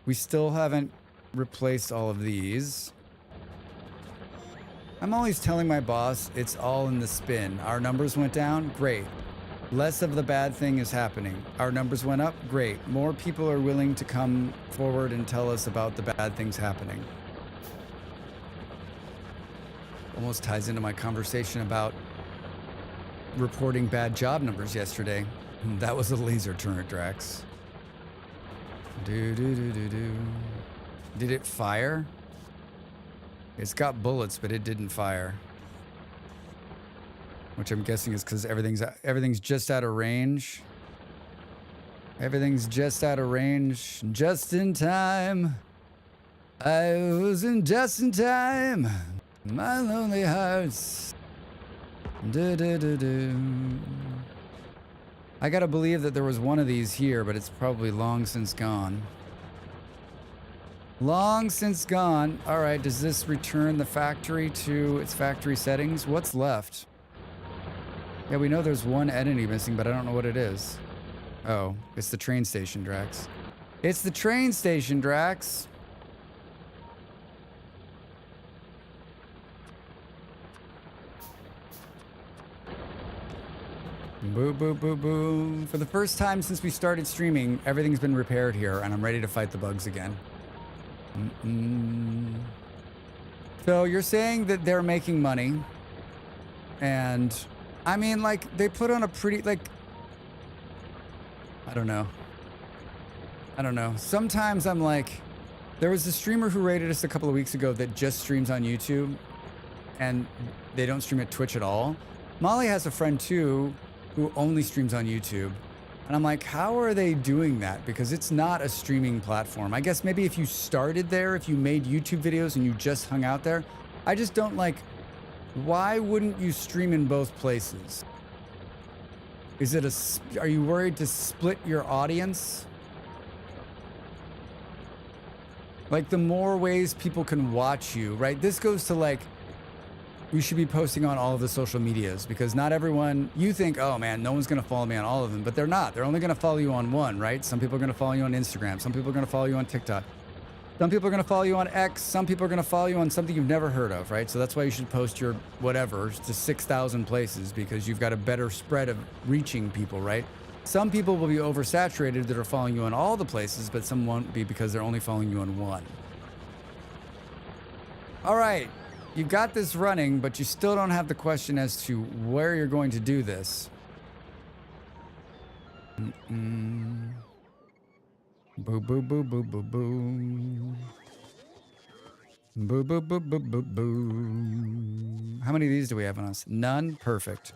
We still haven't replaced all of these. I'm always telling my boss it's all in the spin. Our numbers went down? Great. Less of the bad thing is happening. Our numbers went up? Great. More people are willing to come forward and tell us about the bad things happening. Almost ties into my conversation about reporting bad job numbers yesterday. That was a laser turret, Drax. Did it fire? It's got bullets, but it didn't fire. Which I'm guessing is because everything's just out of range. Everything's just out of range. Just in time. I was just in time. My lonely hearts. I gotta believe that there was one of these here, but it's probably long since gone. Long since gone. All right, does this return the factory to its factory settings? What's left? Yeah, we know there's one entity missing, but I don't know what it is. Oh, it's the train station, Drax. It's the train station, Drax. Boo, boo, boo, boo. For the first time since we started streaming, everything's been repaired here, and I'm ready to fight the bugs again. So you're saying that they're making money, and I mean, like, they put on a pretty, like, I don't know. Sometimes I'm like, there was a streamer who rated us a couple of weeks ago that just streams on YouTube, and they don't stream at Twitch at all. Molly has a friend too who only streams on YouTube. And I'm like, how are they doing that? Because it's not a streaming platform. I guess maybe if you started there, if you made YouTube videos and you just hung out there, I just don't like, why wouldn't you stream in both places? Is it are you worried to split your audience? Like, the more ways people can watch you, right? This goes to like, we should be posting on all of the social medias, because not everyone, you think, oh man, no one's going to follow me on all of them, but they're not. They're only going to follow you on one, right? Some people are going to follow you on Instagram. Some people are going to follow you on TikTok. Some people are going to follow you on X. Some people are going to follow you on something you've never heard of, right? So that's why you should post your whatever to 6,000 places, because you've got a better spread of reaching people, right? Some people will be oversaturated that are following you on all the places, but some won't be because they're only following you on one. All right. You got this running, but you still don't have the question as to where you're going to do this. Boo, boo, boo, boo, boo, boo. Boo, boo, boo, boo, boo, boo. How many of these do we have on us? None? Perfect.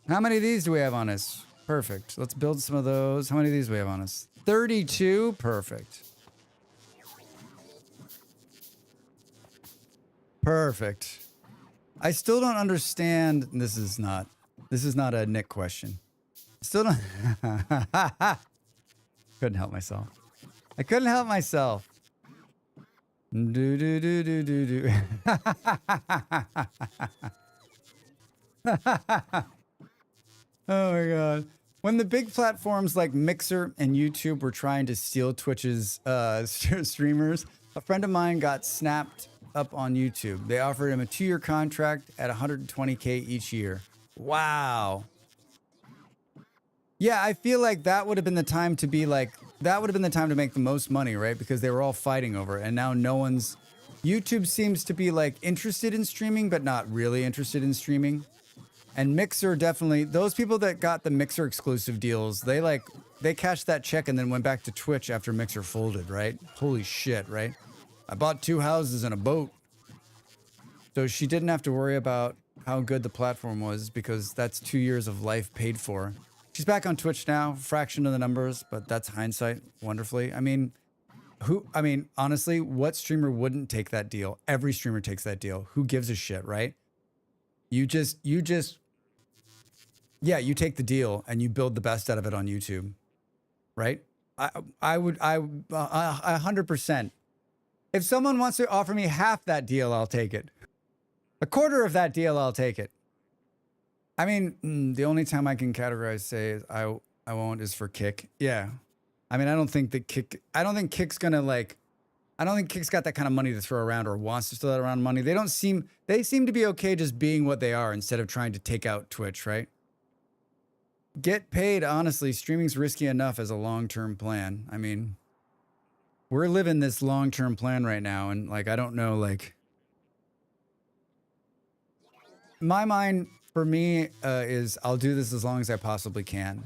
How many of these do we have on us? Perfect. Let's build some of those. How many of these do we have on us? 32? Perfect. Perfect. I still don't understand. This is not a Nick question. Still don't. Couldn't help myself. I couldn't help myself. Do do do do do do. Oh my god. When the big platforms like Mixer and YouTube were trying to steal Twitch's streamers, a friend of mine got snapped up on YouTube. They offered him a 2-year contract at $120K each year. Wow. Yeah, I feel like that would have been the time to be like, that would have been the time to make the most money, right? Because they were all fighting over it, and now no one's... YouTube seems to be like interested in streaming, but not really interested in streaming. And Mixer definitely, those people that got the Mixer exclusive deals, they cashed that check and then went back to Twitch after Mixer folded, right? Holy shit, right? I bought 2 houses and a boat. So she didn't have to worry about how good the platform was, because that's 2 years of life paid for. She's back on Twitch now, fraction of the numbers, but that's hindsight wonderfully. I mean, honestly, what streamer wouldn't take that deal? Every streamer takes that deal. Who gives a shit, right? You take the deal and you build the best out of it on YouTube, right? I would 100%. If someone wants to offer me half that deal, I'll take it. A quarter of that deal, I'll take it. I mean, the only time I can categorize say I won't is for Kick. Yeah. I mean, I don't think Kick's gonna like, I don't think Kick's got that kind of money to throw around or wants to throw around money. They seem to be okay just being what they are instead of trying to take out Twitch, right? Get paid, honestly, streaming's risky enough as a long-term plan. I mean, we're living this long-term plan right now, and like, I don't know, like, my mind for me is I'll do this as long as I possibly can.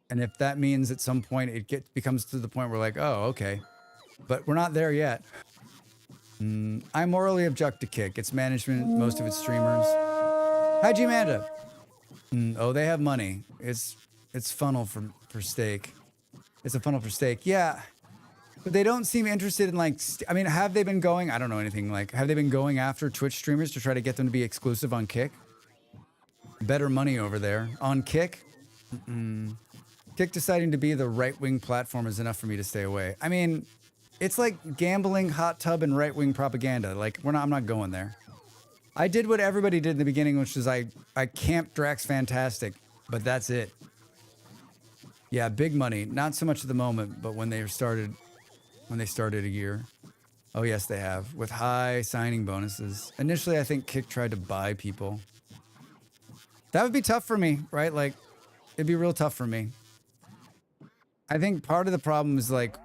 And if that means at some point it becomes to the point where like, oh, okay, but we're not there yet. I morally object to Kick. It's management, most of its streamers. Hi, G-Manda. Oh, they have money. It's funnel for steak. It's a funnel for steak. Yeah. But they don't seem interested in like, I mean, have they been going? I don't know anything. Like, have they been going after Twitch streamers to try to get them to be exclusive on Kick? Better money over there. On Kick? Kick deciding to be the right-wing platform is enough for me to stay away. I mean, it's like gambling, hot tub, and right-wing propaganda. Like, I'm not going there. I did what everybody did in the beginning, which is I camped Drax Fantastic, but that's it. Yeah, big money. Not so much at the moment, but when they started a year. Oh yes, they have, with high signing bonuses. Initially, I think Kick tried to buy people. That would be tough for me, right? Like, it'd be real tough for me. I think part of the problem is like,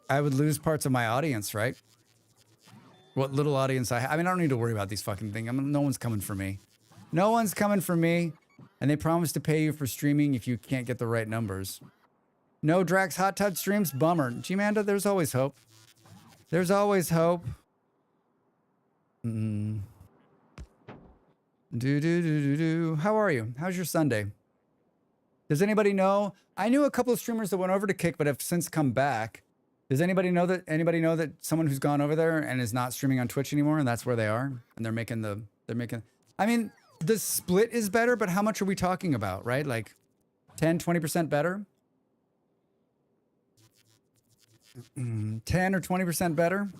I would lose parts of my audience, right? What little audience I mean, I don't need to worry about these fucking things. I mean, no one's coming for me. No one's coming for me. And they promise to pay you for streaming if you can't get the right numbers. No Drax Hot Tub streams? Bummer. G-Manda, there's always hope. There's always hope. How are you? How's your Sunday? Does anybody know? I knew a couple of streamers that went over to Kick, but have since come back. Does anybody know that someone who's gone over there and is not streaming on Twitch anymore, and that's where they are, and they're making. I mean, the split is better, but how much are we talking about, right? Like 10, 20% better? 10 or 20% better?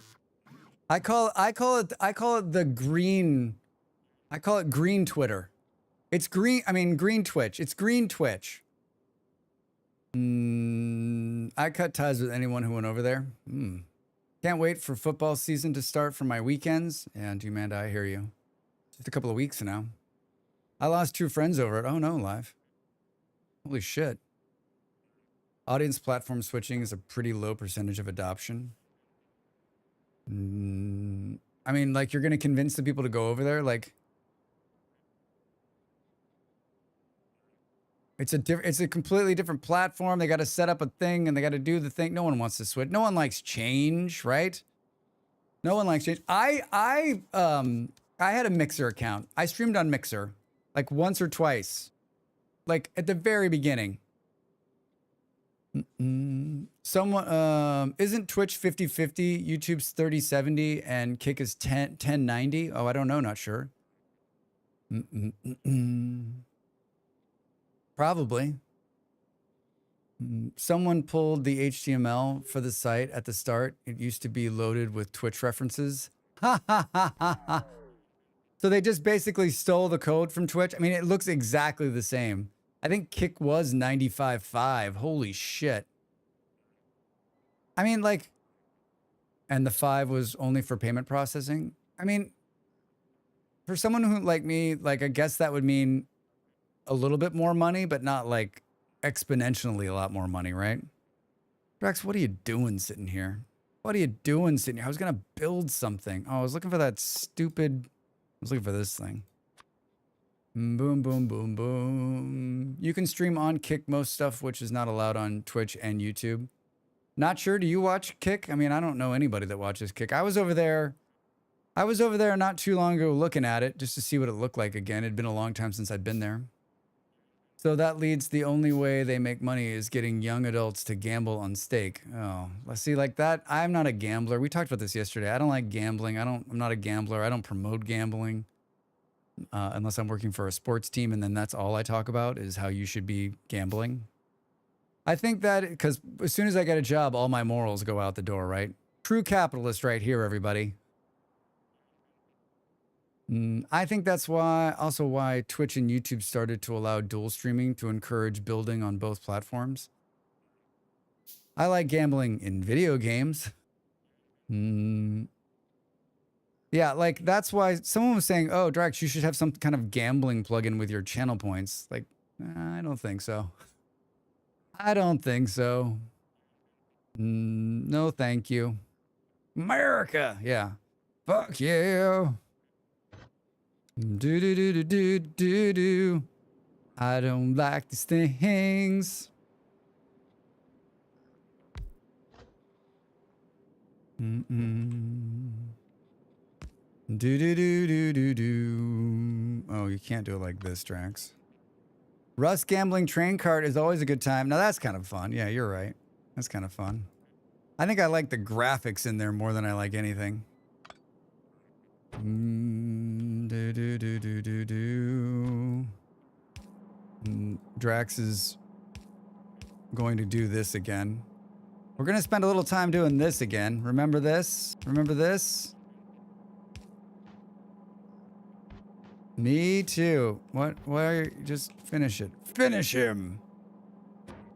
I call it the green. I call it green Twitter. It's green. I mean, green Twitch. It's green Twitch. I cut ties with anyone who went over there. Can't wait for football season to start for my weekends. Yeah, Amanda, I hear you. Just a couple of weeks now. I lost 2 friends over it. Oh no, live. Holy shit. Audience platform switching is a pretty low percentage of adoption. I mean, like, you're going to convince the people to go over there? Like, it's a completely different platform. They got to set up a thing and they got to do the thing. No one wants to switch. No one likes change, right? No one likes change. I had a Mixer account. I streamed on Mixer like once or twice, like at the very beginning. Someone isn't Twitch 50/50, YouTube's 30/70, and Kick is 10/90? Oh, I don't know, not sure. Probably. Someone pulled the HTML for the site at the start. It used to be loaded with Twitch references. Ha ha ha ha ha. So they just basically stole the code from Twitch. I mean, it looks exactly the same. I think Kick was 95.5. Holy shit. I mean, like, and the 5 was only for payment processing. I mean, for someone who, like me, like, I guess that would mean a little bit more money, but not like exponentially a lot more money, right? Drax, what are you doing sitting here? What are you doing sitting here? I was going to build something. Oh, I was looking for that stupid... I was looking for this thing. Boom, boom, boom, boom. You can stream on Kick most stuff, which is not allowed on Twitch and YouTube. Not sure. Do you watch Kick? I mean, I don't know anybody that watches Kick. I was over there not too long ago looking at it just to see what it looked like again. It'd been a long time since I'd been there. So that leads the only way they make money is getting young adults to gamble on stake. Oh, let's see, like that. I'm not a gambler. We talked about this yesterday. I don't like gambling. I'm not a gambler. I don't promote gambling unless I'm working for a sports team. And then that's all I talk about is how you should be gambling. I think that because as soon as I get a job, all my morals go out the door, right? True capitalist right here, everybody. I think that's also why Twitch and YouTube started to allow dual streaming to encourage building on both platforms. I like gambling in video games. Yeah, like that's why someone was saying, oh, Drax, you should have some kind of gambling plugin with your channel points. Like, I don't think so. I don't think so. No, thank you. America. Yeah. Fuck yeah. Do. I don't like these things. Do. Oh, you can't do it like this, Drax. Rust gambling train cart is always a good time. Now that's kind of fun. Yeah, you're right. That's kind of fun. I think I like the graphics in there more than I like anything. Drax is going to do this again. We're going to spend a little time doing this again. Remember this? Remember this? Me too. What? Why? Just finish it. Finish him.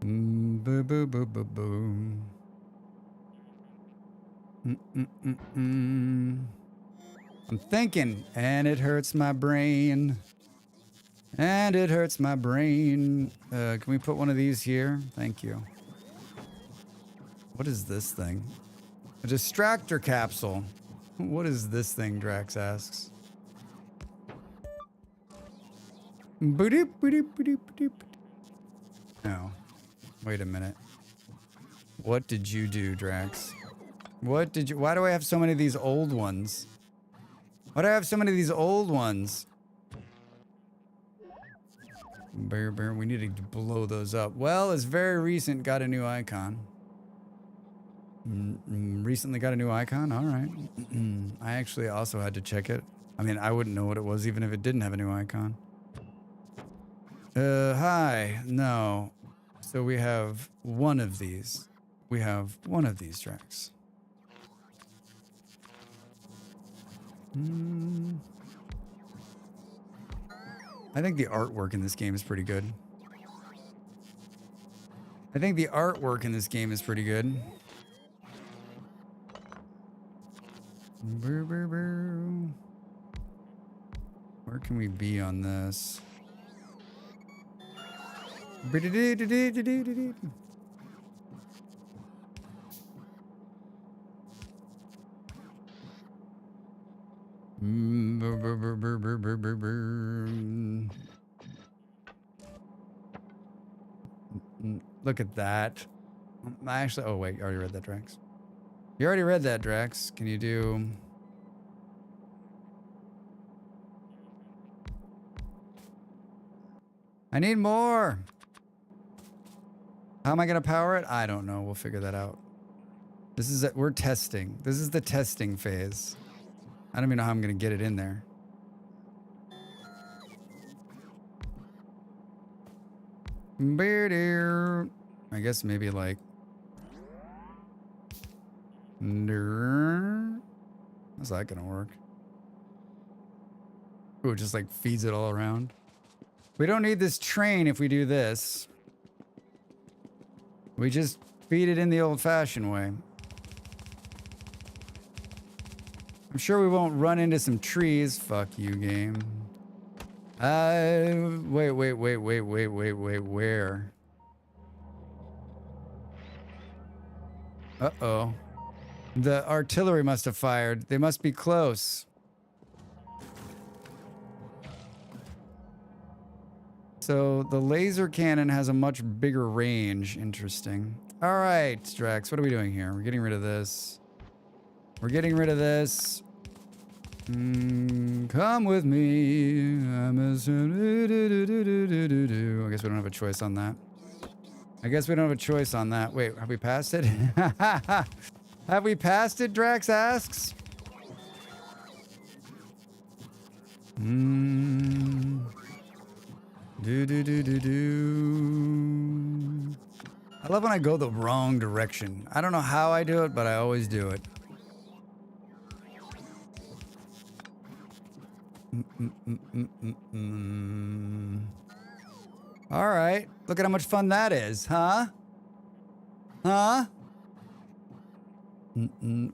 Boo, boo, boo, boo, boom. I'm thinking, and it hurts my brain. And it hurts my brain. Can we put one of these here? Thank you. What is this thing? A distractor capsule. What is this thing, Drax asks. Boop, boop, boop, boop. No. Wait a minute. What did you do, Drax? What did you... Why do I have so many of these old ones? Why do I have so many of these old ones? Bear, we need to blow those up. Well, it's very recent. Got a new icon. Recently got a new icon? All right. I actually also had to check it. I mean, I wouldn't know what it was even if it didn't have a new icon. Hi. No. So we have one of these. We have one of these tracks. I think the artwork in this game is pretty good. I think the artwork in this game is pretty good. Where can we be on this? Look at that. Actually, oh wait, you already read that, Drax. You already read that, Drax. Can you do... I need more. How am I going to power it? I don't know. We'll figure that out. This is we're testing. This is the testing phase. I don't even know how I'm going to get it in there. I guess maybe like... How's that going to work? Ooh, it just like feeds it all around. We don't need this train if we do this. We just feed it in the old-fashioned way. I'm sure we won't run into some trees. Fuck you, game. Wait, where? Uh-oh. The artillery must have fired. They must be close. So the laser cannon has a much bigger range. Interesting. All right, Drax, what are we doing here? We're getting rid of this. We're getting rid of this. Come with me. I guess we don't have a choice on that. Wait, have we passed it? Have we passed it, Drax asks? I love when I go the wrong direction. I don't know how I do it, but I always do it. All right. Look at how much fun that is, huh? Huh? Man,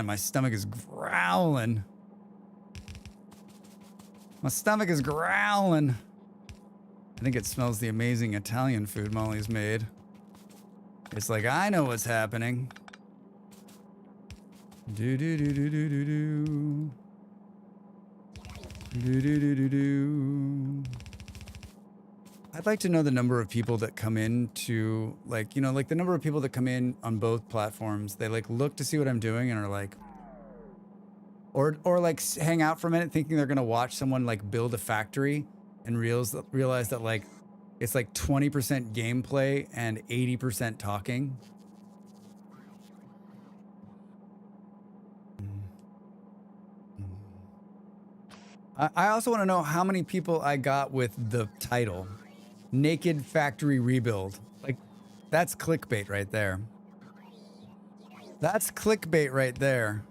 my stomach is growling. My stomach is growling. I think it smells the amazing Italian food Molly's made. It's like, I know what's happening. Do-do-do-do-do-do-do. Do-do-do-do-do. I'd like to know the number of people that come in to, like, you know, like the number of people that come in on both platforms. They like look to see what I'm doing and are like, or like hang out for a minute thinking they're gonna watch someone like build a factory and realize that like it's like 20% gameplay and 80% talking. I also want to know how many people I got with the title, Naked Factory Rebuild. Like, that's clickbait right there. That's clickbait right there.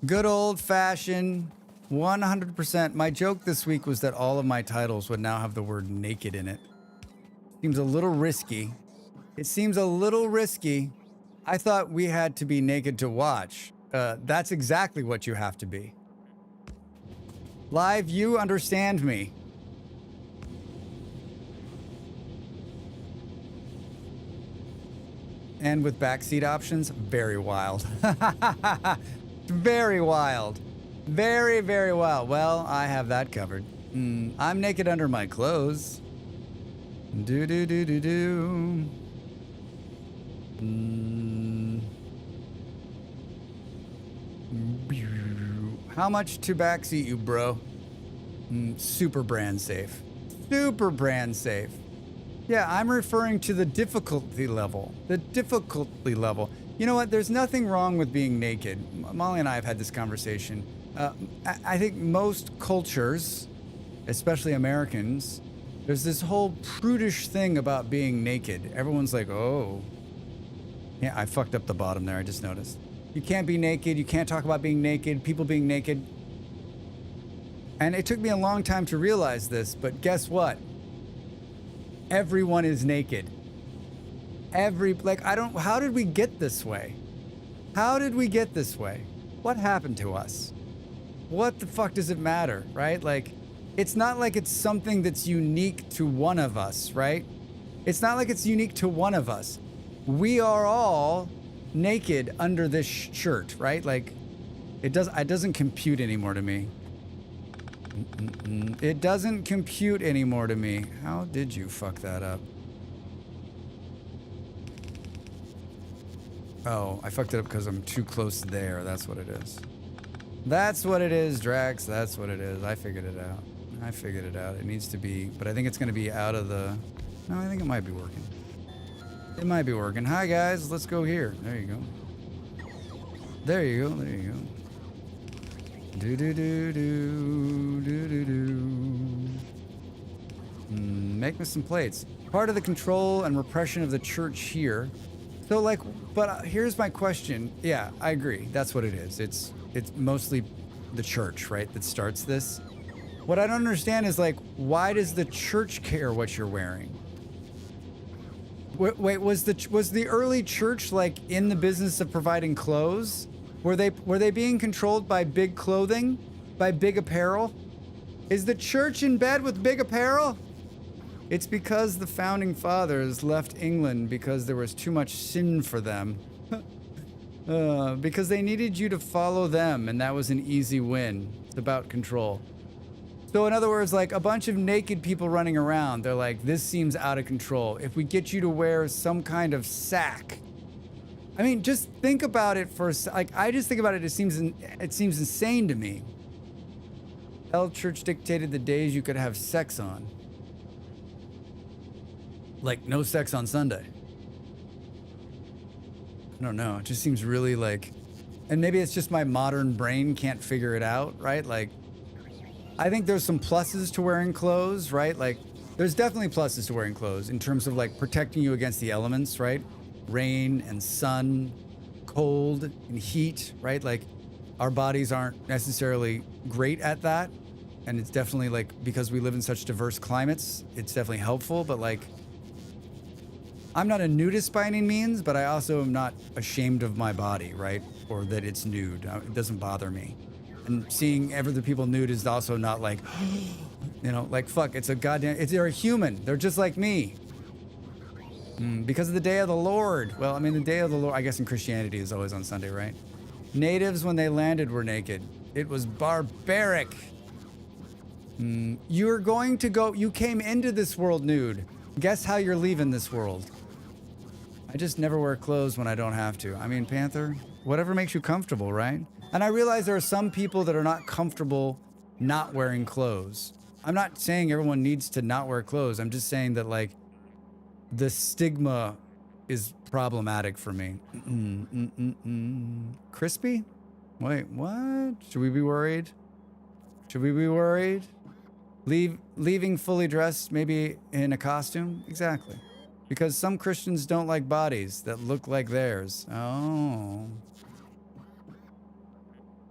Good old-fashioned, 100%. My joke this week was that all of my titles would now have the word naked in it. Seems a little risky. It seems a little risky. I thought we had to be naked to watch. That's exactly what you have to be. Live, you understand me. And with backseat options, very wild. Very wild. Very, very wild. Well, I have that covered. I'm naked under my clothes. Do do do do do. How much to backseat you, bro? Super brand safe. Super brand safe. Yeah, I'm referring to the difficulty level. The difficulty level. You know what? There's nothing wrong with being naked. Molly and I have had this conversation. I think most cultures, especially Americans, there's this whole prudish thing about being naked. Everyone's like, oh. Yeah, I fucked up the bottom there. I just noticed. You can't be naked. You can't talk about being naked, people being naked. And it took me a long time to realize this, but guess what? Everyone is naked. How did we get this way? How did we get this way? What happened to us? What the fuck does it matter, right? Like, it's not like it's something that's unique to one of us, right? It's not like it's unique to one of us. We are all naked under this shirt, right? Like, it doesn't compute anymore to me. It doesn't compute anymore to me. How did you fuck that up? Oh, I fucked it up because I'm too close there. That's what it is. That's what it is, Drax. That's what it is. I figured it out. I figured it out. It needs to be, but I think it's going to be out of the... No, I think it might be working. It might be working. Hi, guys. Let's go here. There you go. There you go. There you go. Do do do do do do do. Make me some plates. Part of the control and repression of the church here. So like, but here's my question. Yeah, I agree. That's what it is. It's mostly the church, right, that starts this. What I don't understand is like, why does the church care what you're wearing? Wait, was the early church like in the business of providing clothes? Were they being controlled by big clothing, by big apparel? Is the church in bed with big apparel? It's because the founding fathers left England because there was too much sin for them. Because they needed you to follow them, and that was an easy win. It's about control. So in other words, like a bunch of naked people running around, they're like, this seems out of control. If we get you to wear some kind of sack, I mean, just think about it for like. I just think about it. It seems insane to me. The church dictated the days you could have sex on. Like no sex on Sunday. I don't know. It just seems really like, and maybe it's just my modern brain can't figure it out, right? Like, I think there's some pluses to wearing clothes, right? Like, there's definitely pluses to wearing clothes in terms of like protecting you against the elements, right? Rain and sun, cold and heat, right? Like our bodies aren't necessarily great at that. And it's definitely like, because we live in such diverse climates, it's definitely helpful. But like, I'm not a nudist by any means, but I also am not ashamed of my body, right? Or that it's nude. It doesn't bother me. And seeing other people nude is also not like, you know, like fuck, it's a goddamn, they're a human. They're just like me. Because of the day of the Lord. Well, I mean, the day of the Lord, I guess in Christianity is always on Sunday, right? Natives, when they landed, were naked. It was barbaric. You're going to go, you came into this world nude. Guess how you're leaving this world? I just never wear clothes when I don't have to. I mean, Panther, whatever makes you comfortable, right? And I realize there are some people that are not comfortable not wearing clothes. I'm not saying everyone needs to not wear clothes. I'm just saying that, like, the stigma is problematic for me. Crispy? Wait, what? Should we be worried? Should we be worried? Leaving fully dressed, maybe in a costume? Exactly. Because some Christians don't like bodies that look like theirs. Oh.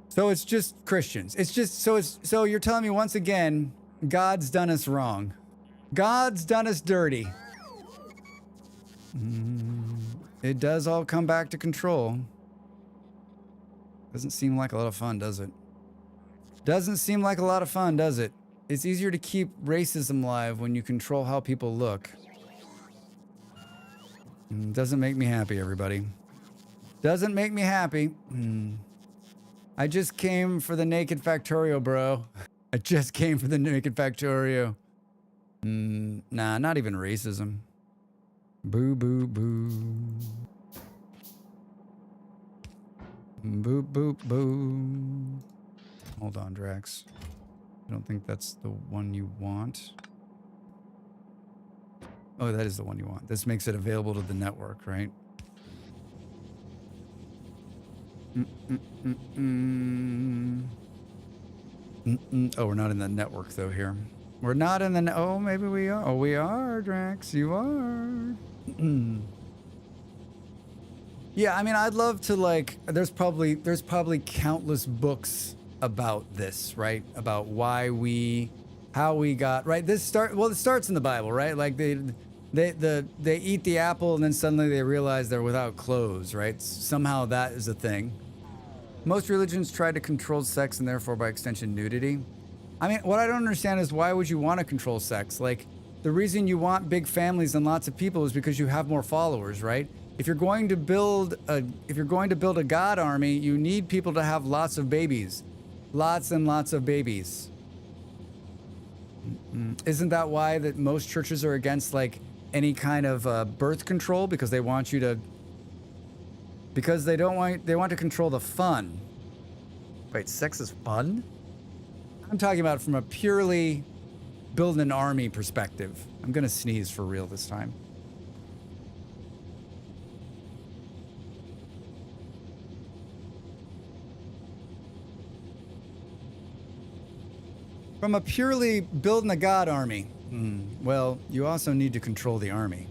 So it's just Christians. It's just, so you're telling me once again, God's done us wrong. God's done us dirty. It does all come back to control. Doesn't seem like a lot of fun, does it? Doesn't seem like a lot of fun, does it? It's easier to keep racism alive when you control how people look. Doesn't make me happy, everybody. Doesn't make me happy. I just came for the naked Factorio, bro. I just came for the naked Factorio. Nah, not even racism. Boo, boo, boo. Boop, boop, boo. Hold on, Drax. I don't think that's the one you want. Oh, that is the one you want. This makes it available to the network, right? Oh, we're not in the network, though, here. We're not in the... Oh, maybe we are. Oh, we are, Drax. You are. Yeah, I mean, I'd love to, like... There's probably countless books about this, right? About why we... How we got... Right? It starts in the Bible, right? Like, they eat the apple and then suddenly they realize they're without clothes, right? Somehow that is a thing. Most religions try to control sex and therefore by extension nudity. I mean, what I don't understand is why would you want to control sex? Like, the reason you want big families and lots of people is because you have more followers, right? If you're going to build a god army, you need people to have lots of babies. Lots and lots of babies. Isn't that why that most churches are against like any kind of birth control? Because they want you to... Because they want to control the fun. Wait, sex is fun? I'm talking about from a purely building an army perspective. I'm gonna sneeze for real this time. From a purely building a god army. Well, you also need to control the army.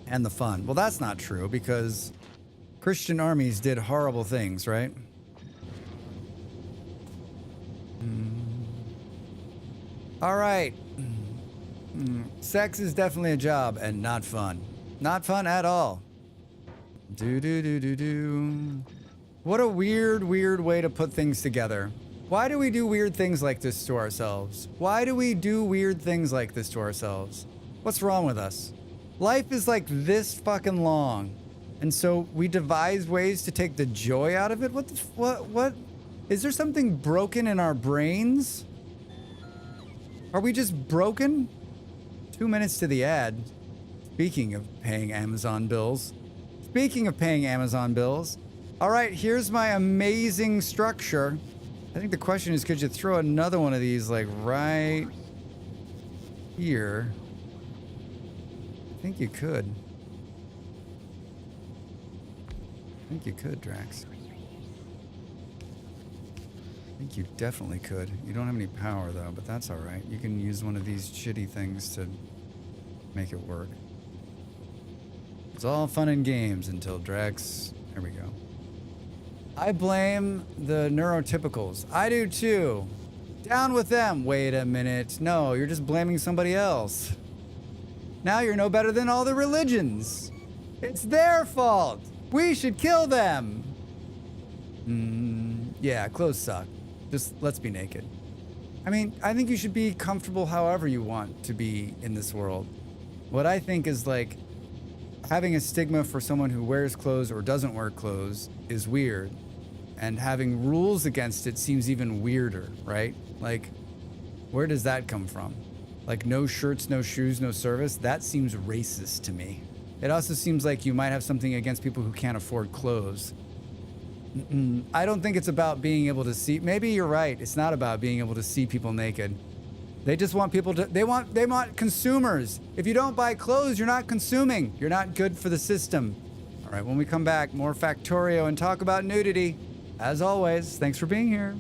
And the fun. Well, that's not true because Christian armies did horrible things, right? All right. Sex is definitely a job and not fun. Not fun at all. Do. What a weird way to put things together. Why do we do weird things like this to ourselves? Why do we do weird things like this to ourselves? What's wrong with us? Life is like this fucking long. And so we devise ways to take the joy out of it? What? Is there something broken in our brains? Are we just broken? 2 minutes to the ad. Speaking of paying Amazon bills. All right, here's my amazing structure. I think the question is, could you throw another one of these like right here? I think you could. Drax. I think you definitely could. You don't have any power though, but that's all right. You can use one of these shitty things to make it work. It's all fun and games until Drax... There we go. I blame the neurotypicals. I do too. Down with them. Wait a minute. No, you're just blaming somebody else. Now you're no better than all the religions. It's their fault. We should kill them. Yeah, clothes suck. Just let's be naked. I mean, I think you should be comfortable however you want to be in this world. What I think is like having a stigma for someone who wears clothes or doesn't wear clothes is weird. And having rules against it seems even weirder, right? Like, where does that come from? Like, no shirts, no shoes, no service? That seems racist to me. It also seems like you might have something against people who can't afford clothes. I don't think it's about being able to see... Maybe you're right. It's not about being able to see people naked. They just want people to... They want consumers. If you don't buy clothes, you're not consuming. You're not good for the system. All right, when we come back, more Factorio and talk about nudity. As always, thanks for being here.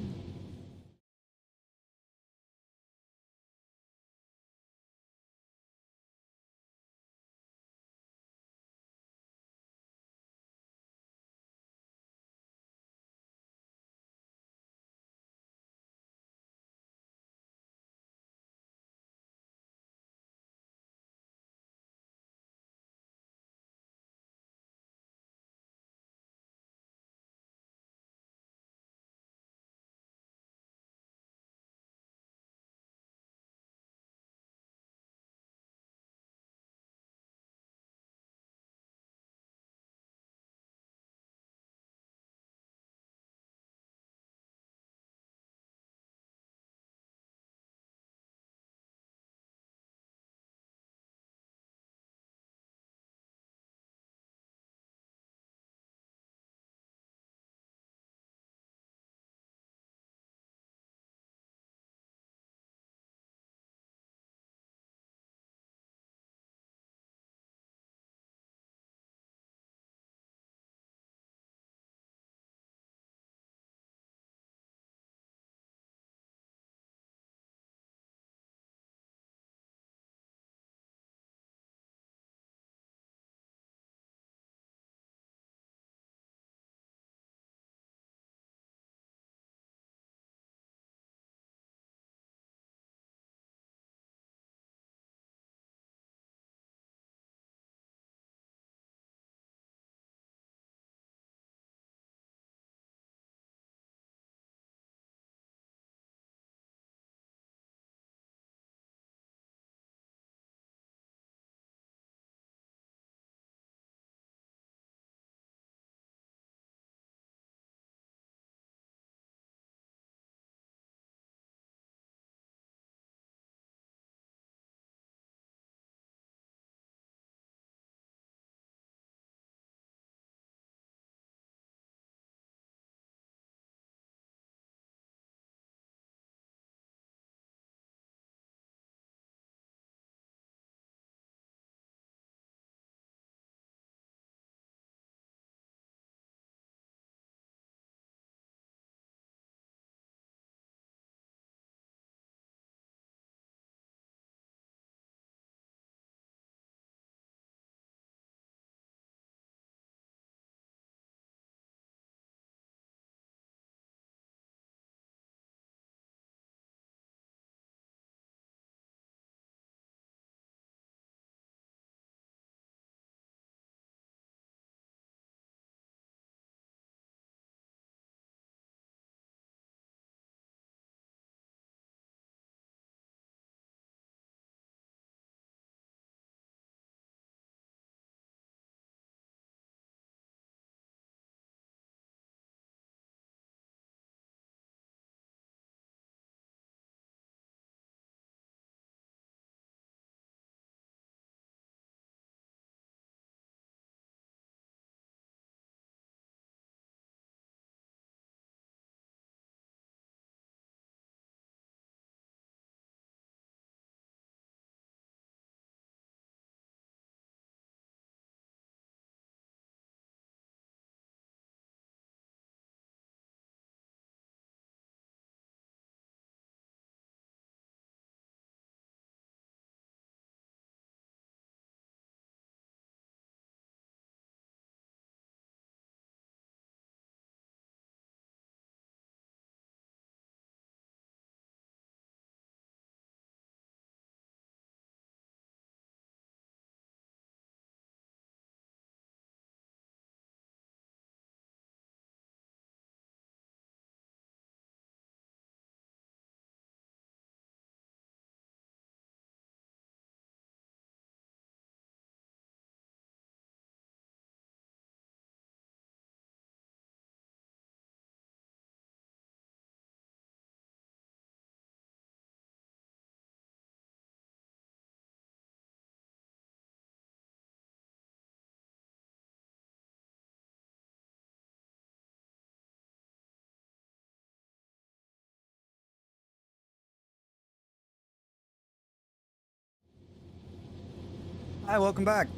Hi, welcome back.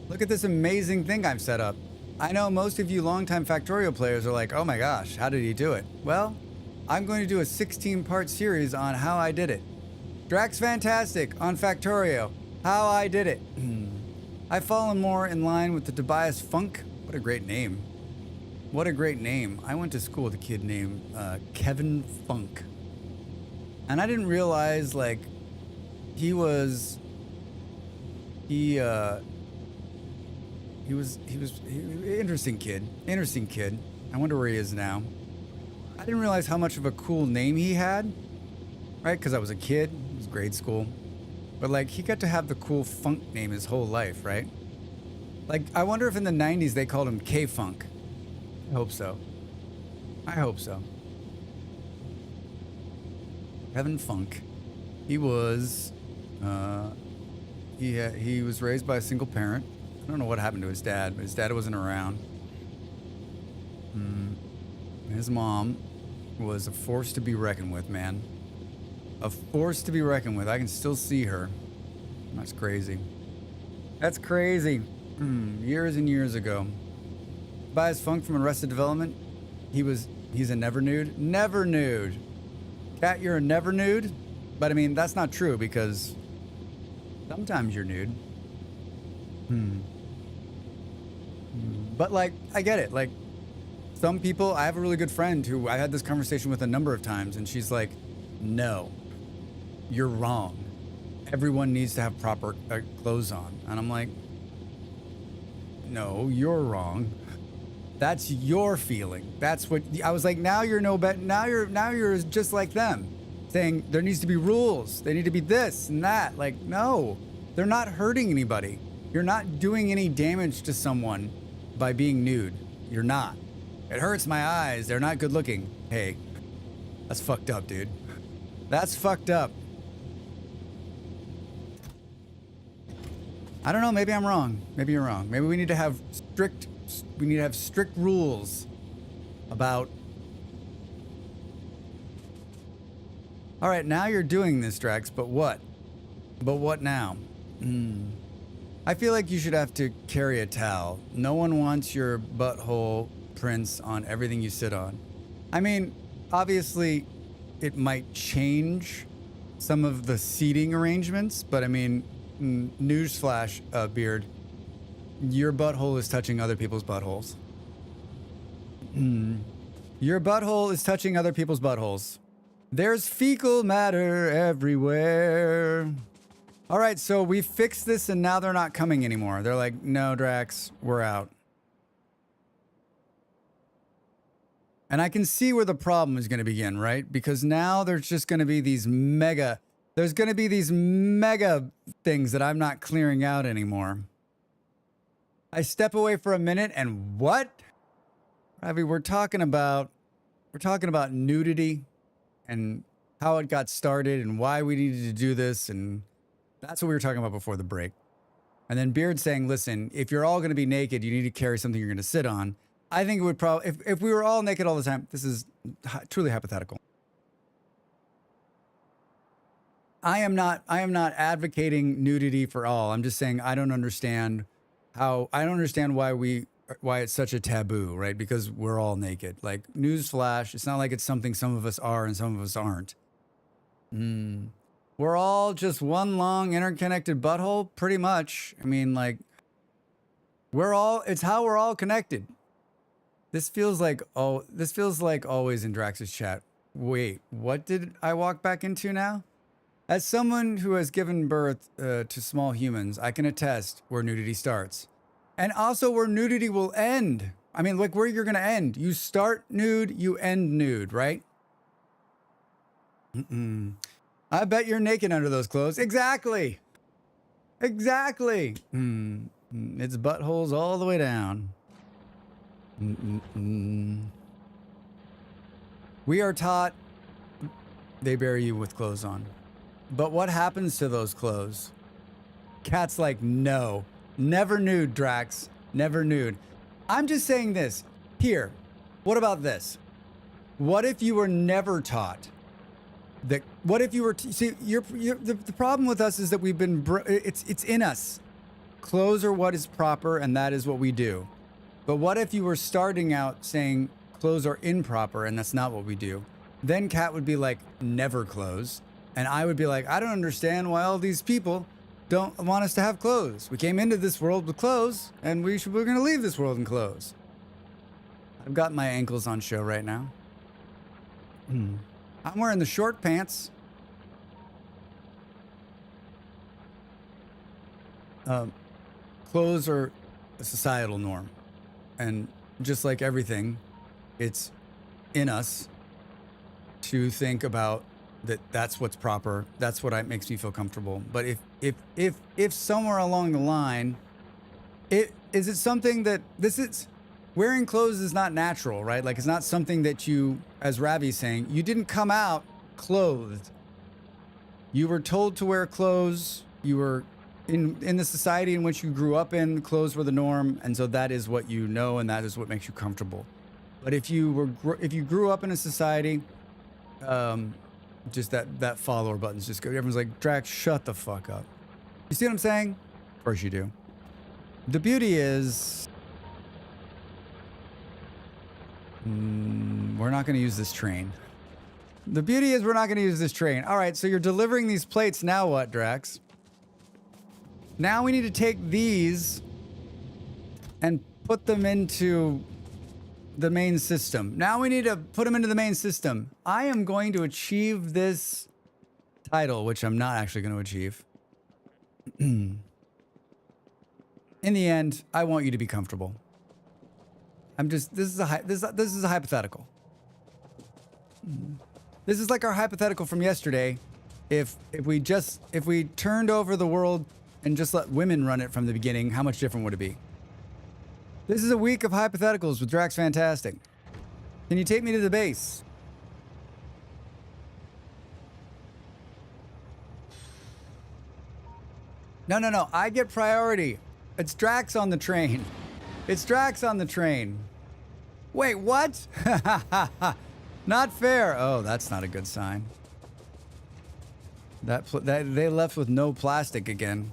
Look at this amazing thing I've set up. I know most of you longtime Factorio players are like, oh my gosh, how did he do it? Well, I'm going to do a 16-part series on how I did it. Drax Fantastic on Factorio, how I did it. I've fallen more in line with the Tobias Funk. What a great name. What a great name. I went to school with a kid named Kevin Funk. And I didn't realize, like, he was interesting kid. Interesting kid. I wonder where he is now. I didn't realize how much of a cool name he had, right? Because I was a kid. It was grade school. But, like, he got to have the cool Funk name his whole life, right? Like, I wonder if in the 90s they called him K-Funk. I hope so. I hope so. Kevin Funk. He was, he was raised by a single parent. I don't know what happened to his dad, but his dad wasn't around. His mom was a force to be reckoned with, man. A force to be reckoned with. I can still see her. That's crazy. That's crazy. Years and years ago. Tobias Funk from Arrested Development. He's a never nude. Never nude. Cat, you're a never nude? But I mean, that's not true because sometimes you're nude. But like, I get it. Like, some people, I have a really good friend who I had this conversation with a number of times, and she's like, no, you're wrong. Everyone needs to have proper clothes on. And I'm like, no, you're wrong. That's your feeling. That's what I was like. Now you're no better. Now you're just like them, saying there needs to be rules. They need to be this and that. Like, no, they're not hurting anybody. You're not doing any damage to someone by being nude. You're not. It hurts my eyes. They're not good looking. Hey, that's fucked up, dude. That's fucked up. I don't know. Maybe I'm wrong. Maybe you're wrong. Maybe we need to have strict rules about. All right, now you're doing this, Drax, but what? But what now? I feel like you should have to carry a towel. No one wants your butthole prints on everything you sit on. I mean, obviously, it might change some of the seating arrangements, but I mean, newsflash, Beard, your butthole is touching other people's buttholes. Your butthole is touching other people's buttholes. There's fecal matter everywhere. All right, so we fixed this and now they're not coming anymore. They're like, no, Drax, we're out. And I can see where the problem is going to begin, right? Because now there's just going to be these mega things that I'm not clearing out anymore. I step away for a minute and what? Ravi, we're talking about nudity and how it got started and why we needed to do this, and that's what we were talking about before the break. And then Beard saying, listen, if you're all going to be naked, you need to carry something you're going to sit on. I think it would probably, if we were all naked all the time, this is truly hypothetical. I am not advocating nudity for all. I'm just saying I don't understand why it's such a taboo, right? Because we're all naked. Like, newsflash, it's not like it's something some of us are and some of us aren't. We're all just one long interconnected butthole, pretty much. I mean, like, it's how we're all connected. This feels like always in Drax's chat. Wait, what did I walk back into now? As someone who has given birth to small humans, I can attest where nudity starts. And also where nudity will end. I mean, like where you're going to end. You start nude, you end nude, right? I bet you're naked under those clothes. Exactly. Exactly. It's buttholes all the way down. We are taught they bury you with clothes on. But what happens to those clothes? Cat's like, no. Never nude, Drax. Never nude. I'm just saying this. Here, what about this? What if you were never taught that what if you were see the problem with us is that we've been it's in us. Clothes are what is proper and that is what we do. But what if you were starting out saying clothes are improper and that's not what we do? Then Kat would be like, never clothes. And I would be like, I don't understand why all these people don't want us to have clothes. We came into this world with clothes and we're going to leave this world in clothes. I've got my ankles on show right now. I'm wearing the short pants. Clothes are a societal norm. And just like everything, it's in us to think about that's what's proper. That's what makes me feel comfortable. But if somewhere along the line, is it something that wearing clothes is not natural, right? Like it's not something that you, as Ravi's saying, you didn't come out clothed. You were told to wear clothes. You were in the society in which you grew up in, clothes were the norm, and so that is what you know, and that is what makes you comfortable. But if you grew up in a society, just that follower button's just go. Everyone's like, Drax, shut the fuck up. You see what I'm saying? Of course you do. The beauty is, we're not going to use this train. The beauty is we're not going to use this train. All right, so you're delivering these plates. Now what, Drax? Now we need to take these and put them into the main system. Now we need to put them into the main system. I am going to achieve this title, which I'm not actually going to achieve. In the end, I want you to be comfortable. This is a hypothetical. This is like our hypothetical from yesterday. If we turned over the world and just let women run it from the beginning, how much different would it be? This is a week of hypotheticals with Drax Fantastic. Can you take me to the base? No. I get priority. It's Drax on the train. It's Drax on the train. Wait, what? Not fair. Oh, that's not a good sign. That they left with no plastic again.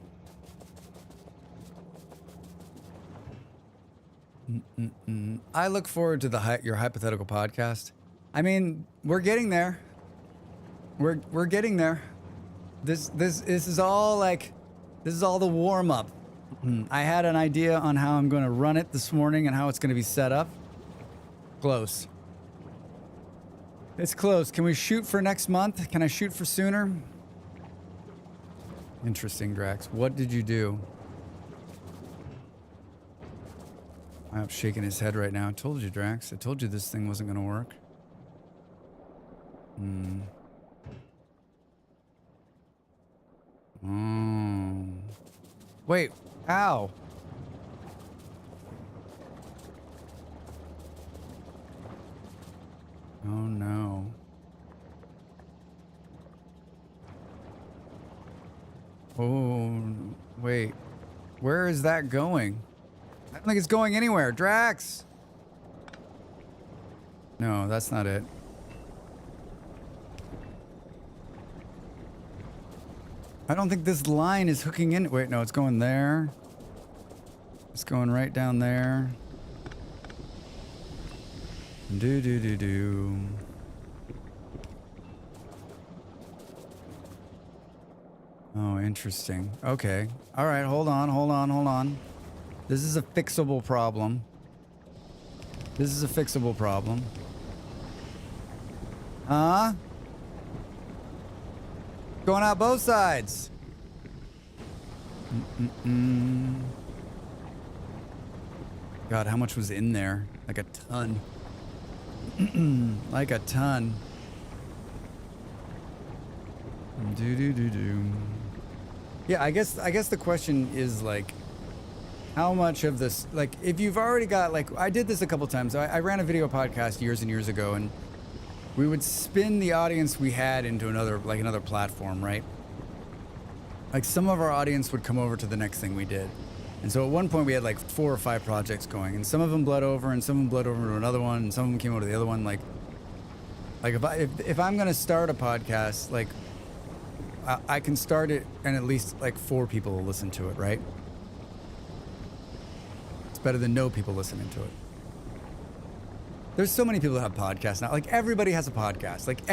I look forward to your hypothetical podcast. I mean, we're getting there. We're getting there. This is all the warm up. I had an idea on how I'm going to run it this morning and how it's going to be set up. Close. It's close. Can we shoot for next month? Can I shoot for sooner? Interesting, Drax. What did you do? I'm shaking his head right now. I told you, Drax. I told you this thing wasn't going to work. Wait. Ow. Oh, no. Oh, wait. Where is that going? I don't think it's going anywhere. Drax! No, that's not it. I don't think this line is hooking in. Wait, no, it's going there. It's going right down there. Do. Oh, interesting. Okay. All right, hold on. This is a fixable problem. Huh? Going out both sides. God, how much was in there? Like a ton. Like a ton. Do. Yeah, I guess the question is like, how much of this, like, if you've already got, like, I did this a couple times. I ran a video podcast years and years ago, and we would spin the audience we had into another platform, right? Like, some of our audience would come over to the next thing we did. And so at one point we had like 4 or 5 projects going, and some of them bled over, and some of them bled over to another one, and some of them came over to the other one. Like, Like if I'm gonna start a podcast, like I can start it and at least like 4 people will listen to it, right? It's better than no people listening to it. There's so many people that have podcasts now. Like everybody has a podcast. Like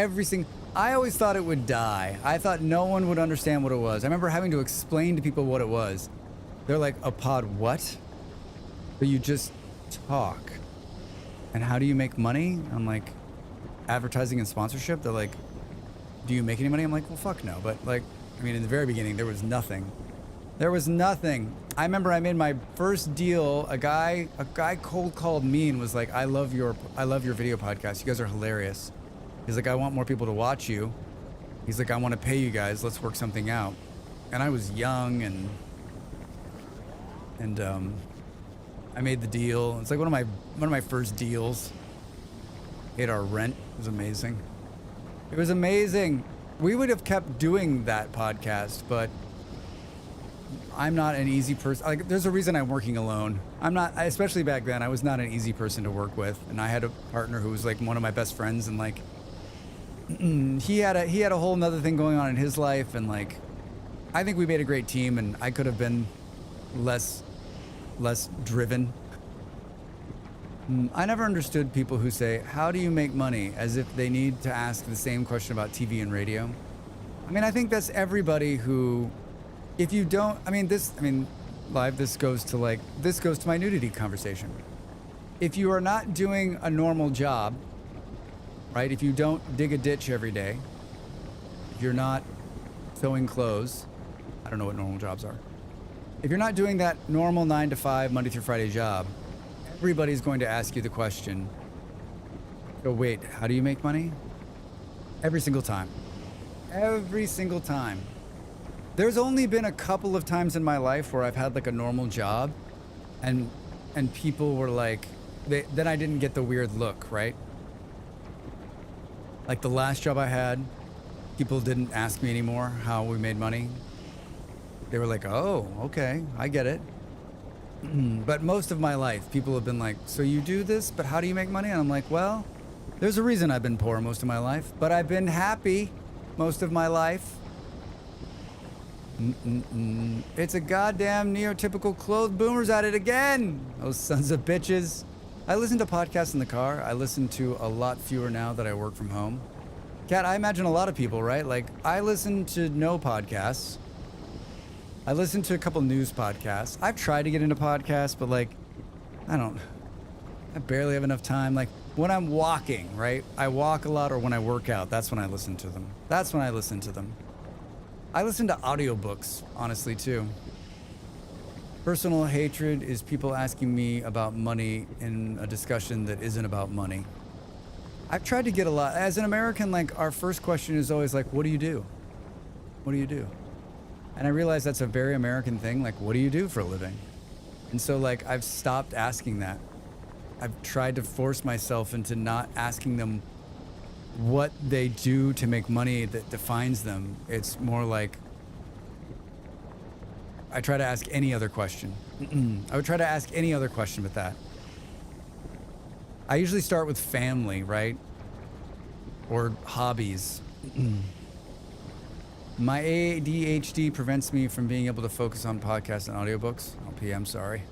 I always thought it would die. I thought no one would understand what it was. I remember having to explain to people what it was. They're like, a pod what? But you just talk. And how do you make money? I'm like, advertising and sponsorship. They're like, do you make any money? I'm like, well, fuck no. But like, I mean, in the very beginning, there was nothing. There was nothing. I remember I made my first deal. A guy cold called me and was like, I love your video podcast. You guys are hilarious. He's like, I want more people to watch you. He's like, I want to pay you guys. Let's work something out. And I was young and I made the deal. It's like one of my first deals. Paid our rent. It was amazing. It was amazing. We would have kept doing that podcast, but I'm not an easy person. Like, there's a reason I'm working alone. Especially back then, I was not an easy person to work with. And I had a partner who was like one of my best friends, and like, he had a whole nother thing going on in his life. And like, I think we made a great team, and I could have been less driven. I never understood people who say, how do you make money? As if they need to ask the same question about TV and radio. I mean, I think that's everybody who, if you don't, live, this goes to my nudity conversation. If you are not doing a normal job, right? If you don't dig a ditch every day, if you're not sewing clothes, I don't know what normal jobs are. If you're not doing that normal 9 to 5, Monday through Friday job, everybody's going to ask you the question, so wait, how do you make money? Every single time. Every single time. There's only been a couple of times in my life where I've had like a normal job and people were like, then I didn't get the weird look, right? Like the last job I had, people didn't ask me anymore how we made money. They were like, oh, okay, I get it. But most of my life, people have been like, so you do this, but how do you make money? And I'm like, well, there's a reason I've been poor most of my life, but I've been happy most of my life. It's a goddamn neotypical clothed boomers at it again. Those sons of bitches. I listen to podcasts in the car. I listen to a lot fewer now that I work from home. Kat, I imagine a lot of people, right? Like, I listen to no podcasts. I listen to a couple news podcasts. I've tried to get into podcasts, but like, I barely have enough time. Like when I'm walking, right? I walk a lot, or when I work out, that's when I listen to them. I listen to audiobooks, honestly, too. Personal hatred is people asking me about money in a discussion that isn't about money. I've tried to get a lot. As an American, like, our first question is always like, what do you do? What do you do? And I realize that's a very American thing. Like, what do you do for a living? And so, like, I've stopped asking that. I've tried to force myself into not asking them what they do to make money that defines them. It's more like, I try to ask any other question. I would try to ask any other question but that. I usually start with family, right? Or hobbies. My ADHD prevents me from being able to focus on podcasts and audiobooks. LP, I'm sorry.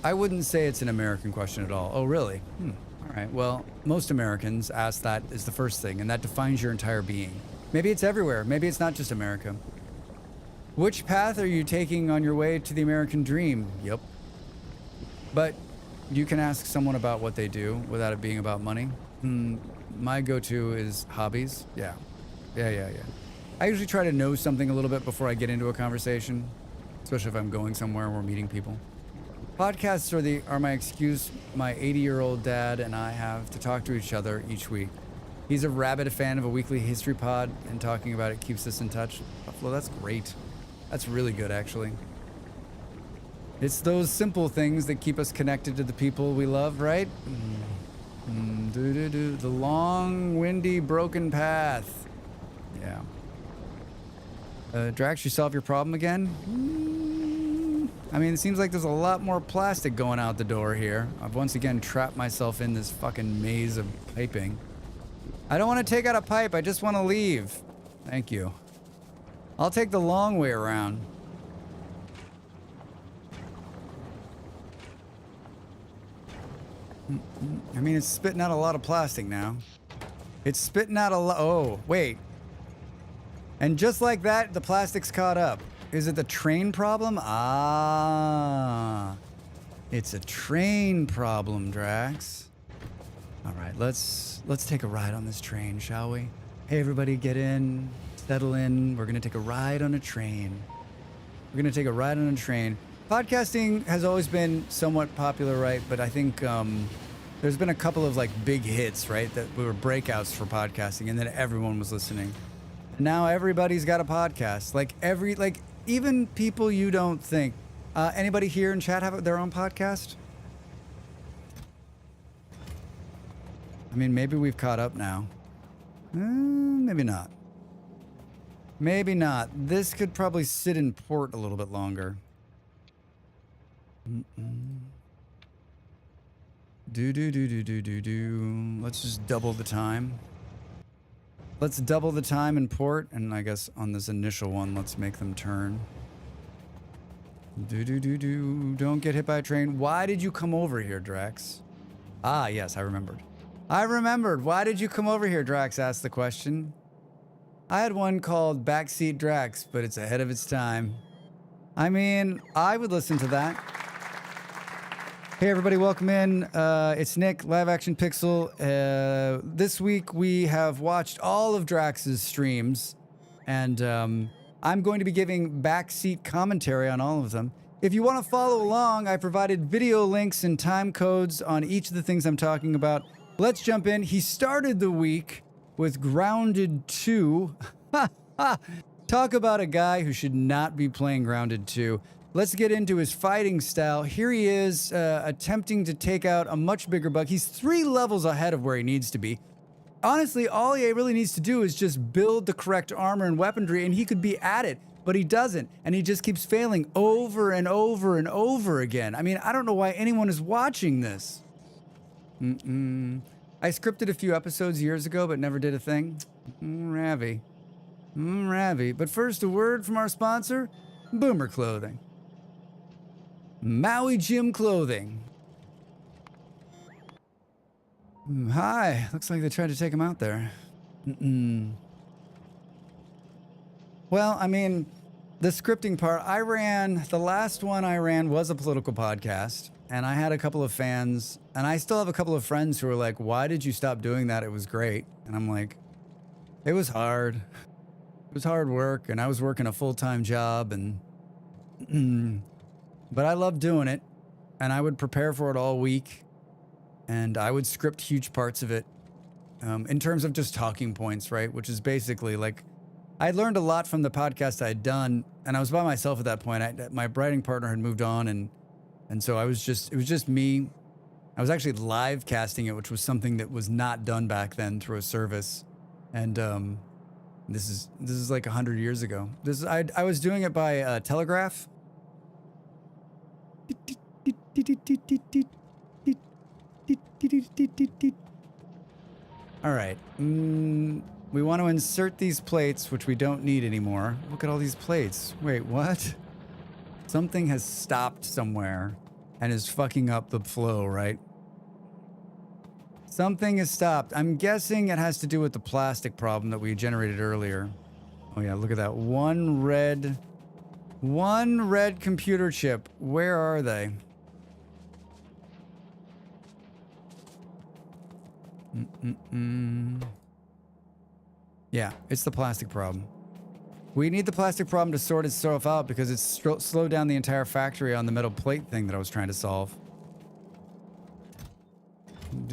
I wouldn't say it's an American question at all. Oh, really? All right. Well, most Americans ask that as the first thing, and that defines your entire being. Maybe it's everywhere. Maybe it's not just America. Which path are you taking on your way to the American dream? Yep. But you can ask someone about what they do without it being about money. My go-to is hobbies. Yeah. I usually try to know something a little bit before I get into a conversation, especially if I'm going somewhere and we're meeting people. Podcasts are my excuse my 80-year-old dad and I have to talk to each other each week. He's a rabid fan of a weekly history pod, and talking about it keeps us in touch. Buffalo, that's great. That's really good, actually. It's those simple things that keep us connected to the people we love, right? The long, windy, broken path. Yeah. Drax, you solve your problem again? I mean, it seems like there's a lot more plastic going out the door here. I've once again trapped myself in this fucking maze of piping. I don't want to take out a pipe. I just want to leave. Thank you. I'll take the long way around. I mean, it's spitting out a lot of plastic now. It's spitting out a lot. Oh, wait. And just like that, the plastic's caught up. Is it the train problem? Ah. It's a train problem, Drax. All right, let's take a ride on this train, shall we? Hey, everybody, get in, settle in. We're going to take a ride on a train. We're going to take a ride on a train. Podcasting has always been somewhat popular, right? But I think there's been a couple of like big hits, right? That were breakouts for podcasting, and then everyone was listening. Now everybody's got a podcast. Like even people you don't think. Anybody here in chat have their own podcast? I mean, maybe we've caught up now. Maybe not. Maybe not. This could probably sit in port a little bit longer. Let's just double the time. Let's double the time in port, and I guess on this initial one, let's make them turn. Don't get hit by a train. Why did you come over here, Drax? Ah, yes, I remembered. I remembered. Why did you come over here, Drax asked the question. I had one called Backseat Drax, but it's ahead of its time. I mean, I would listen to that. Hey everybody, welcome in. It's Nick, Live Action Pixel. This week we have watched all of Drax's streams, and I'm going to be giving backseat commentary on all of them. If you want to follow along, I provided video links and time codes on each of the things I'm talking about. Let's jump in. He started the week with Grounded 2. Talk about a guy who should not be playing Grounded 2. Let's get into his fighting style. Here he is attempting to take out a much bigger bug. He's 3 levels ahead of where he needs to be. Honestly, all he really needs to do is just build the correct armor and weaponry, and he could be at it, but he doesn't, and he just keeps failing over and over and over again. I mean, I don't know why anyone is watching this. I scripted a few episodes years ago, but never did a thing. Ravi. But first, a word from our sponsor, Boomer Clothing. Maui Gym Clothing. Hi. Looks like they tried to take him out there. Well, I mean, the scripting part, the last one I ran was a political podcast, and I had a couple of fans, and I still have a couple of friends who are like, why did you stop doing that? It was great. And I'm like, it was hard. It was hard work, and I was working a full-time job, and but I loved doing it, and I would prepare for it all week, and I would script huge parts of it in terms of just talking points, right? Which is basically like, I learned a lot from the podcast I'd done, and I was by myself at that point. My writing partner had moved on, and so it was just me. I was actually live casting it, which was something that was not done back then through a service, and this is like 100 years ago. I was doing it by telegraph. All right. We want to insert these plates, which we don't need anymore. Look at all these plates. Wait, what? Something has stopped somewhere and is fucking up the flow, right? Something has stopped. I'm guessing it has to do with the plastic problem that we generated earlier. Oh yeah, look at that. One red computer chip. Where are they? Yeah, it's the plastic problem. We need the plastic problem to sort itself out because it's slowed down the entire factory on the metal plate thing that I was trying to solve. On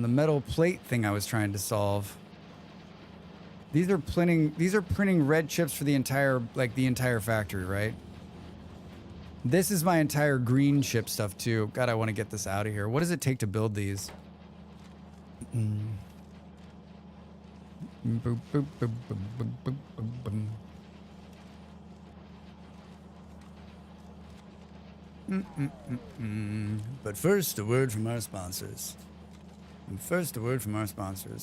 the metal plate thing I was trying to solve. These are printing red chips for the entire factory, right? This is my entire green chip stuff too. God, I want to get this out of here. What does it take to build these? Boop, boop, boop, boop, boop, boop, boop, boop. But first, a word from our sponsors.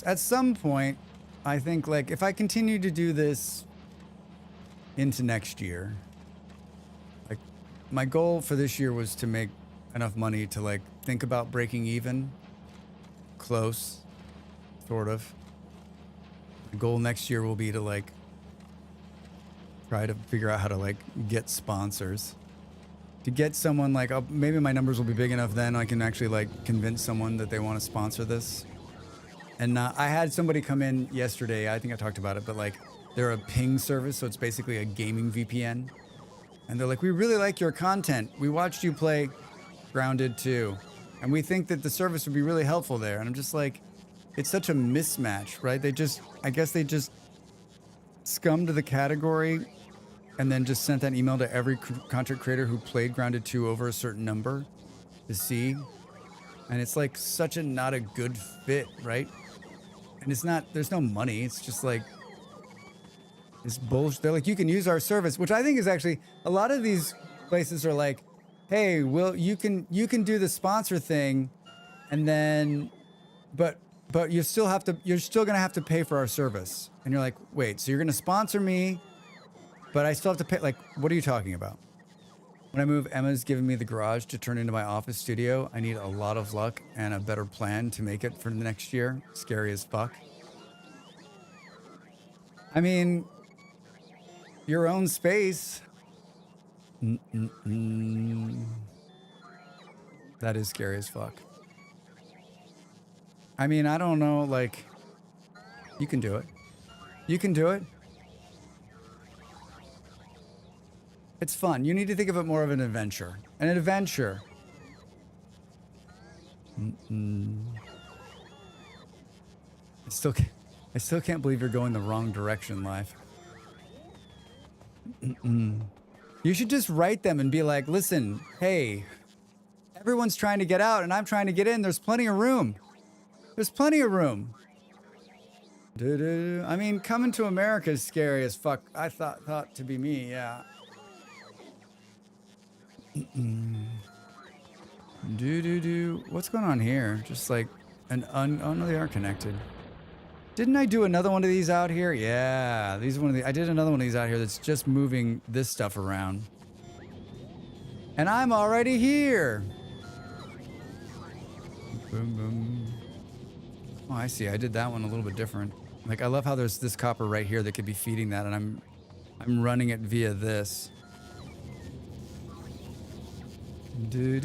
At some point, I think, like, if I continue to do this into next year, like, my goal for this year was to make enough money to, like, think about breaking even. Close. Sort of. The goal next year will be to, like, try to figure out how to, like, get sponsors. To get someone like, maybe my numbers will be big enough then I can actually, like, convince someone that they want to sponsor this. And I had somebody come in yesterday, I think I talked about it, but, like, they're a ping service, so it's basically a gaming VPN. And they're like, we really like your content. We watched you play Grounded 2, and we think that the service would be really helpful there. And I'm just like, it's such a mismatch, right? I guess they just scummed the category and then just sent that email to every content creator who played Grounded 2 over a certain number to see. And it's like such a not a good fit, right? And it's not, there's no money. It's just like, it's bullshit. They're like, you can use our service, which I think is actually, a lot of these places are like, hey, you can do the sponsor thing, and then, but you're still gonna have to pay for our service. And you're like, wait, so you're gonna sponsor me, but I still have to pay? Like, what are you talking about? When I move, Emma's giving me the garage to turn into my office studio. I need a lot of luck and a better plan to make it for the next year. Scary as fuck. I mean, your own space. That is scary as fuck. I mean, I don't know, like, you can do it. You can do it. It's fun. You need to think of it more of an adventure. An adventure. I still can't believe you're going the wrong direction, life. You should just write them and be like, listen, hey, everyone's trying to get out and I'm trying to get in. There's plenty of room. There's plenty of room. I mean, coming to America is scary as fuck. I thought to be me, yeah. What's going on here? Just like oh no, they are connected. Didn't I do another one of these out here? Yeah, I did another one of these out here that's just moving this stuff around. And I'm already here. Boom, boom. Oh, I see. I did that one a little bit different. Like, I love how there's this copper right here that could be feeding that, and I'm running it via this. Do.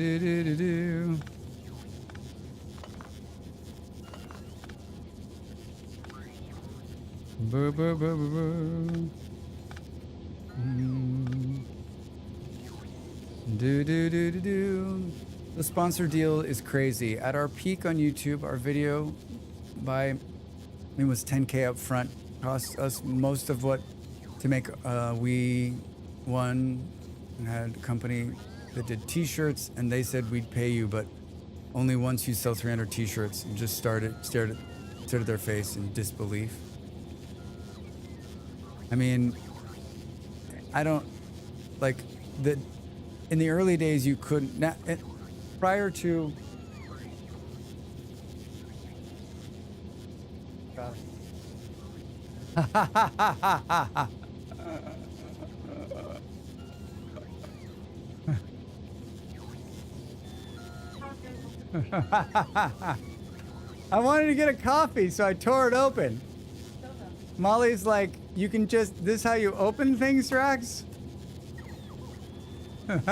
Boo, boo, boo, boo, boo. Do. The sponsor deal is crazy. At our peak on YouTube, our video it was 10K up front. Cost us most of what to make. We won and had a company that did t-shirts, and they said we'd pay you, but only once you sell 300 t-shirts, and just stared at their face in disbelief. I mean, I don't, like, in the early days you couldn't, prior to, I wanted to get a coffee, so I tore it open. Molly's like, you can just, this is how you open things, Drax? I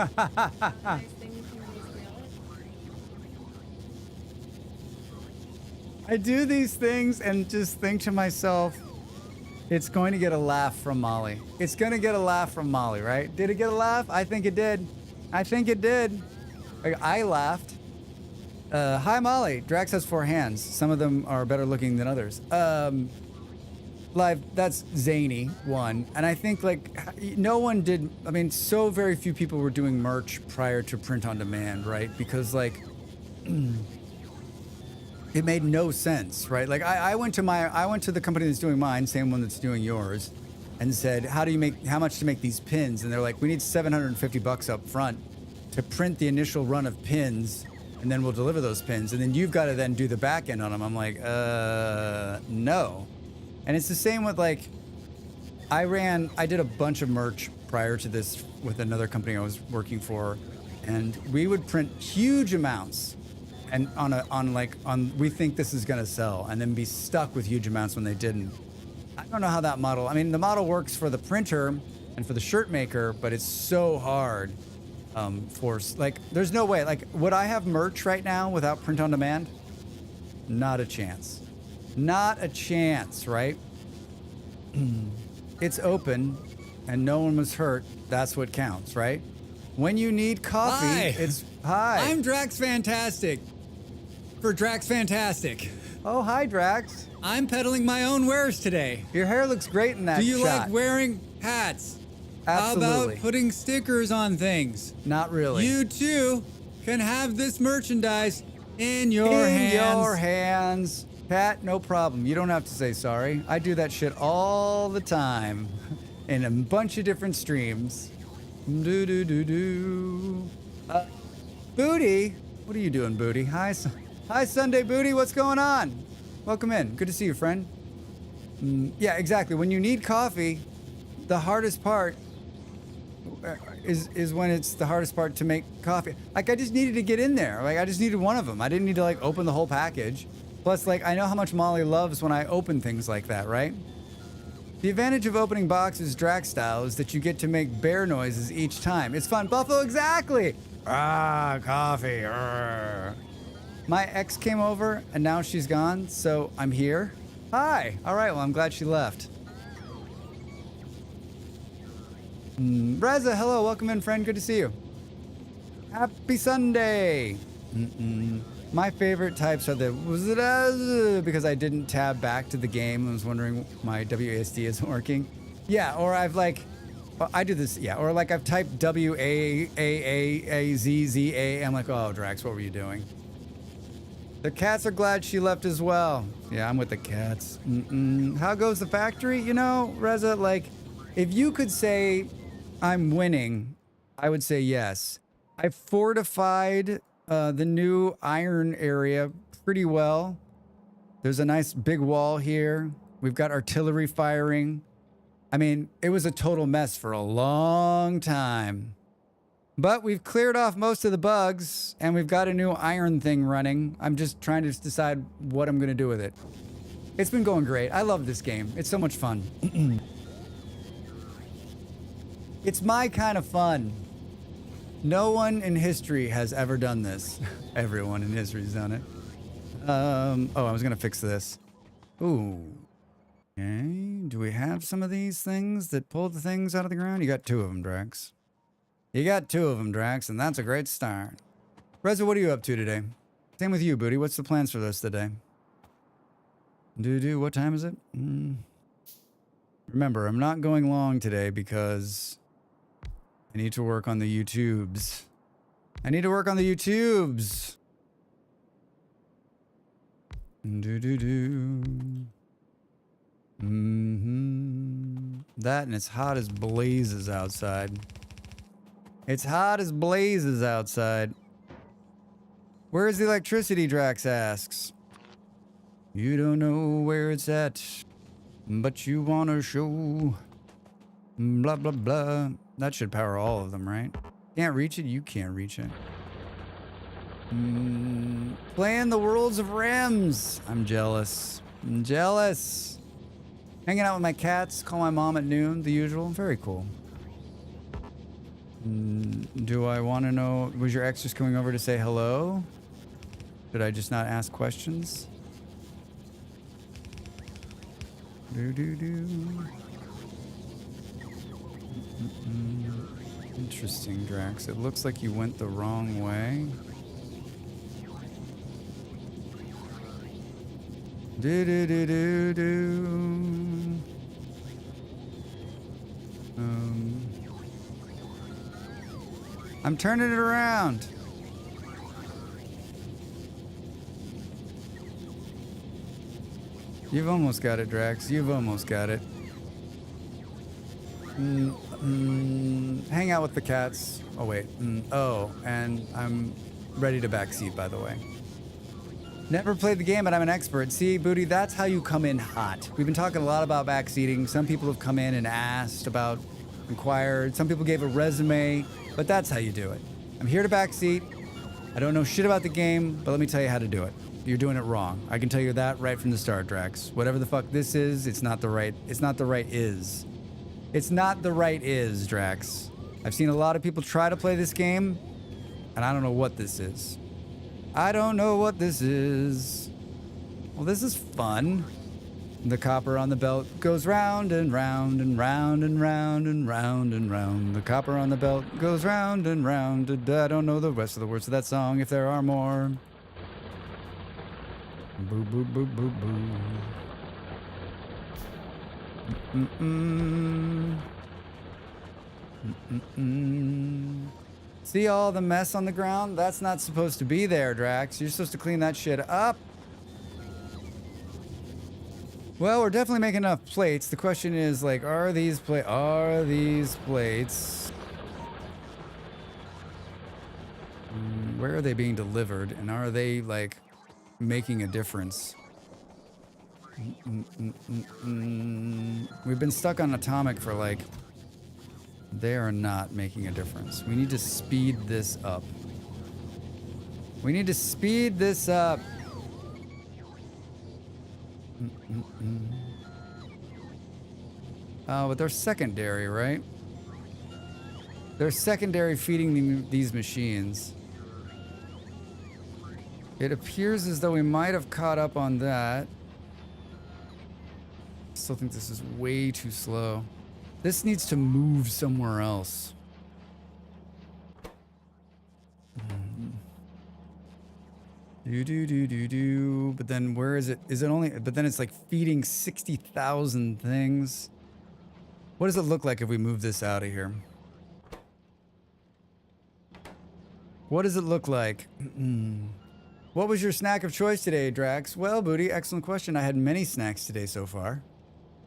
do these things and just think to myself, it's going to get a laugh from Molly. It's going to get a laugh from Molly, right? Did it get a laugh? I think it did. Like, I laughed. Hi, Molly. Drax has 4 hands. Some of them are better looking than others. Live, that's zany, one. And I think, like, no one did, I mean, so very few people were doing merch prior to print on demand, right? Because, like, it made no sense, right? Like I went to the company that's doing mine, same one that's doing yours, and said, how much to make these pins? And they're like, we need $750 up front to print the initial run of pins, and then we'll deliver those pins. And then you've got to then do the back end on them. I'm like, no. And it's the same with like, I did a bunch of merch prior to this with another company I was working for, and we would print huge amounts and we think this is gonna sell, and then be stuck with huge amounts when they didn't. I don't know how that model, I mean, the model works for the printer and for the shirt maker, but it's so hard there's no way, like, would I have merch right now without print on demand? Not a chance. Not a chance, right? It's open and no one was hurt. That's what counts, right? When you need coffee, Hi. Hi. I'm Drax Fantastic. For Drax Fantastic. Oh, hi, Drax. I'm peddling my own wares today. Your hair looks great in that Do you shot. like wearing hats? Absolutely. How about putting stickers on things? Not really. You too can have this merchandise in your hands. In your hands. Pat, no problem. You don't have to say sorry. I do that shit all the time in a bunch of different streams. Do. Booty. What are you doing, Booty? Hi, Sunday Booty. What's going on? Welcome in. Good to see you, friend. Yeah, exactly. When you need coffee, the hardest part is when it's the hardest part to make coffee. Like, I just needed to get in there. Like, I just needed one of them. I didn't need to, like, open the whole package. Plus, like, I know how much Molly loves when I open things like that, right? The advantage of opening boxes Drax style is that you get to make bear noises each time. It's fun. Buffalo, exactly! Ah, coffee. Arr. My ex came over, and now she's gone, so I'm here. Hi. All right, well, I'm glad she left. Reza, hello. Welcome in, friend. Good to see you. Happy Sunday. My favorite types are because I didn't tab back to the game. I was wondering my WASD isn't working. Yeah, or I've like, I do this, yeah, or like I've typed WAAAZZA. I'm like, oh, Drax, what were you doing? The cats are glad she left as well. Yeah, I'm with the cats. How goes the factory? You know, Reza, like, if you could say I'm winning, I would say yes. I fortified the new iron area pretty well. There's a nice big wall here. We've got artillery firing. I mean, it was a total mess for a long time. But we've cleared off most of the bugs, and we've got a new iron thing running. I'm just trying to decide what I'm going to do with it. It's been going great. I love this game. It's so much fun. It's my kind of fun. No one in history has ever done this. Everyone in history has done it. Oh, I was going to fix this. Ooh. Okay. Do we have some of these things that pull the things out of the ground? You got 2 of them, Drax. You got 2 of them, Drax, and that's a great start. Reza, what are you up to today? Same with you, Booty. What's the plans for this today? What time is it? Remember, I'm not going long today because I need to work on the YouTubes. I need to work on the YouTubes. That, and it's hot as blazes outside. It's hot as blazes outside. Where's the electricity, Drax asks. You don't know where it's at, but you want to show. Blah, blah, blah. That should power all of them, right? Can't reach it? You can't reach it. Playing the Worlds of Rims. I'm jealous. I'm jealous. Hanging out with my cats. Call my mom at noon. The usual. Very cool. Do I want to know, was your ex just coming over to say hello? Did I just not ask questions? Interesting, Drax. It looks like you went the wrong way. I'm turning it around. You've almost got it, Drax. You've almost got it. Hang out with the cats. Oh, wait. Oh, and I'm ready to backseat, by the way. Never played the game, but I'm an expert. See, Booty, that's how you come in hot. We've been talking a lot about backseating. Some people have come in and asked about, inquired. Some people gave a resume, but that's how you do it. I'm here to backseat. I don't know shit about the game, but let me tell you how to do it. You're doing it wrong. I can tell you that right from the start, Drax. Whatever the fuck this is, it's not the right is. It's not the right is, Drax. I've seen a lot of people try to play this game, and I don't know what this is. I don't know what this is. Well, this is fun. The copper on the belt goes round and round and round and round and round and round. The copper on the belt goes round and round. I don't know the rest of the words of that song, if there are more. Boo, boo, boo, boo, boo. See all the mess on the ground? That's not supposed to be there, Drax. You're supposed to clean that shit up. Well, we're definitely making enough plates. The question is, like, are these plates... where are they being delivered? And are they, like, making a difference? We've been stuck on atomic for, like... They are not making a difference. We need to speed this up. We need to speed this up. Oh, but they're secondary, right? They're secondary feeding these machines. It appears as though we might have caught up on that. I still think this is way too slow. This needs to move somewhere else. Do. But then where is it? Is it only... But then it's like feeding 60,000 things. What does it look like if we move this out of here? What does it look like? What was your snack of choice today, Drax? Well, Booty, excellent question. I had many snacks today so far.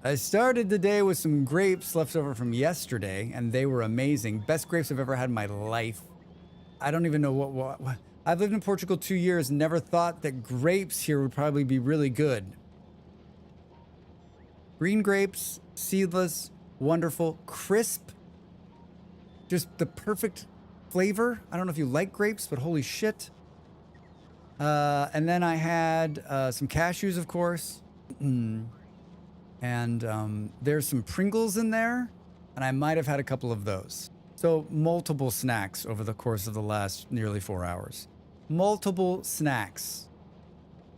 I started the day with some grapes left over from yesterday, and they were amazing. Best grapes I've ever had in my life. I don't even know what... I've lived in Portugal 2 years and never thought that grapes here would probably be really good. Green grapes, seedless, wonderful, crisp. Just the perfect flavor. I don't know if you like grapes, but holy shit. And then I had some cashews, of course. And there's some Pringles in there, and I might have had a couple of those. So multiple snacks over the course of the last nearly 4 hours. Multiple snacks.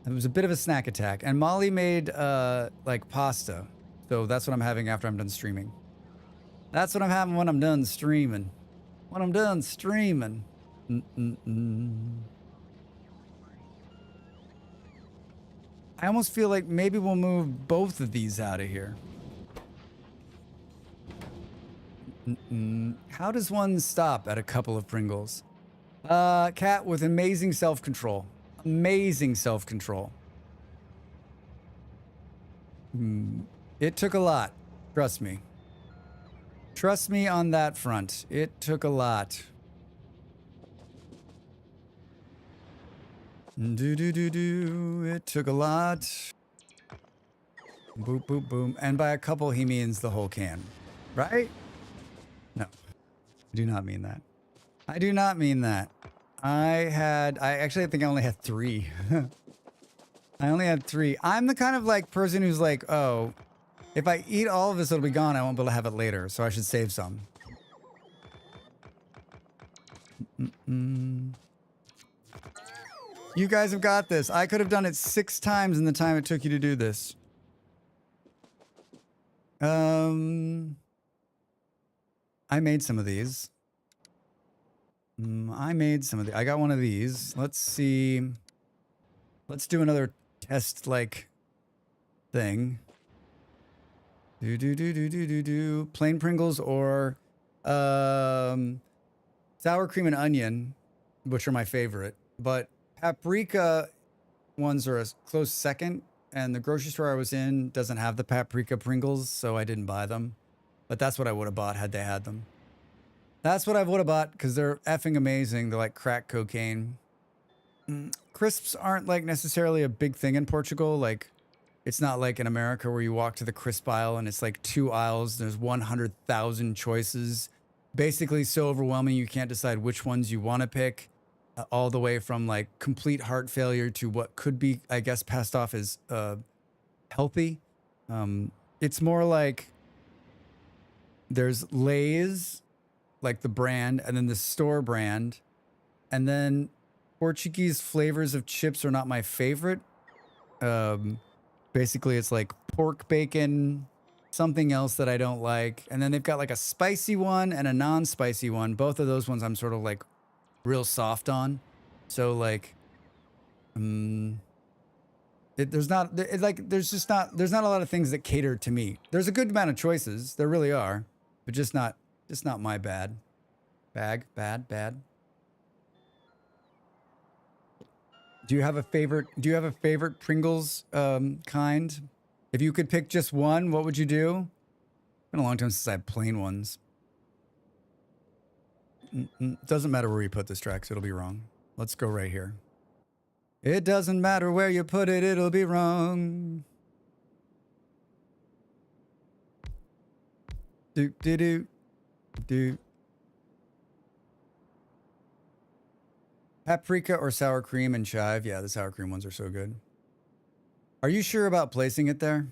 It was a bit of a snack attack. And Molly made like pasta. So that's what I'm having after I'm done streaming. That's what I'm having when I'm done streaming. When I'm done streaming. I almost feel like maybe we'll move both of these out of here. How does one stop at a couple of Pringles? Cat with amazing self-control. Amazing self-control. It took a lot. Trust me. Trust me on that front. It took a lot. It took a lot. Boop, boop, boom. And by a couple, he means the whole can. Right? No. I do not mean that. I do not mean that. I think I only had 3. I only had 3. I'm the kind of like person who's like, oh, if I eat all of this, it'll be gone. I won't be able to have it later. So I should save some. You guys have got this. I could have done it 6 times in the time it took you to do this. I made some of these. I got one of these. Let's see. Let's do another test like thing. Plain Pringles or sour cream and onion, which are my favorite. But paprika ones are a close second. and the grocery store I was in doesn't have the paprika Pringles, so I didn't buy them. But that's what I would have bought had they had them. That's what I would have bought because they're effing amazing. They're like crack cocaine. Crisps aren't like necessarily a big thing in Portugal. Like, it's not like in America where you walk to the crisp aisle and it's like 2 aisles. There's 100,000 choices. Basically so overwhelming you can't decide which ones you want to pick. All the way from like complete heart failure to what could be, I guess, passed off as healthy. It's more like there's Lay's, like the brand, and then the store brand. And then Portuguese flavors of chips are not my favorite. Basically, it's like pork bacon, something else that I don't like. And then they've got like a spicy one and a non-spicy one. Both of those ones I'm sort of like real soft on. So like, there's not a lot of things that cater to me. There's a good amount of choices. There really are, but just not my bad. Bad. Do you have a favorite Pringles kind? If you could pick just one, what would you do? It's been a long time since I had plain ones. Doesn't matter where you put this track, so it'll be wrong. Let's go right here. It doesn't matter where you put it, it'll be wrong. Do. Paprika or sour cream and chive? Yeah, the sour cream ones are so good. Are you sure about placing it there?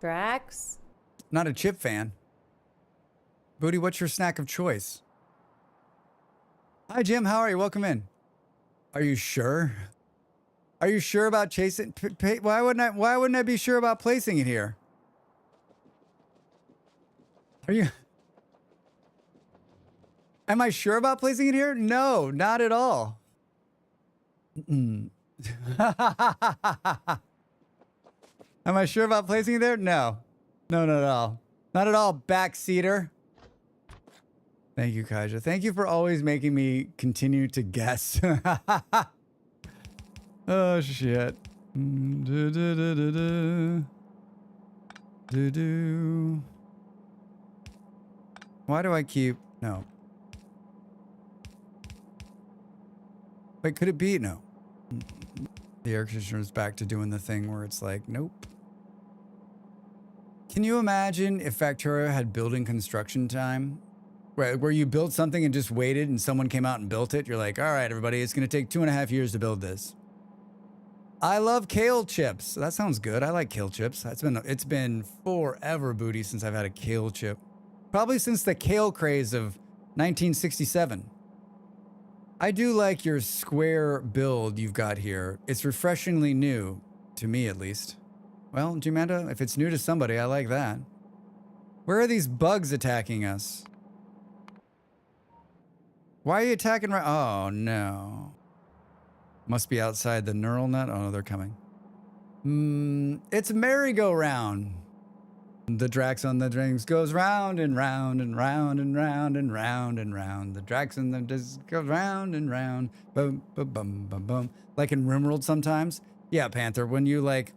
Drax? Not a chip fan. Booty, what's your snack of choice? Hi, Jim. How are you? Welcome in. Are you sure? Are you sure about chasing? Why wouldn't I be sure about placing it here? Are you? Am I sure about placing it here? No, not at all. Am I sure about placing it there? No. No, not at all. Not at all, backseater. Thank you, Kaija. Thank you for always making me continue to guess. Oh, shit. Why do I keep... No. Wait, could it be? No. The air conditioner is back to doing the thing where it's like, nope. Can you imagine if Factorio had building construction time? Where you build something and just waited and someone came out and built it? You're like, all right, everybody, it's going to take 2.5 years to build this. I love kale chips. That sounds good. I like kale chips. It's been forever, Booty, since I've had a kale chip. Probably since the kale craze of 1967. I do like your square build you've got here. It's refreshingly new, to me at least. Well, Jimanda, if it's new to somebody, I like that. Where are these bugs attacking us? Why are you attacking right? Oh, no. Must be outside the neural net. Oh, no, they're coming. It's a merry-go-round. The Drax on the Drings goes round and round and round and round and round and round. The Drax on the disc goes round and round. Boom, boom, boom, boom, boom. Like in RimWorld sometimes. Yeah, Panther, when you like...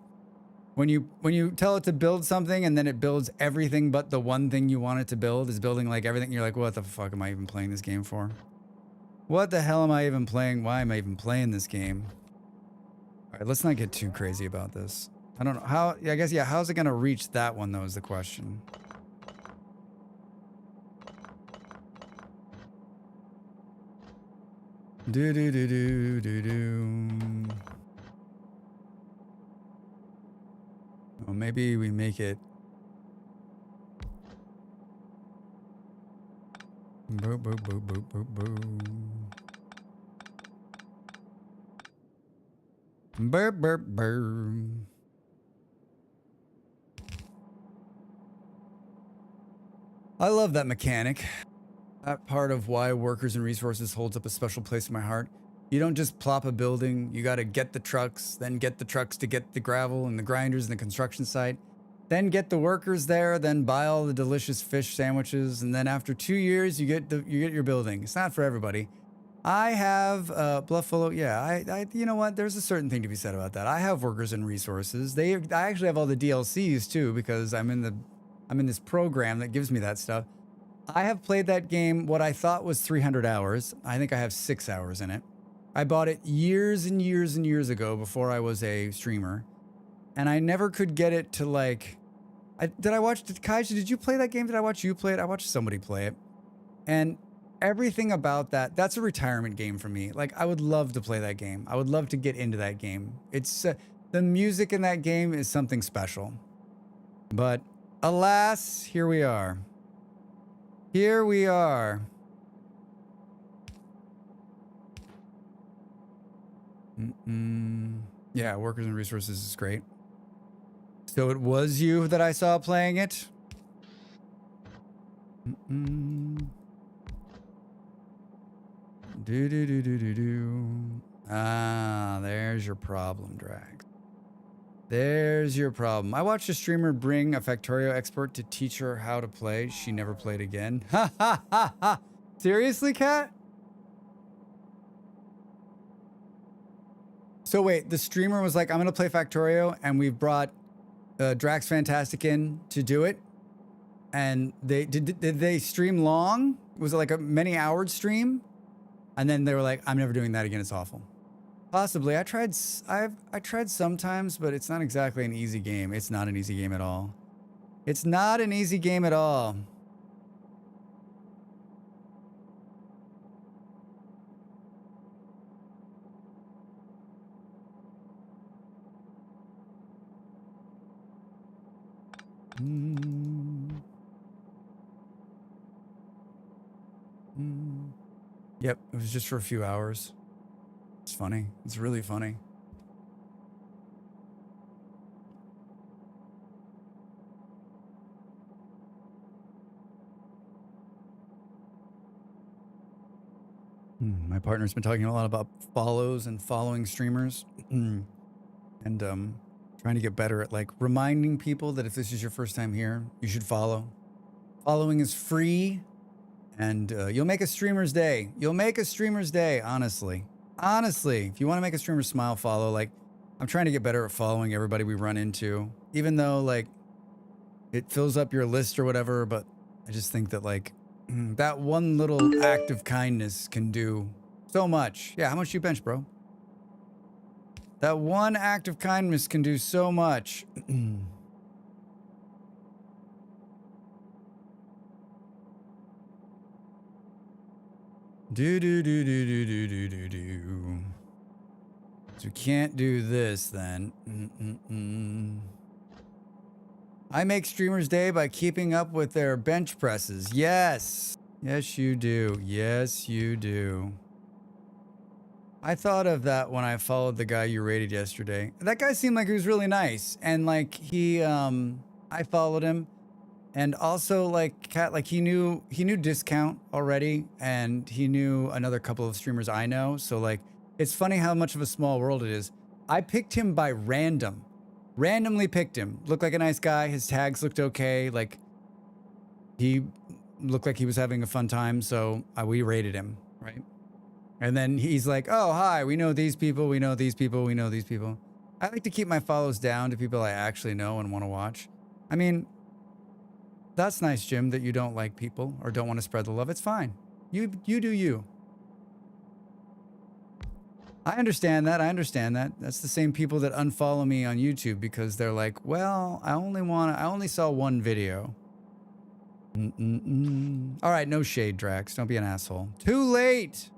When you tell it to build something and then it builds everything but the one thing you want it to build is building like everything, you're like, what the fuck am I even playing this game for? What the hell am I even playing? Why am I even playing this game? All right, let's not get too crazy about this. I don't know how, I guess, yeah, how's it gonna reach that one though is the question. Do. Well, maybe we make it. Boo, boo, boo, boo, boo, boo. Burr, burr, burr. I love that mechanic. That part of why Workers and Resources holds up a special place in my heart. You don't just plop a building, you gotta get the trucks, then get the trucks to get the gravel and the grinders and the construction site. then get the workers there, then buy all the delicious fish sandwiches, and then after 2 years, you get your building. It's not for everybody. I have Bluffalo. Yeah, I you know what? There's a certain thing to be said about that. I have workers and resources. I actually have all the DLCs too because I'm in this program that gives me that stuff. I have played that game what I thought was 300 hours. I think I have 6 hours in it. I bought it years and years and years ago before I was a streamer. And I never could get it to like, Kaiji, did you play that game? Did I watch you play it? I watched somebody play it. And everything about that's a retirement game for me. Like, I would love to play that game. I would love to get into that game. It's, the music in that game is something special. But alas, here we are. Here we are. Yeah, workers and resources is great. So it was you that I saw playing it? Ah, there's your problem, Drax. There's your problem. I watched a streamer bring a Factorio expert to teach her how to play. She never played again. Ha ha ha ha! Seriously, Kat? So wait, the streamer was like, I'm gonna play Factorio, and we've brought Drax Fantastic in to do it. And did they stream long? Was it like a many-hour stream? And then they were like, I'm never doing that again, it's awful. Possibly. I tried sometimes, but it's not exactly an easy game. It's not an easy game at all. It's not an easy game at all. Yep, it was just for a few hours. It's funny. It's really funny. My partner's been talking a lot about follows and following streamers. And trying to get better at like reminding people that if this is your first time here, you should follow. Following is free, and you'll make a streamer's day. You'll make a streamer's day, honestly. Honestly, if you want to make a streamer smile, follow. Like, I'm trying to get better at following everybody we run into, even though like it fills up your list or whatever. But I just think that like that one little act of kindness can do so much. Yeah, how much you bench, bro? That one act of kindness can do so much. Do. So we can't do this then. I make streamers' day by keeping up with their bench presses. Yes. Yes, you do. Yes, you do. I thought of that when I followed the guy you rated yesterday. That guy seemed like he was really nice. And like I followed him. And also like Kat, like he knew Discount already, and he knew another couple of streamers I know. So like, it's funny how much of a small world it is. I picked him by randomly picked him. Looked like a nice guy. His tags looked okay. Like he looked like he was having a fun time. So we rated him, right? And then he's like, oh, hi, we know these people. We know these people. We know these people. I like to keep my follows down to people I actually know and want to watch. I mean, that's nice, Jim, that you don't like people or don't want to spread the love. It's fine. You do you. I understand that. I understand that. That's the same people that unfollow me on YouTube because they're like, well, I only saw one video. All right, no shade, Drax. Don't be an asshole. Too late.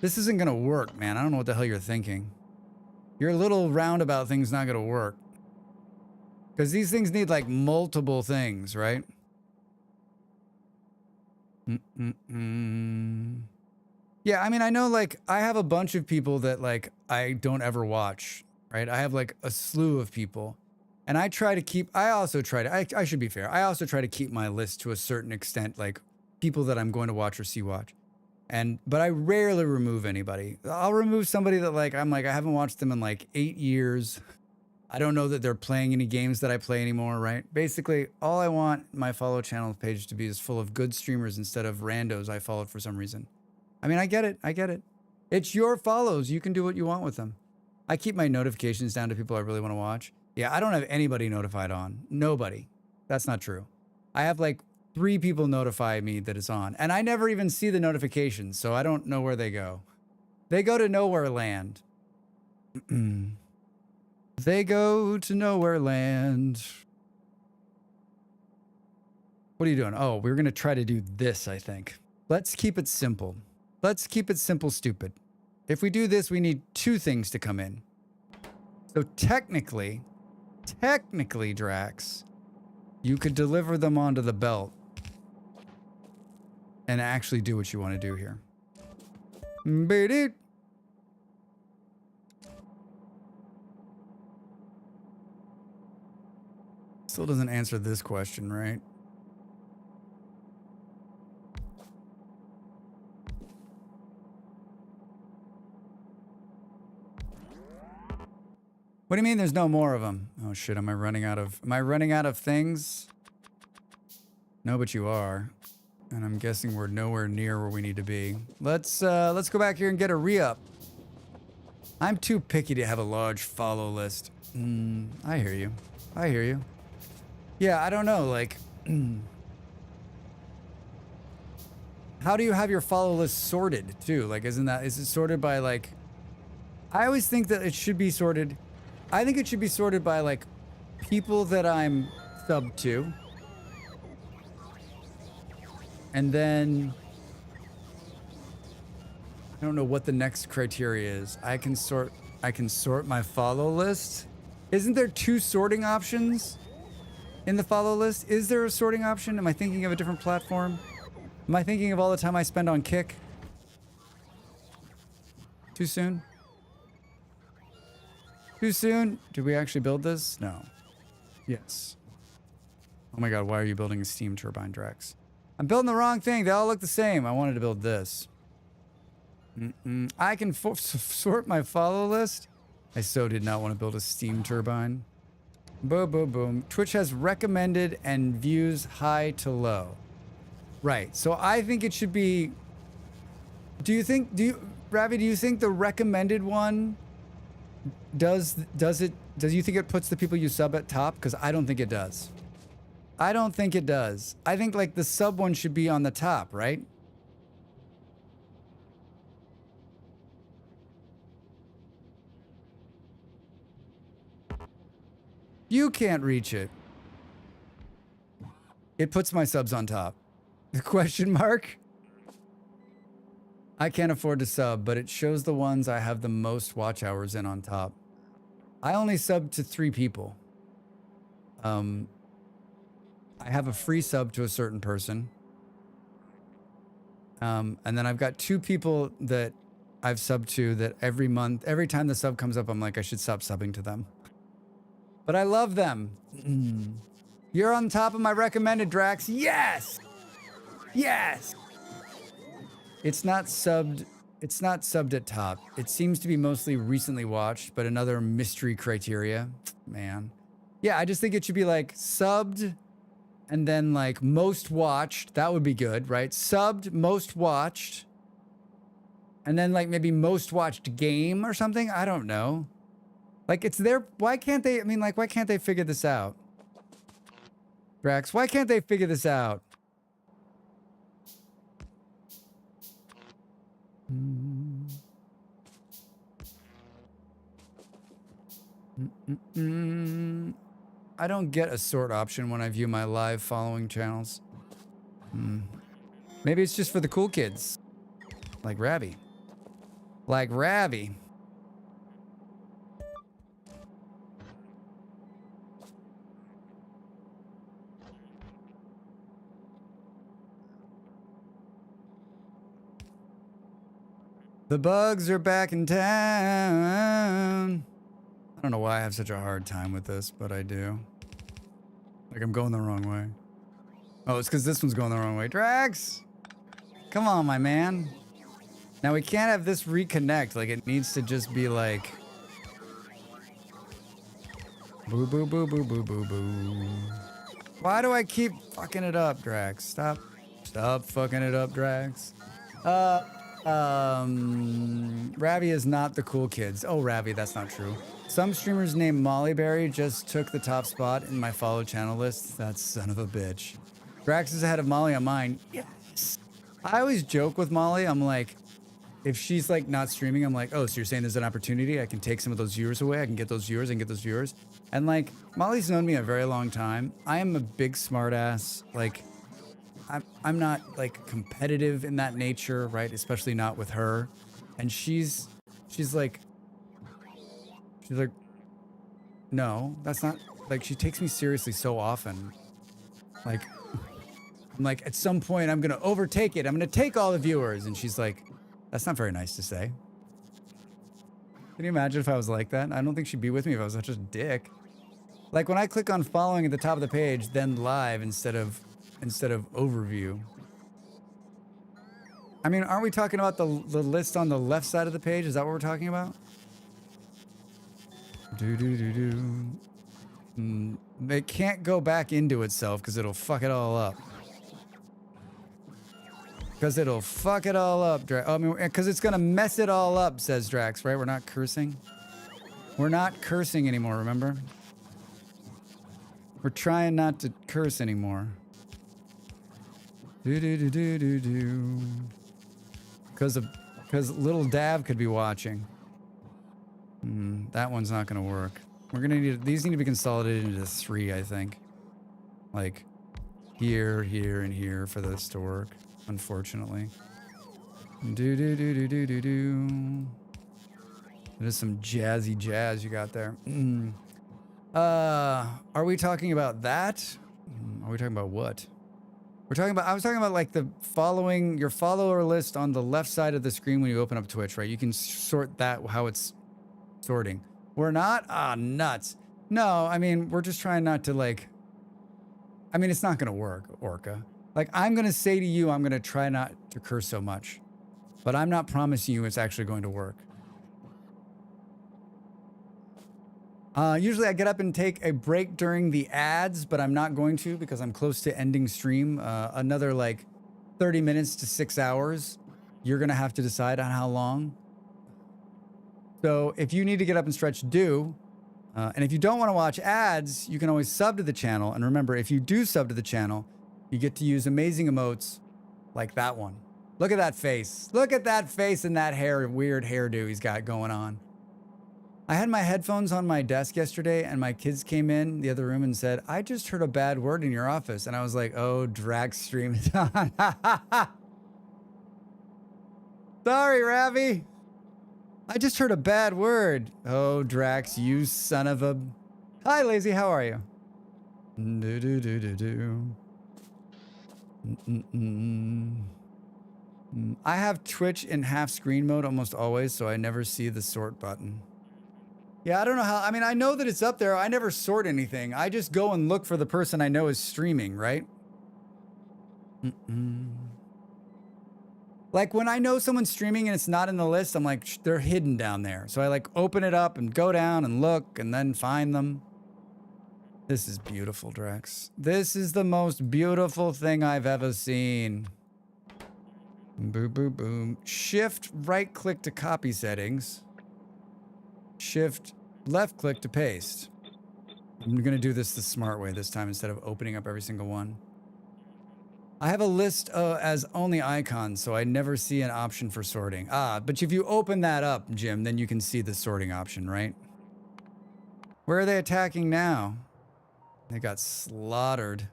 This isn't going to work, man. I don't know what the hell you're thinking. Your little roundabout thing's not going to work. Because these things need like multiple things, right? Yeah, I mean, I know like I have a bunch of people that like I don't ever watch, right? I have like a slew of people. And I also try to, I should be fair. I also try to keep my list to a certain extent, like people that I'm going to watch or see watch. But I rarely remove anybody. I'll remove somebody that like, I'm like, I haven't watched them in like 8 years. I don't know that they're playing any games that I play anymore, right? Basically, all I want my follow channel page to be is full of good streamers instead of randos I followed for some reason. I mean, I get it. I get it. It's your follows. You can do what you want with them. I keep my notifications down to people I really want to watch. Yeah, I don't have anybody notified on. Nobody. That's not true. I have like 3 people notify me that it's on. And I never even see the notifications, so I don't know where they go. They go to nowhere land. They go to nowhere land. What are you doing? Oh, we're going to try to do this, I think. Let's keep it simple. Let's keep it simple, stupid. If we do this, we need 2 things to come in. So technically, Drax, you could deliver them onto the belt and actually do what you want to do here. Beat. Still doesn't answer this question, right? What do you mean there's no more of them? Oh shit, am I running out of things? No, but you are. And I'm guessing we're nowhere near where we need to be. Let's go back here and get a re-up. I'm too picky to have a large follow list. I hear you. I hear you. Yeah, I don't know, like how do you have your follow list sorted too? Like is it sorted by like I always think that it should be sorted. I think it should be sorted by like people that I'm sub to. And then I don't know what the next criteria is. I can sort my follow list. Isn't there 2 sorting options in the follow list? Is there a sorting option? Am I thinking of a different platform? Am I thinking of all the time I spend on Kick? Too soon? Too soon? Did we actually build this? No. Yes. Oh my god, why are you building a steam turbine, Drax? I'm building the wrong thing. They all look the same. I wanted to build this. I can sort my follow list. I so did not want to build a steam turbine. Boom, boom, boom. Twitch has recommended and views high to low. Right. So I think it should be... Ravi, do you think the recommended one does you think it puts the people you sub at top? Because I don't think it does. I don't think it does. I think like the sub one should be on the top, right? You can't reach it. It puts my subs on top. Question mark? I can't afford to sub, but it shows the ones I have the most watch hours in on top. I only sub to 3 people. I have a free sub to a certain person. And then I've got 2 people that I've subbed to that every month, every time the sub comes up, I'm like, I should stop subbing to them. But I love them. You're on top of my recommended, Drax. Yes! Yes! It's not subbed at top. It seems to be mostly recently watched, but another mystery criteria. Man. Yeah, I just think it should be like subbed and then like most watched. That would be good, right? Subbed, most watched. And then like maybe most watched game or something. I don't know. Like it's there. Why can't they, why can't they figure this out? Drax, why can't they figure this out? I don't get a sort option when I view my live following channels. Maybe it's just for the cool kids. Like Ravi. Like Ravi. The bugs are back in town. I don't know why I have such a hard time with this, but I do. Like I'm going the wrong way. Oh, it's because this one's going the wrong way. Drax! Come on, my man. Now we can't have this reconnect. Like it needs to just be like... Boo, boo, boo, boo, boo, boo, boo. Why do I keep fucking it up, Drax? Stop fucking it up, Drax. Ravi is not the cool kids. Oh, Ravi, that's not true. Some streamers named Mollyberry just took the top spot in my follow channel list. That son of a bitch. Drax is ahead of Molly on mine. Yes. I always joke with Molly. I'm like, if she's like not streaming, I'm like, oh, so you're saying there's an opportunity? I can take some of those viewers away. I can get those viewers and get those viewers. And like, Molly's known me a very long time. I am a big smartass. Like, I'm not like competitive in that nature, right? Especially not with her. And she's like, no, that's not, like, she takes me seriously so often. Like, I'm like, at some point I'm gonna overtake it. I'm gonna take all the viewers. And she's like, that's not very nice to say. Can you imagine if I was like that? I don't think she'd be with me if I was such a dick. Like when I click on following at the top of the page, then live instead of overview. I mean, aren't we talking about the list on the left side of the page? Is that what we're talking about? It can't go back into itself because it'll fuck it all up. Because it'll fuck it all up, Drax. I mean, because it's going to mess it all up, says Drax, right? We're not cursing. We're not cursing anymore, remember? We're trying not to curse anymore. Because little Dav could be watching. That one's not going to work. We're going to need, these need to be consolidated into 3, I think. Like here, here, and here for this to work. Unfortunately. There's some jazzy jazz you got there. Are we talking about that? Are we talking about what? I was talking about like the following, your follower list on the left side of the screen when you open up Twitch, right? You can sort that, how it's sorting. We're not? Ah, nuts. No, I mean, we're just trying not to like, I mean, it's not gonna work, Orca. Like, I'm going to say to you, I'm going to try not to curse so much. But I'm not promising you it's actually going to work. Usually I get up and take a break during the ads, but I'm not going to because I'm close to ending stream. Another like 30 minutes to 6 hours. You're going to have to decide on how long. So if you need to get up and stretch, do. And if you don't want to watch ads, you can always sub to the channel. And remember, if you do sub to the channel, you get to use amazing emotes like that one. Look at that face. Look at that face and that hair, weird hairdo he's got going on. I had my headphones on my desk yesterday and my kids came in the other room and said, I just heard a bad word in your office. And I was like, oh, drag stream is on. Sorry, Ravi. I just heard a bad word. Oh, Drax, you son of a... Hi, Lazy, how are you? I have Twitch in half screen mode almost always, so I never see the sort button. Yeah, I don't know how, I mean, I know that it's up there. I never sort anything. I just go and look for the person I know is streaming, right? Like when I know someone's streaming and it's not in the list, I'm like, they're hidden down there. So I like open it up and go down and look and then find them. This is beautiful, Drax. This is the most beautiful thing I've ever seen. Boom, boom, boom. Shift right click to copy settings. Shift left click to paste. I'm gonna do this the smart way this time instead of opening up every single one. I have a list as only icons, so I never see an option for sorting. Ah, but if you open that up, Jim, then you can see the sorting option, right? Where are they attacking now? They got slaughtered.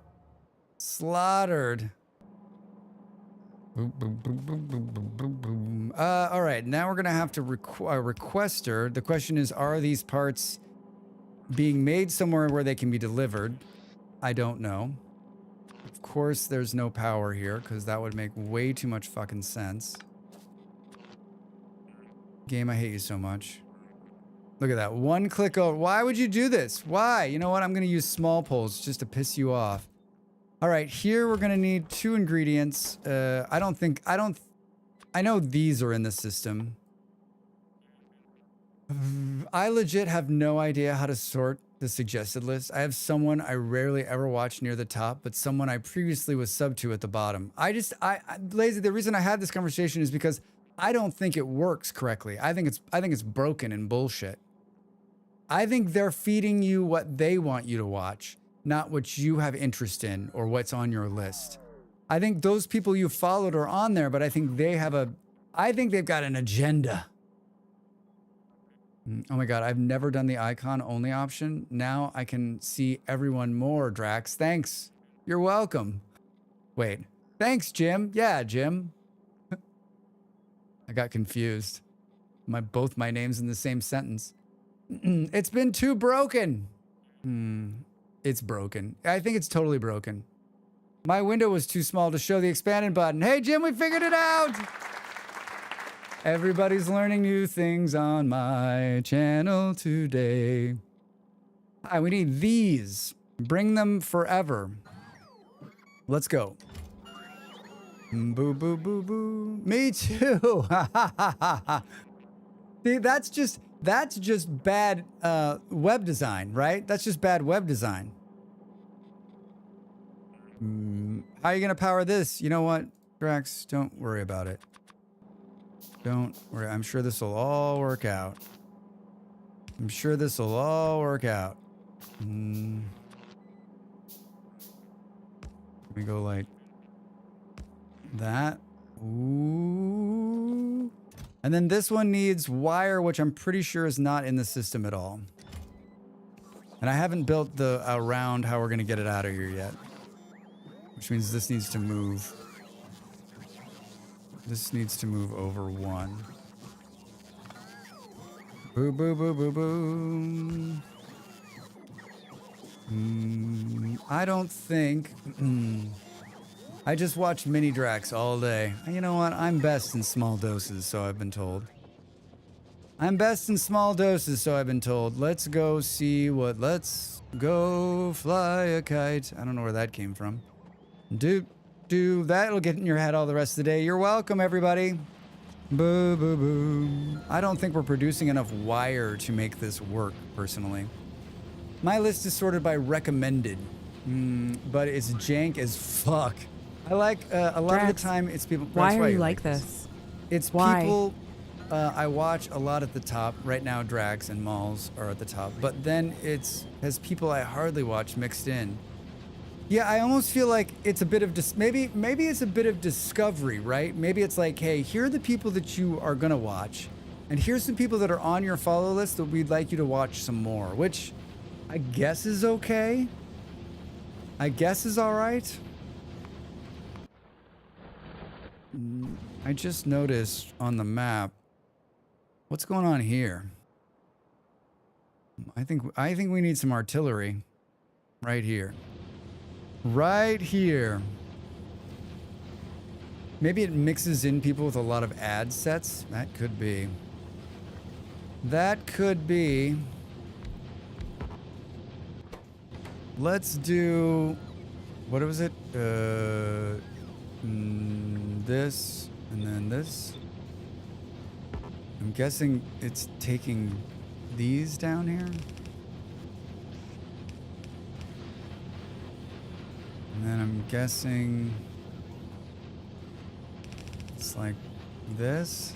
Slaughtered. Boom, boom, boom, boom, boom, boom, boom, boom. All right, now we're gonna have to requester. The question is, are these parts being made somewhere where they can be delivered? I don't know. Of course, there's no power here because that would make way too much fucking sense. Game, I hate you so much. Look at that. One click over. Why would you do this? Why? You know what? I'm going to use small poles just to piss you off. All right. Here we're going to need 2 ingredients. I know these are in the system. I legit have no idea how to sort the suggested list. I have someone I rarely ever watch near the top, but someone I previously was sub to at the bottom. Lazy, the reason I had this conversation is because I don't think it works correctly. I think it's broken and bullshit. I think they're feeding you what they want you to watch, not what you have interest in or what's on your list. I think those people you followed are on there, but I think they've got an agenda. Oh my God, I've never done the icon only option. Now I can see everyone more, Drax. Thanks. You're welcome. Wait, thanks, Jim. Yeah, Jim. I got confused. Both my names in the same sentence. It's been too broken. It's broken. I think it's totally broken. My window was too small to show the expanded button. Hey, Jim, we figured it out. Everybody's learning new things on my channel today. Hi, we need these. Bring them forever. Let's go. Boo, boo, boo, boo. Me too. See, that's just bad web design, right? That's just bad web design. How are you going to power this? You know what, Drax? Don't worry about it. Don't worry. I'm sure this will all work out. I'm sure this will all work out. Let me go like that. Ooh. And then this one needs wire, which I'm pretty sure is not in the system at all. And I haven't built around how we're going to get it out of here yet. Which means this needs to move. This needs to move over one. Boo, boo, boo, boo, boo. I don't think... I just watch Mini Drax all day. You know what? I'm best in small doses, so I've been told. I'm best in small doses, so I've been told. Let's go see what... Let's go fly a kite. I don't know where that came from. That'll get in your head all the rest of the day. You're welcome, everybody. Boo, boo, boo. I don't think we're producing enough wire to make this work, personally. My list is sorted by recommended, but it's jank as fuck. I like, a lot of the time, it's people... Why are you like this? It's people I watch a lot at the top. Right now, Drax and Malls are at the top. But then has people I hardly watch mixed in. Yeah, I almost feel like it's a bit of maybe it's a bit of discovery, right? Maybe it's like, hey, here are the people that you are gonna watch, and here's some people that are on your follow list that we'd like you to watch some more, which I guess is okay. I guess is all right. I just noticed on the map, what's going on here? I think we need some artillery right here. Right here. Maybe it mixes in people with a lot of ad sets. That could be. That could be. Let's do... What was it? This and then this. I'm guessing it's taking these down here. And then I'm guessing it's like this.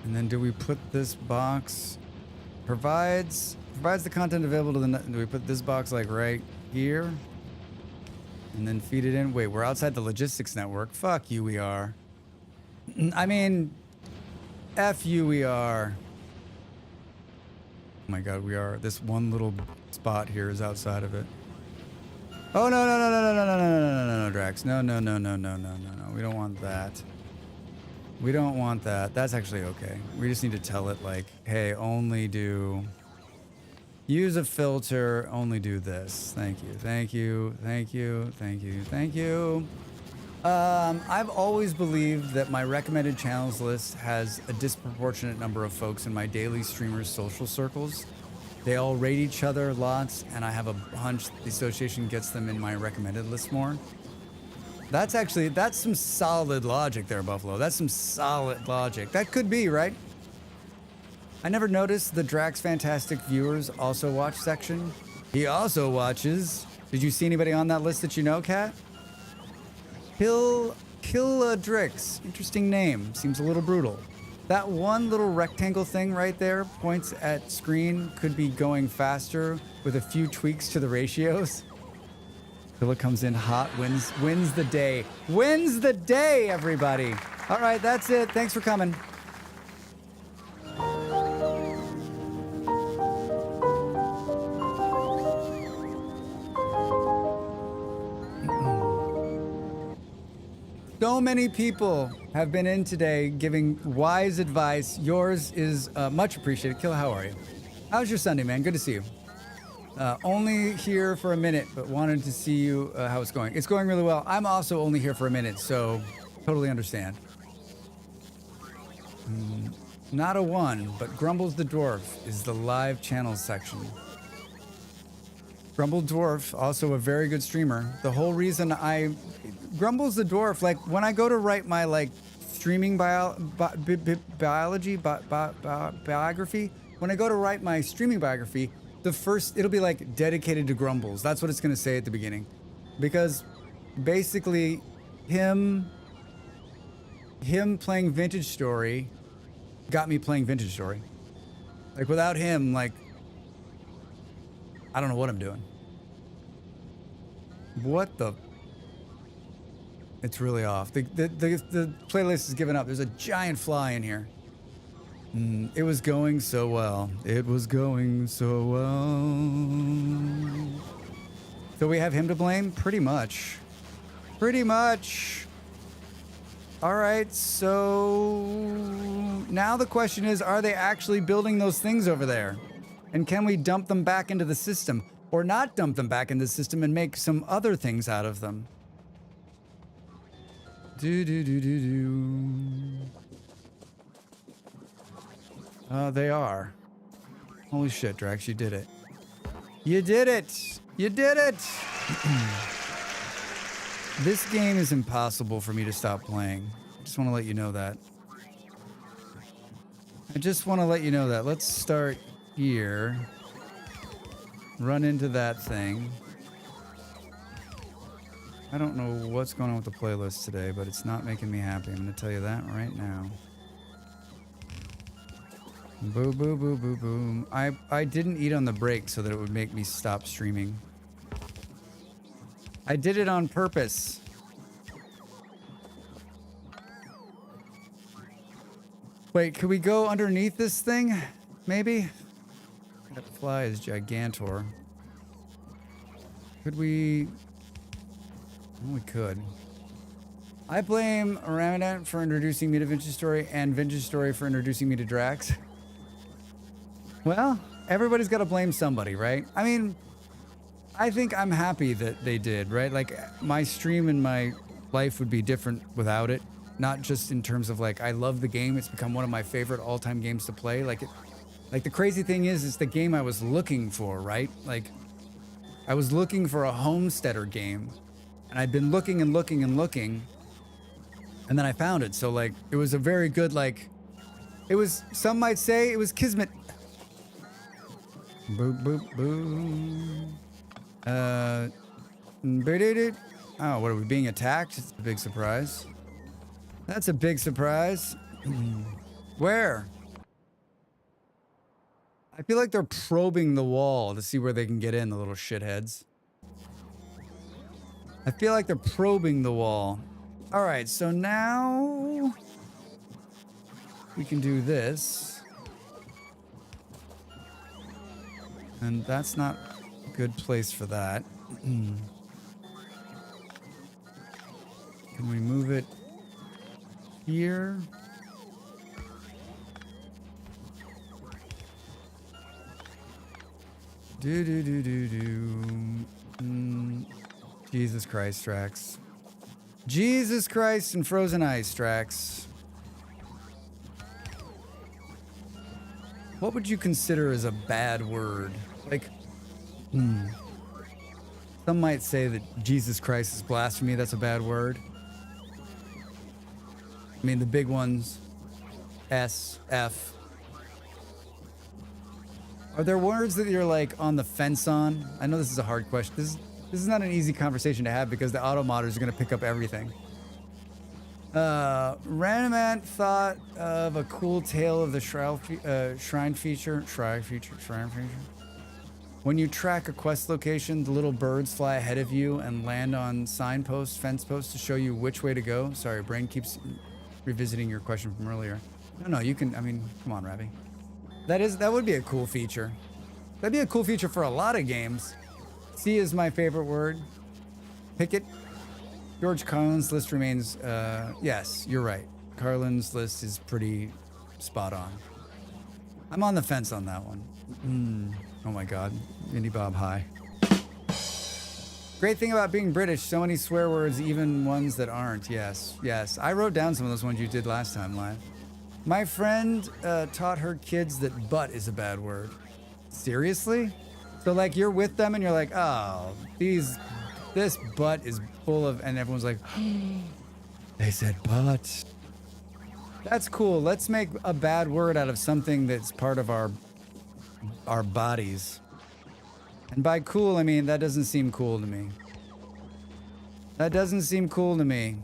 And then do we put this box provides the content available to the net? Do we put this box like right here? And then feed it in? Wait, we're outside the logistics network. Fuck you, we are. I mean, F you, we are. Oh my God, we are. This one little spot here is outside of it. Oh, no, no, no, no, no, no, no, no, no, no, no, Drax. No, no, no, no, no, no, no, no. We don't want that. We don't want that. That's actually okay. We just need to tell it like, hey, only do... Use a filter, only do this. Thank you, thank you, thank you, thank you, thank you. I've always believed that my recommended channels list has a disproportionate number of folks in my daily streamers' social circles. They all rate each other lots, and I have a hunch the association gets them in my recommended list more. That's some solid logic there, Buffalo. That's some solid logic. That could be, right? I never noticed the Drax Fantastic viewers also watch section. He also watches. Did you see anybody on that list that you know, Kat? Killadrix. Interesting name. Seems a little brutal. That one little rectangle thing right there points at screen. Could be going faster with a few tweaks to the ratios. Killa comes in hot, wins the day. Wins the day, everybody. All right, that's it. Thanks for coming. So many people have been in today giving wise advice. Yours is much appreciated. Killa, how are you? How's your Sunday, man? Good to see you. Only here for a minute, but wanted to see you how it's going. It's going really well. I'm also only here for a minute, so totally understand. Not a one, but Grumbles the Dwarf is the live channels section. Grumble Dwarf, also a very good streamer. The whole reason Grumbles the Dwarf, like when I go to write my like streaming biography, when I go to write my streaming biography, it'll be like dedicated to Grumbles. That's what it's going to say at the beginning. Because basically him playing Vintage Story got me playing Vintage Story. Like without him, like, I don't know what I'm doing. What the? It's really off. The playlist is giving up. There's a giant fly in here. It was going so well. It was going so well. So we have him to blame? Pretty much. Pretty much. All right, so now the question is, are they actually building those things over there? And can we dump them back into the system? Or not dump them back into the system and make some other things out of them? They are. Holy shit, Drax, you did it. You did it! You did it! This game is impossible for me to stop playing. I just want to let you know that. Let's start here. Run into that thing. I don't know what's going on with the playlist today, but it's not making me happy. I'm going to tell you that right now. Boo, boo, boo, boo, boom. I didn't eat on the break so that it would make me stop streaming. I did it on purpose. Wait, could we go underneath this thing? Maybe? That fly is gigantor. Could we? Well, we could. I blame Ramadan for introducing me to Vintage Story and Vintage Story for introducing me to Drax. Well, everybody's got to blame somebody, right? I mean, I think I'm happy that they did, right? Like, my stream and my life would be different without it. Not just in terms of, like, I love the game. It's become one of my favorite all-time games to play. Like, the crazy thing is, it's the game I was looking for, right? Like, I was looking for a homesteader game. And I'd been looking and looking and looking. And then I found it. So, like, it was a very good, like, it was, some might say, it was kismet. Boop, boop, boop. Oh, what are we being attacked? It's a big surprise. That's a big surprise. Where? I feel like they're probing the wall to see where they can get in, the little shitheads. I feel like they're probing the wall. All right, so now we can do this. And that's not a good place for that. Can we move it here? Jesus Christ, Drax. Jesus Christ and frozen ice, Drax. What would you consider as a bad word? Like, some might say that Jesus Christ is blasphemy. That's a bad word. I mean, the big ones, S, F. Are there words that you're like on the fence on? I know this is a hard question. This is not an easy conversation to have because the auto modders are going to pick up everything. Randomant thought of a cool tale of the shrine feature. When you track a quest location, the little birds fly ahead of you and land on signposts, fence posts to show you which way to go. Sorry, brain keeps revisiting your question from earlier. No, you can, I mean, come on, Ravi. That would be a cool feature. That'd be a cool feature for a lot of games. C is my favorite word. Pick it. George Carlin's list remains, yes, you're right. Carlin's list is pretty spot on. I'm on the fence on that one. Oh my God. Indy Bob, hi. Great thing about being British, so many swear words, even ones that aren't. Yes. I wrote down some of those ones you did last time live. My friend taught her kids that butt is a bad word. Seriously? So like you're with them and you're like, oh, this butt is full of, and everyone's like, they said butt. That's cool. Let's make a bad word out of something that's part of our bodies. And by cool, I mean, that doesn't seem cool to me. That doesn't seem cool to me.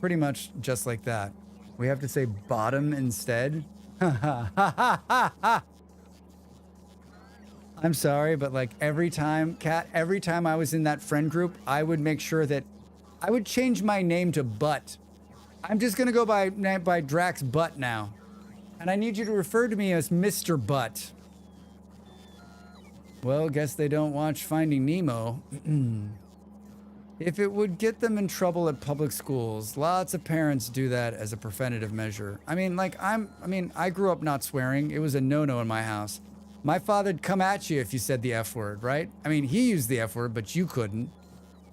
Pretty much just like that. We have to say bottom instead. I'm sorry, but like every time I was in that friend group, I would make sure that I would change my name to Butt. I'm just gonna go by Drax Butt now. And I need you to refer to me as Mr. Butt. Well, guess they don't watch Finding Nemo. If it would get them in trouble at public schools, lots of parents do that as a preventative measure. I mean, like, I grew up not swearing. It was a no-no in my house. My father'd come at you if you said the F word, right? I mean, he used the F word, but you couldn't.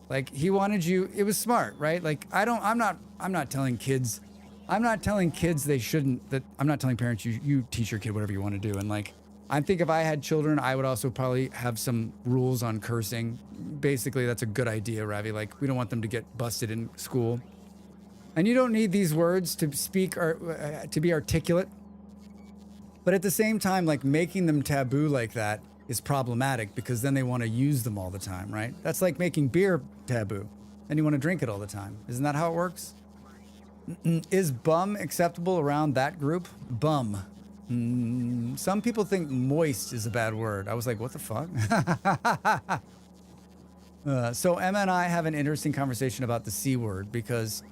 Like, he wanted you, it was smart, right? Like, I'm not telling kids they shouldn't, I'm not telling parents you teach your kid whatever you want to do. And like, I think if I had children, I would also probably have some rules on cursing. Basically, that's a good idea, Ravi. Like, we don't want them to get busted in school. And you don't need these words to speak or to be articulate. But at the same time, like, making them taboo like that is problematic because then they want to use them all the time, right? That's like making beer taboo. Then you want to drink it all the time. Isn't that how it works? Is bum acceptable around that group? Bum. Some people think moist is a bad word. I was like, what the fuck? So Emma and I have an interesting conversation about the C word because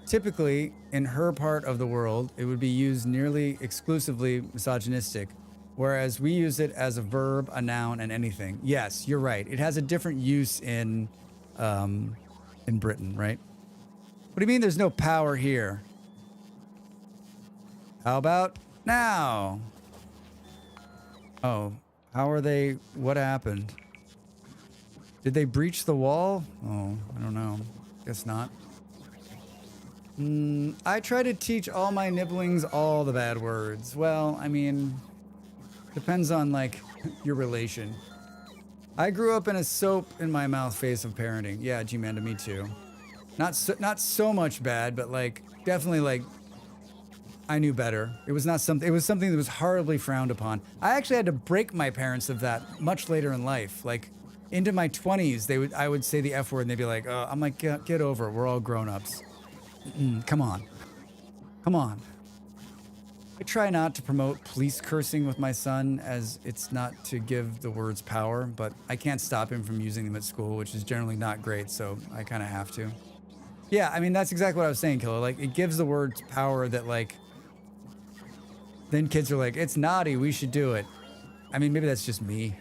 typically in her part of the world, it would be used nearly exclusively misogynistic, whereas we use it as a verb, a noun, and anything. Yes, you're right. It has a different use in Britain, right? What do you mean there's no power here? How about now? Oh, how are they? What happened? Did they breach the wall? Oh, I don't know. Guess not. I try to teach all my nibblings all the bad words. Well, I mean, depends on like your relation. I grew up in a soap in my mouth phase of parenting. Yeah, G-Man, to me too. Not so much bad, but like definitely like I knew better. It was something that was horribly frowned upon. I actually had to break my parents of that much later in life. Like into my 20s, I would say the F word and they'd be like, "Oh," I'm like, "Get over it. We're all grown-ups. Come on." I try not to promote police cursing with my son as it's not to give the words power, but I can't stop him from using them at school, which is generally not great, so I kind of have to. Yeah, I mean, that's exactly what I was saying, Killer. Like, it gives the words power that, like, then kids are like, it's naughty, we should do it. I mean, maybe that's just me.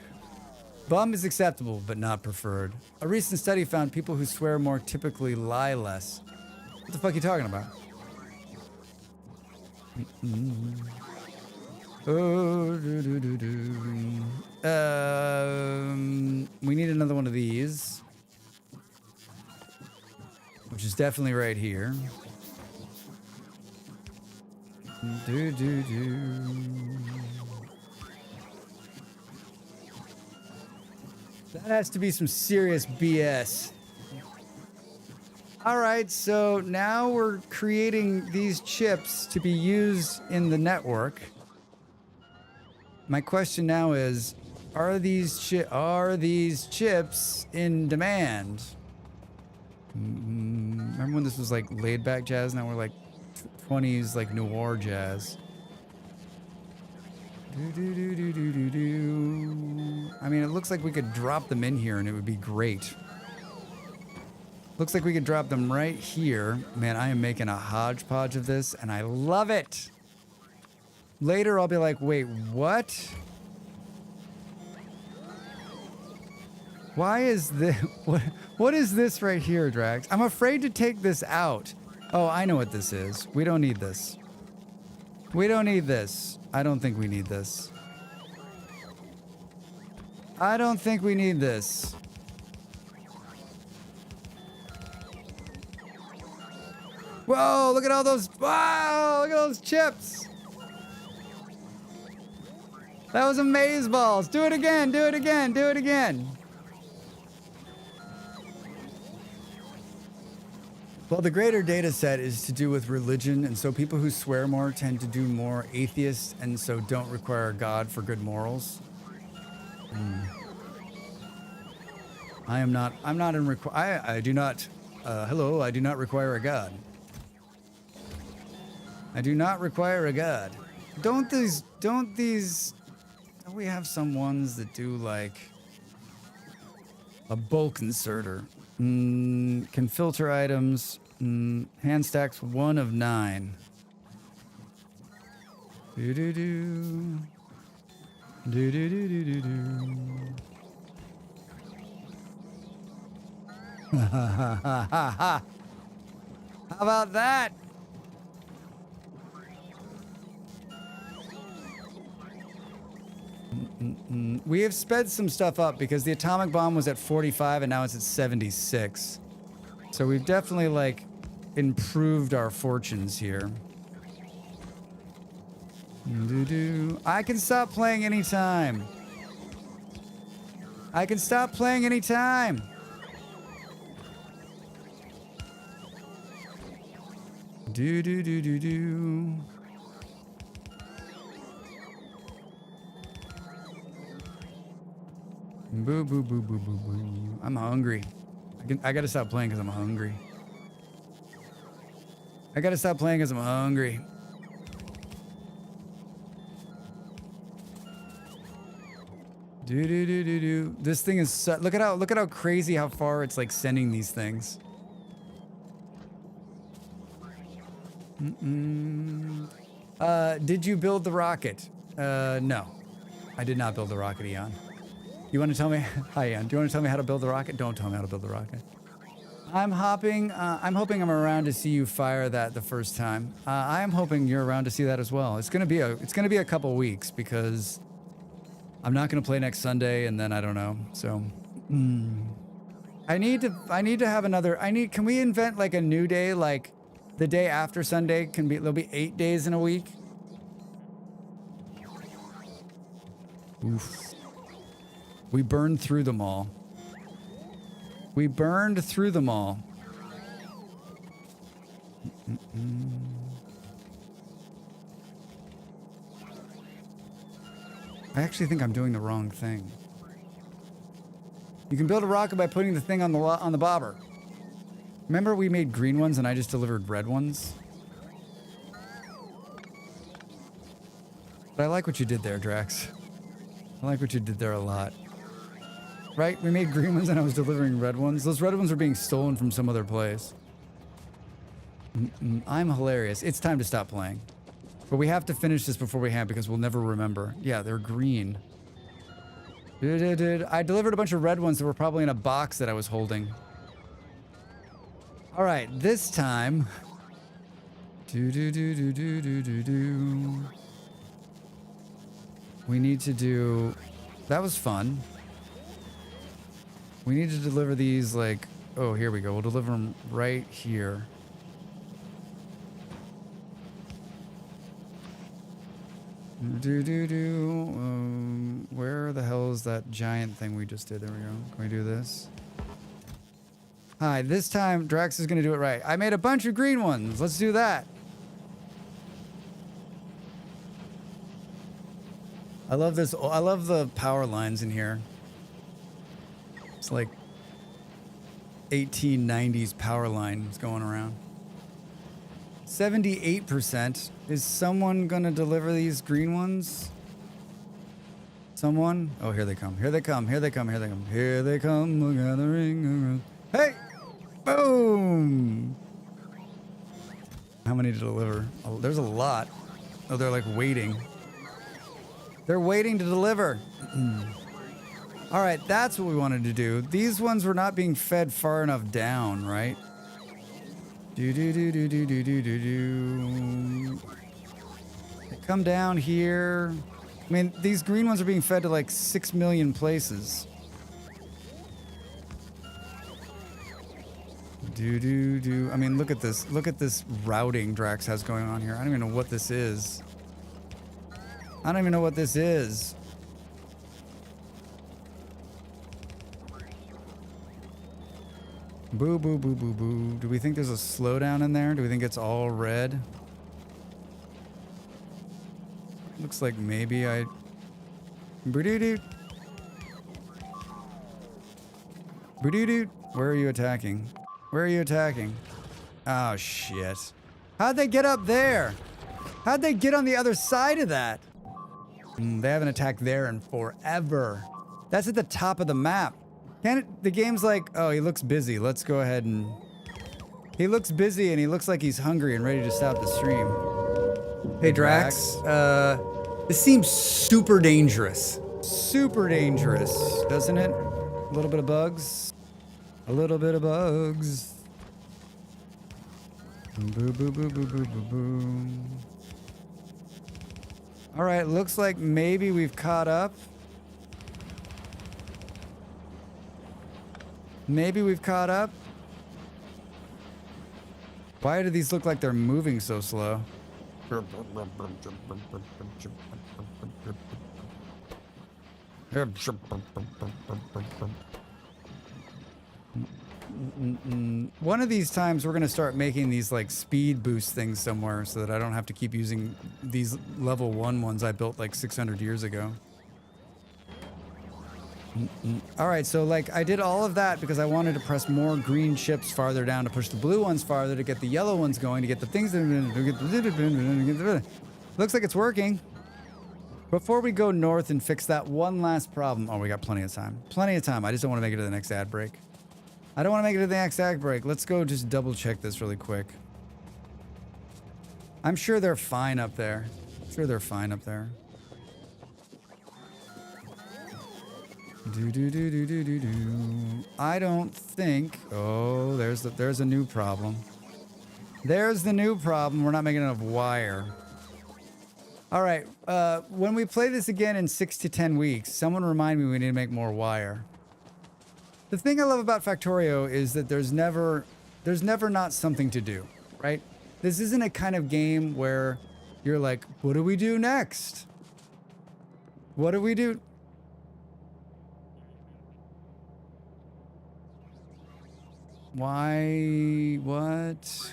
Bum is acceptable, but not preferred. A recent study found people who swear more typically lie less. What the fuck are you talking about? We need another one of these. Which is definitely right here. That has to be some serious BS. All right, so now we're creating these chips to be used in the network. My question now is, are these chips in demand? Remember when this was like laid back jazz? Now we're like 20s like noir jazz. I mean, it looks like we could drop them in here and it would be great. Looks like we could drop them right here. Man, I am making a hodgepodge of this and I love it. Later, I'll be like, wait, what? Why is this? What is this right here, Drax? I'm afraid to take this out. Oh, I know what this is. We don't need this. We don't need this. I don't think we need this. I don't think we need this. Whoa, look at all those. Wow, look at those chips. That was amaze balls. Do it again, do it again, do it again. Well, the greater data set is to do with religion, and so people who swear more tend to do more atheists, and so don't require a God for good morals. I'm not in I do not, hello, I do not require a God. I do not require a God. Don't we have some ones that do like a bulk inserter? Can filter items. Hand stacks 1 of 9. Do do do. Do do do do do do. How about that? We have sped some stuff up because the atomic bomb was at 45 and now it's at 76. So we've definitely like improved our fortunes here. I can stop playing anytime. I can stop playing anytime. Do do do do do. Boo boo boo boo boo boo. I'm hungry. I gotta stop playing because I'm hungry. I gotta stop playing because I'm hungry. Do do do do do. This thing is look at how crazy how far it's like sending these things. Did you build the rocket? No, I did not build the rocket, Eon. You want to tell me? Hi, Ian. Do you want to tell me how to build the rocket? Don't tell me how to build the rocket. I'm hoping I'm around to see you fire that the first time. I am hoping you're around to see that as well. It's gonna be a couple weeks because I'm not gonna play next Sunday, and then I don't know. So, I need to have another. Can we invent like a new day, like the day after Sunday? There'll be 8 days in a week. Oof. We burned through them all. We burned through them all. I actually think I'm doing the wrong thing. You can build a rocket by putting the thing on the bobber. Remember we made green ones and I just delivered red ones? But I like what you did there, Drax. I like what you did there a lot. Right? We made green ones and I was delivering red ones. Those red ones were being stolen from some other place. I'm hilarious. It's time to stop playing. But we have to finish this before we have because we'll never remember. Yeah, they're green. I delivered a bunch of red ones that were probably in a box that I was holding. All right, this time. We need to do... That was fun. We need to deliver these like... Oh, here we go. We'll deliver them right here. Where the hell is that giant thing we just did? There we go. Can we do this? Hi, this time Drax is going to do it right. I made a bunch of green ones. Let's do that. I love this. I love the power lines in here. It's like 1890s power lines going around. 78%. Is someone going to deliver these green ones? Someone? Oh, here they come. Here they come. Here they come. Here they come. Here they come. Gathering around. Hey! Boom! How many to deliver? Oh, there's a lot. Oh, they're like waiting. They're waiting to deliver. All right, that's what we wanted to do. These ones were not being fed far enough down, right? Do do do do do do do do do. They come down here. I mean, these green ones are being fed to like 6 million places. Do do do. I mean, look at this. Look at this routing Drax has going on here. I don't even know what this is. I don't even know what this is. Boo, boo, boo, boo, boo. Do we think there's a slowdown in there? Do we think it's all red? Looks like maybe I... Boo-doo-doo. Boo-doo-doo. Where are you attacking? Where are you attacking? Oh, shit. How'd they get up there? How'd they get on the other side of that? They haven't attacked there in forever. That's at the top of the map. The game's like, oh, he looks busy. Let's go ahead and... He looks busy and he looks like he's hungry and ready to stop the stream. Hey, Drax. This seems super dangerous. Super dangerous, doesn't it? A little bit of bugs. A little bit of bugs. Boo, boo, boo, boo, boo, boo, boo. All right, looks like maybe we've caught up. Maybe we've caught up. Why do these look like they're moving so slow? One of these times we're going to start making these like speed boost things somewhere so that I don't have to keep using these level 1 ones I built like 600 years ago. All right, so like I did all of that because I wanted to press more green chips farther down to push the blue ones farther to get the yellow ones going to get the things that looks like it's working. Before we go north and fix that one last problem. Oh, we got plenty of time. Plenty of time. I just don't want to make it to the next ad break. I don't want to make it to the next ad break. Let's go just double check this really quick. I'm sure they're fine up there. I'm sure they're fine up there. Do do do do do do do. I don't think. Oh, there's a new problem. There's the new problem. We're not making enough wire. All right. When we play this again in 6 to 10 weeks, someone remind me we need to make more wire. The thing I love about Factorio is that there's never not something to do, right? This isn't a kind of game where you're like, what do we do next? What do we do? Why? What?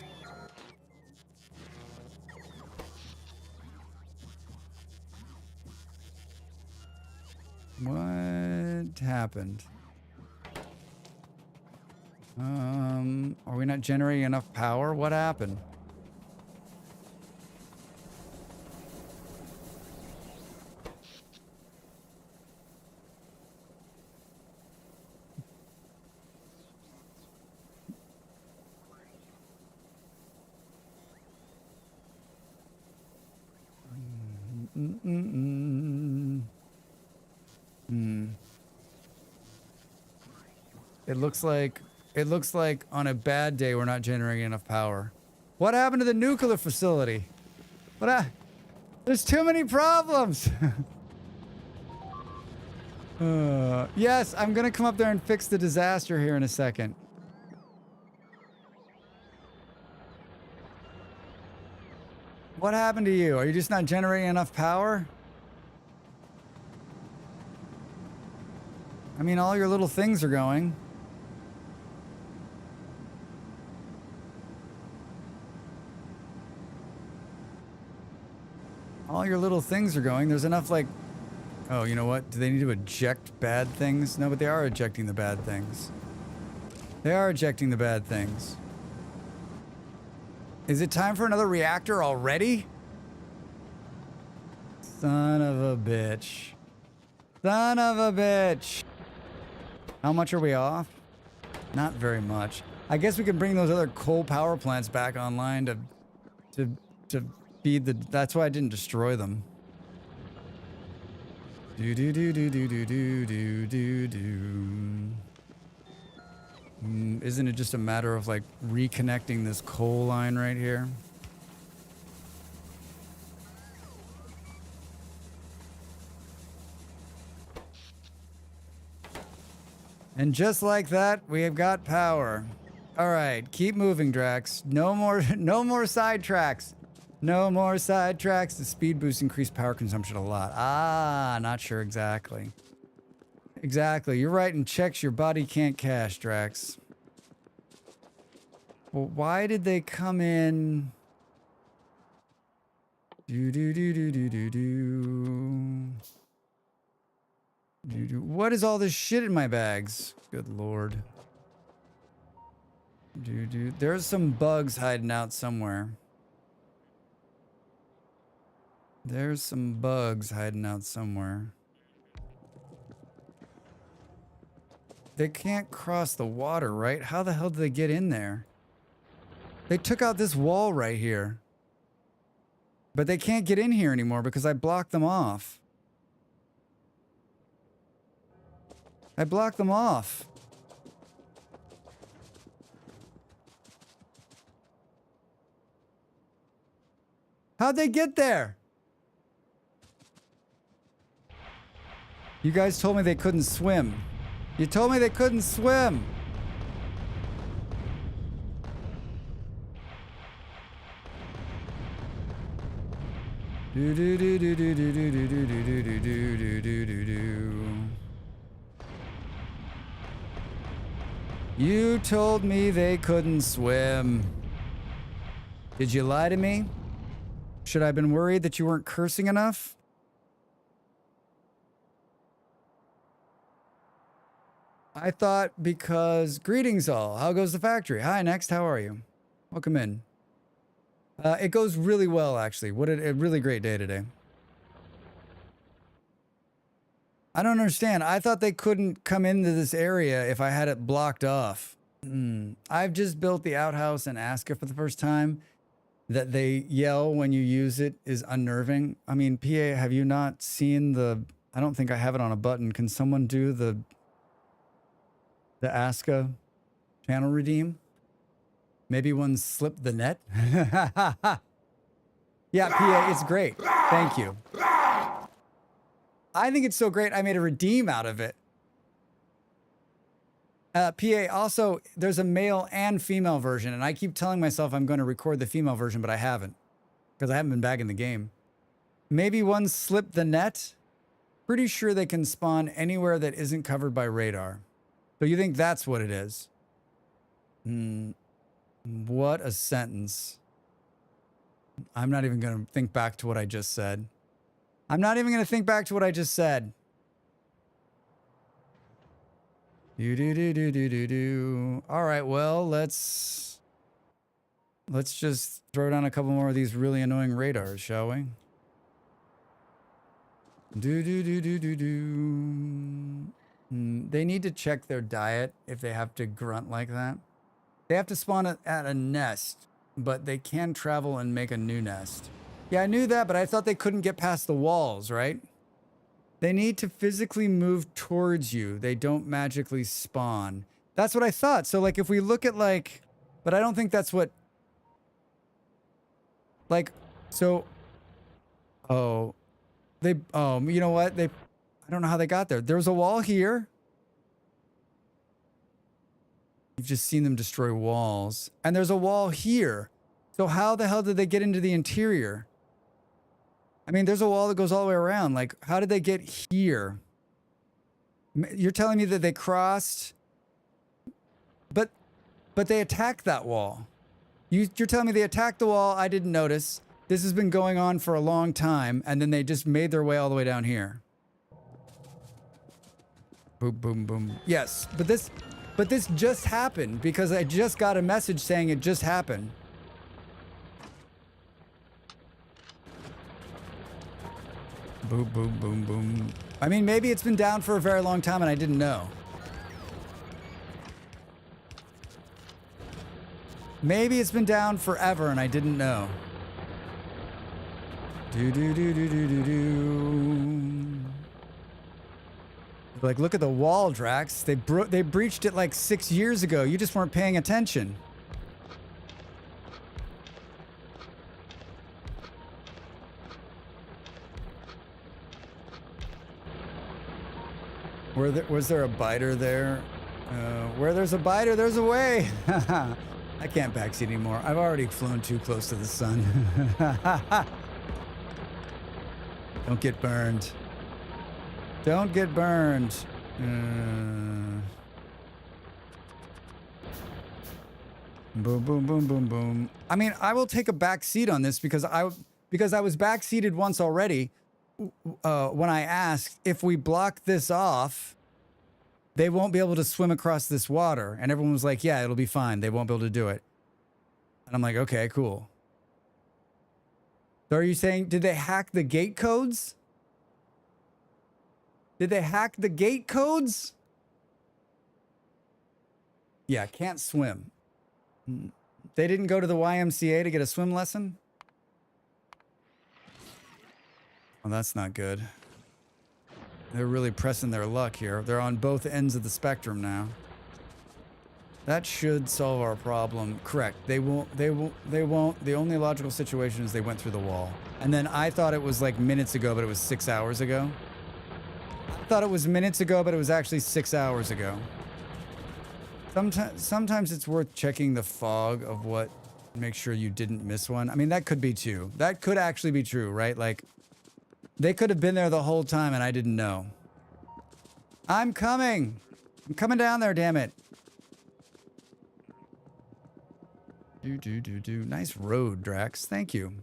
What happened? Are we not generating enough power? What happened? It looks like on a bad day we're not generating enough power. What happened to the nuclear facility? There's too many problems. Yes, I'm gonna come up there and fix the disaster here in a second. What happened to you? Are you just not generating enough power? I mean, all your little things are going. All your little things are going. There's enough like... Oh, you know what? Do they need to eject bad things? No, but they are ejecting the bad things. They are ejecting the bad things. Is it time for another reactor already? Son of a bitch. Son of a bitch. How much are we off? Not very much. I guess we can bring those other coal power plants back online to feed the... That's why I didn't destroy them. Do do do do do do do do do do. Isn't it just a matter of like reconnecting this coal line right here? And just like that, we have got power. All right, keep moving, Drax. No more sidetracks. No more sidetracks. The speed boost increased power consumption a lot. Ah, not sure exactly. Exactly. You're writing checks your body can't cash, Drax. Well, why did they come in? Do do do do do do do. What is all this shit in my bags? Good lord. There's some bugs hiding out somewhere. There's some bugs hiding out somewhere. They can't cross the water, right? How the hell did they get in there? They took out this wall right here. But they can't get in here anymore because I blocked them off. I blocked them off. How'd they get there? You guys told me they couldn't swim. You told me they couldn't swim. Do do do do do do do do do do do do do do do. You told me they couldn't swim. Did you lie to me? Should I have been worried that you weren't cursing enough? I thought because... Greetings all. How goes the factory? Hi, Next. How are you? Welcome in. It goes really well, actually. What a really great day today. I don't understand. I thought they couldn't come into this area if I had it blocked off. I've just built the outhouse in Aska for the first time. That they yell when you use it is unnerving. I mean, PA, have you not seen the... I don't think I have it on a button. Can someone do the Aska channel redeem? Maybe one slipped the net? Yeah, PA, it's great. Thank you. I think it's so great I made a redeem out of it. PA, also, there's a male and female version, and I keep telling myself I'm going to record the female version, but I haven't. Because I haven't been back in the game. Maybe one slipped the net? Pretty sure they can spawn anywhere that isn't covered by radar. So you think that's what it is? What a sentence. I'm not even going to think back to what I just said. I'm not even going to think back to what I just said. Do. All right, well, let's just throw down a couple more of these really annoying radars, shall we? Do. They need to check their diet if they have to grunt like that. They have to spawn at a nest, but they can travel and make a new nest. Yeah, I knew that, but I thought they couldn't get past the walls, right? They need to physically move towards you. They don't magically spawn. That's what I thought. So, like, if we look at, like... But I don't think that's what... Like, so... Oh. You know what? I don't know how they got there. There was a wall here. You've just seen them destroy walls. And there's a wall here. So how the hell did they get into the interior? I mean, there's a wall that goes all the way around. Like, how did they get here? You're telling me that they crossed, but they attacked that wall. You're telling me they attacked the wall. I didn't notice. This has been going on for a long time, and then they just made their way all the way down here. Boom, boom, boom. Yes, but this just happened because I just got a message saying it just happened. Boom, boom, boom, boom. I mean, maybe it's been down for a very long time and I didn't know. Maybe it's been down forever and I didn't know. Do do do do do do do. Like, look at the wall, Drax. They breached it like 6 years ago. You just weren't paying attention. Was there a biter there? Where there's a biter, there's a way. I can't backseat anymore. I've already flown too close to the sun. Don't get burned. Don't get burned. Boom, boom, boom, boom, boom. I mean, I will take a back seat on this because I was backseated once already. When I asked if we block this off, they won't be able to swim across this water. And everyone was like, yeah, it'll be fine. They won't be able to do it. And I'm like, okay, cool. So are you saying, did they hack the gate codes? Did they hack the gate codes? Yeah, can't swim. They didn't go to the YMCA to get a swim lesson? Well, that's not good. They're really pressing their luck here. They're on both ends of the spectrum now. That should solve our problem. Correct. They won't. The only logical situation is they went through the wall. And then I thought it was like minutes ago, but it was 6 hours ago. I thought it was minutes ago, but it was actually 6 hours ago. Sometimes it's worth checking the fog of what, make sure you didn't miss one. I mean, that could be too. That could actually be true, right? Like, they could have been there the whole time and I didn't know. I'm coming. I'm coming down there, damn it. Do. Nice road, Drax. Thank you.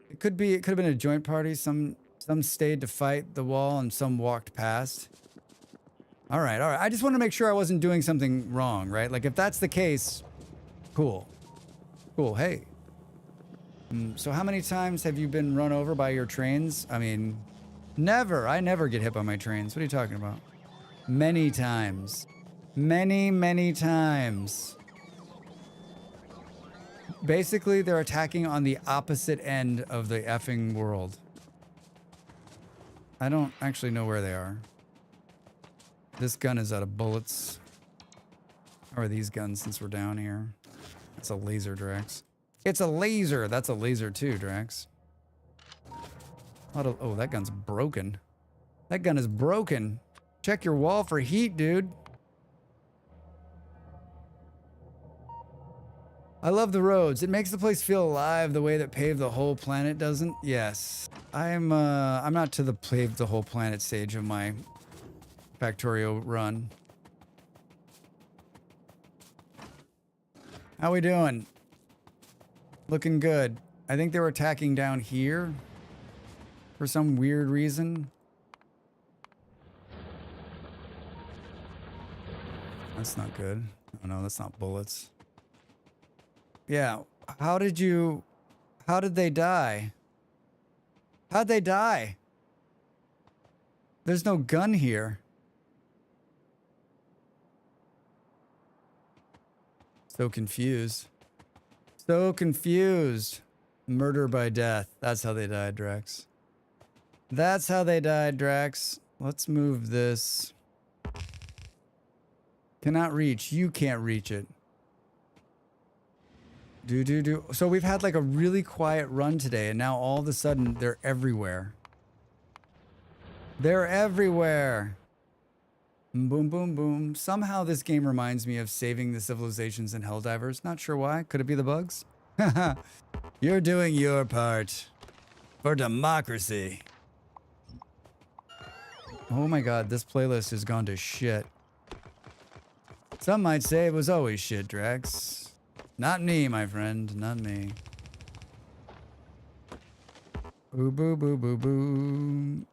It could have been a joint party. Some stayed to fight the wall and some walked past. All right. I just want to make sure I wasn't doing something wrong, right? Like, if that's the case, cool. Cool. Hey. So how many times have you been run over by your trains? I mean, never. I never get hit by my trains. What are you talking about? Many times. Many times. Basically, they're attacking on the opposite end of the effing world. I don't actually know where they are. This gun is out of bullets. Or are these guns since we're down here? That's a laser, Drax. It's a laser. That's a laser too, Drax. Oh, that gun's broken. That gun is broken. Check your wall for heat, dude. I love the roads. It makes the place feel alive the way that Pave the Whole Planet doesn't. Yes. I'm not to the Pave the Whole Planet stage of my Factorio run. How we doing? Looking good. I think they were attacking down here for some weird reason. That's not good. Oh no, that's not bullets. Yeah, how did they die? How'd they die? There's no gun here. So confused. So confused. Murder by death. That's how they died, Drax. That's how they died, Drax. Let's move this. Cannot reach. You can't reach it. Do. So we've had like a really quiet run today, and now all of a sudden they're everywhere. They're everywhere. Boom, boom, boom. Somehow this game reminds me of Saving the Civilizations and Helldivers. Not sure why. Could it be the bugs? You're doing your part for democracy. Oh my god, this playlist has gone to shit. Some might say it was always shit, Drax. Not me, my friend. Not me. Boo, boo, boo, boo, boo.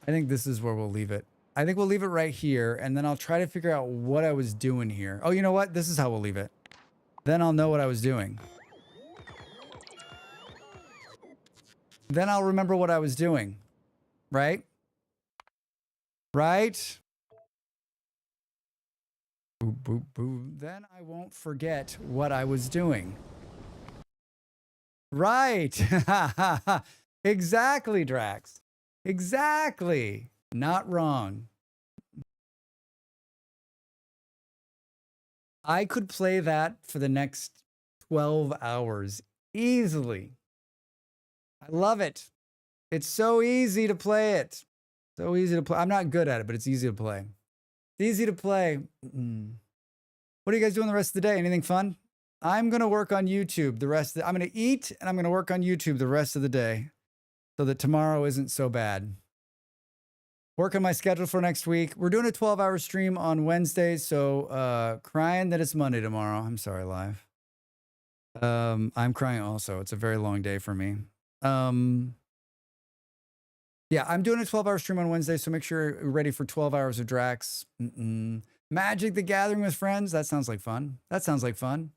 I think this is where we'll leave it. I think we'll leave it right here, and then I'll try to figure out what I was doing here. Oh, you know what? This is how we'll leave it. Then I'll know what I was doing. Then I'll remember what I was doing. Right? Right? Boo, boo, boo. Then I won't forget what I was doing. Right. Exactly, Drax. Exactly. Not wrong. I could play that for the next 12 hours easily. I love it. It's so easy to play it. So easy to play. I'm not good at it, but it's easy to play. It's easy to play. What are you guys doing the rest of the day? Anything fun? I'm going to work on YouTube the rest of the, I'm going to eat and I'm going to work on YouTube the rest of the day so that tomorrow isn't so bad. Work on my schedule for next week. We're doing a 12-hour stream on Wednesday, so crying that it's Monday tomorrow. I'm sorry, live. I'm crying also. It's a very long day for me. Yeah, I'm doing a 12-hour stream on Wednesday, so make sure you're ready for 12 hours of Drax. Magic the Gathering with friends. That sounds like fun. That sounds like fun.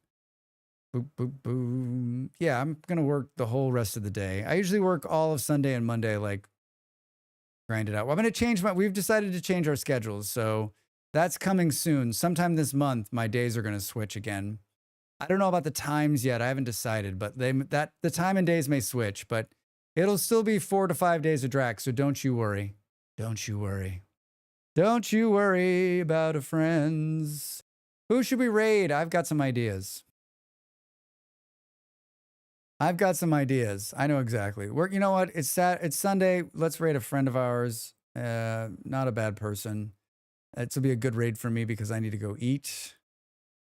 Boop, boop, boop. Yeah, I'm going to work the whole rest of the day. I usually work all of Sunday and Monday, like, grind it out. Well, I'm going to change we've decided to change our schedules, so that's coming soon. Sometime this month, my days are going to switch again. I don't know about the times yet. I haven't decided, but the time and days may switch, but it'll still be 4 to 5 days of Drax, so don't you worry. Don't you worry. Don't you worry about a friends. Who should we raid? I've got some ideas. I've got some ideas. I know exactly. You know what? It's Sunday. Let's raid a friend of ours. Not a bad person. This will be a good raid for me because I need to go eat.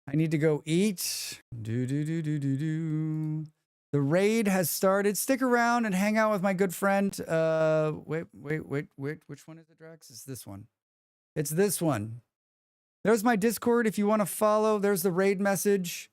I need to go eat. The raid has started. Stick around and hang out with my good friend. Wait. Which one is it, Drax? It's this one. It's this one. There's my Discord if you want to follow. There's the raid message.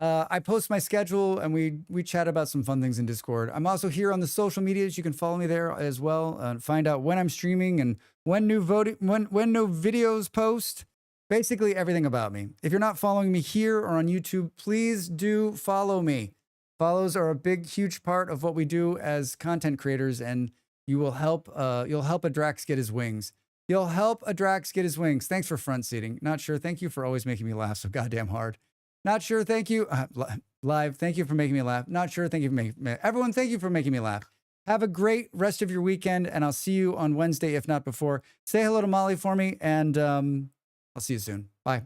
I post my schedule and we chat about some fun things in Discord. I'm also here on the social medias. You can follow me there as well and find out when I'm streaming and when new videos post. Basically everything about me. If you're not following me here or on YouTube, please do follow me. Follows are a big, huge part of what we do as content creators, and you'll help a Drax get his wings. You'll help a Drax get his wings. Thanks for front seating. Not sure. Thank you for always making me laugh so goddamn hard. Not sure. Thank you. Live. Thank you for making me laugh. Not sure. Thank you for making me. Everyone, thank you for making me laugh. Have a great rest of your weekend, and I'll see you on Wednesday, if not before. Say hello to Molly for me, and I'll see you soon. Bye.